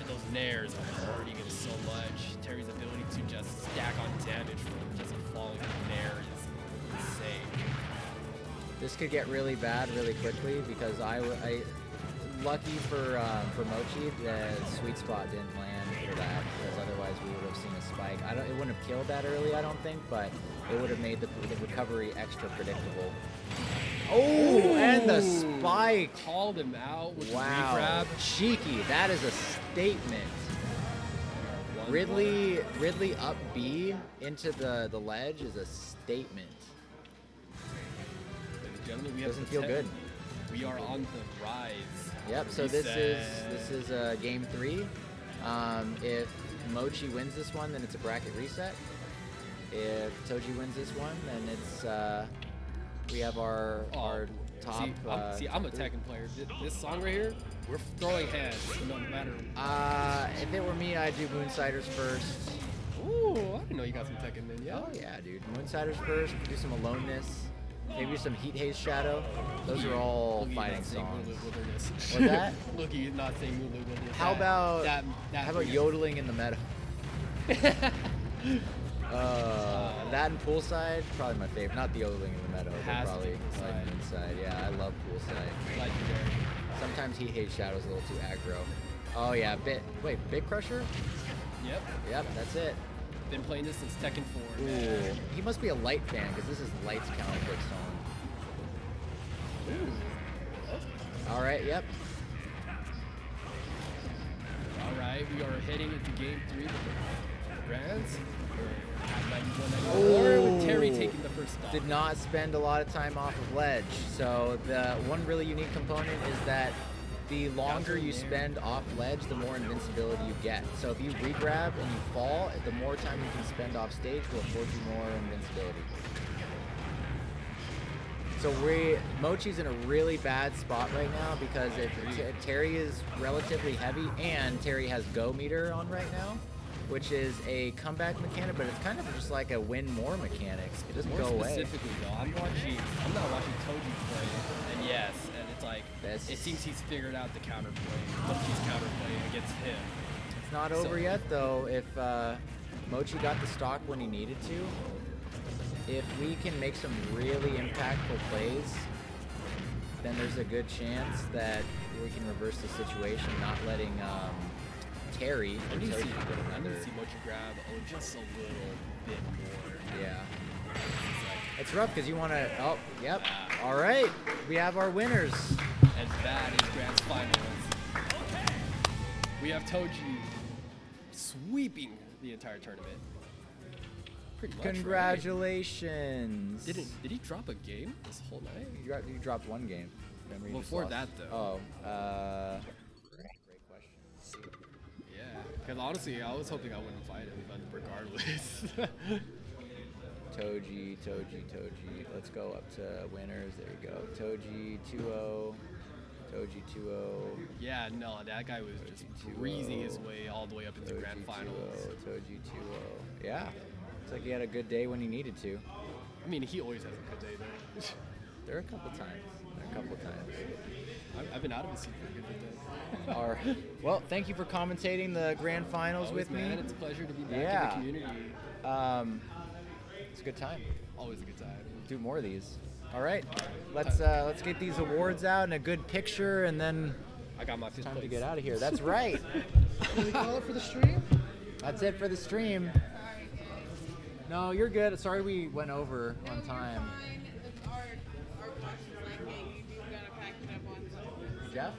those nairs are hurting him so much. Terry's ability to just stack on damage from just a falling nair is insane.
This could get really bad really quickly because lucky for Mochi, the sweet spot didn't land for that, because otherwise we would have seen a spike. It wouldn't have killed that early, I don't think, but it would have made the recovery extra predictable. Oh, and the spike!
Called him out with
Wow,
the regrab.
cheeky. That is a statement. Ridley up B into the ledge is a statement.
Ladies and gentlemen, we have
Doesn't feel good.
We are on the rise.
Yep. So this is game 3. If Mochi wins this one, then it's a bracket reset. If Toji wins this one, then it's we have our top.
See, I'm a Tekken player. This song right here, we're throwing hands no matter.
If it were me, I'd do Moonsiders first.
Ooh, I didn't know you got some Tekken in. Yeah.
Oh yeah, dude. Moonsiders first. Do some Aloneness. Maybe some Heat Haze Shadow. Those are all fighting songs. What's that?
Look, you're not saying Mulu Wilderness.
How about yodeling in the meadow? That and poolside, probably my favorite. Not the yodeling in the meadow, but
Has to
probably
be poolside.
inside. Yeah, I love poolside.
Legendary.
Sometimes Heat Haze Shadow's a little too aggro. Oh yeah, Bit Crusher?
Yep.
Yep, that's it.
Been playing this since Tekken 4.
Ooh,
Man.
he must be a light fan because this is Light's counterpick song. All right, yep.
All right, we are heading into game 3 with the Grands. With Terry taking the first stop.
Did not spend a lot of time off of ledge. So the one really unique component is that the longer you spend off ledge, the more invincibility you get. So if you regrab and you fall, the more time you can spend off stage will afford you more invincibility. So Mochi's in a really bad spot right now because Terry is relatively heavy and Terry has go meter on right now, which is a comeback mechanic, but it's kind of just like a win more mechanic. It doesn't
More
go away.
specifically though, I'm not watching Toji play, and yes, and it's like, it seems he's figured out the counterplay, Mochi's counterplay against him.
It's not over yet though. If Mochi got the stock when he needed to, if we can make some really impactful plays, then there's a good chance that we can reverse the situation, not letting Terry
I
or
need to
Toji
see
get another.
Mochi grab just a little bit more.
Yeah. It's rough because you want to. Oh, yep. All right. We have our winners.
And that is Grand Finals. We have Toji sweeping the entire tournament. Pretty much, right?
Congratulations.
Did he drop a game this whole night?
You dropped one game. Remember you just
Before
lost.
that, though.
Oh. Great question.
Yeah, because honestly, I was hoping I wouldn't fight him, but regardless.
Toji. Let's go up to winners. There you go. Toji 2-0. Toji 2-0.
Yeah, no, that guy was just breezing his way all the way up into Grand Finals.
Toji 2-0. Yeah. Looks like he had a good day when he needed to.
I mean, he always has a good day, though.
There are a couple times.
I've been out of his seat for a good day.
All right. Well, thank you for commentating the Grand Finals
Always,
with
man,
me.
it's a pleasure to be back in the community.
It's a good time.
Always a good time.
Do more of these. All right. Let's get these awards out and a good picture, and then
I got my fifth
time
place.
to get out of here. That's right.
Can we call it for the stream?
That's it for the stream. No, you're good. Sorry we went over on time.
Our questions like, hey, you do gotta pack it up on time.
Jeff?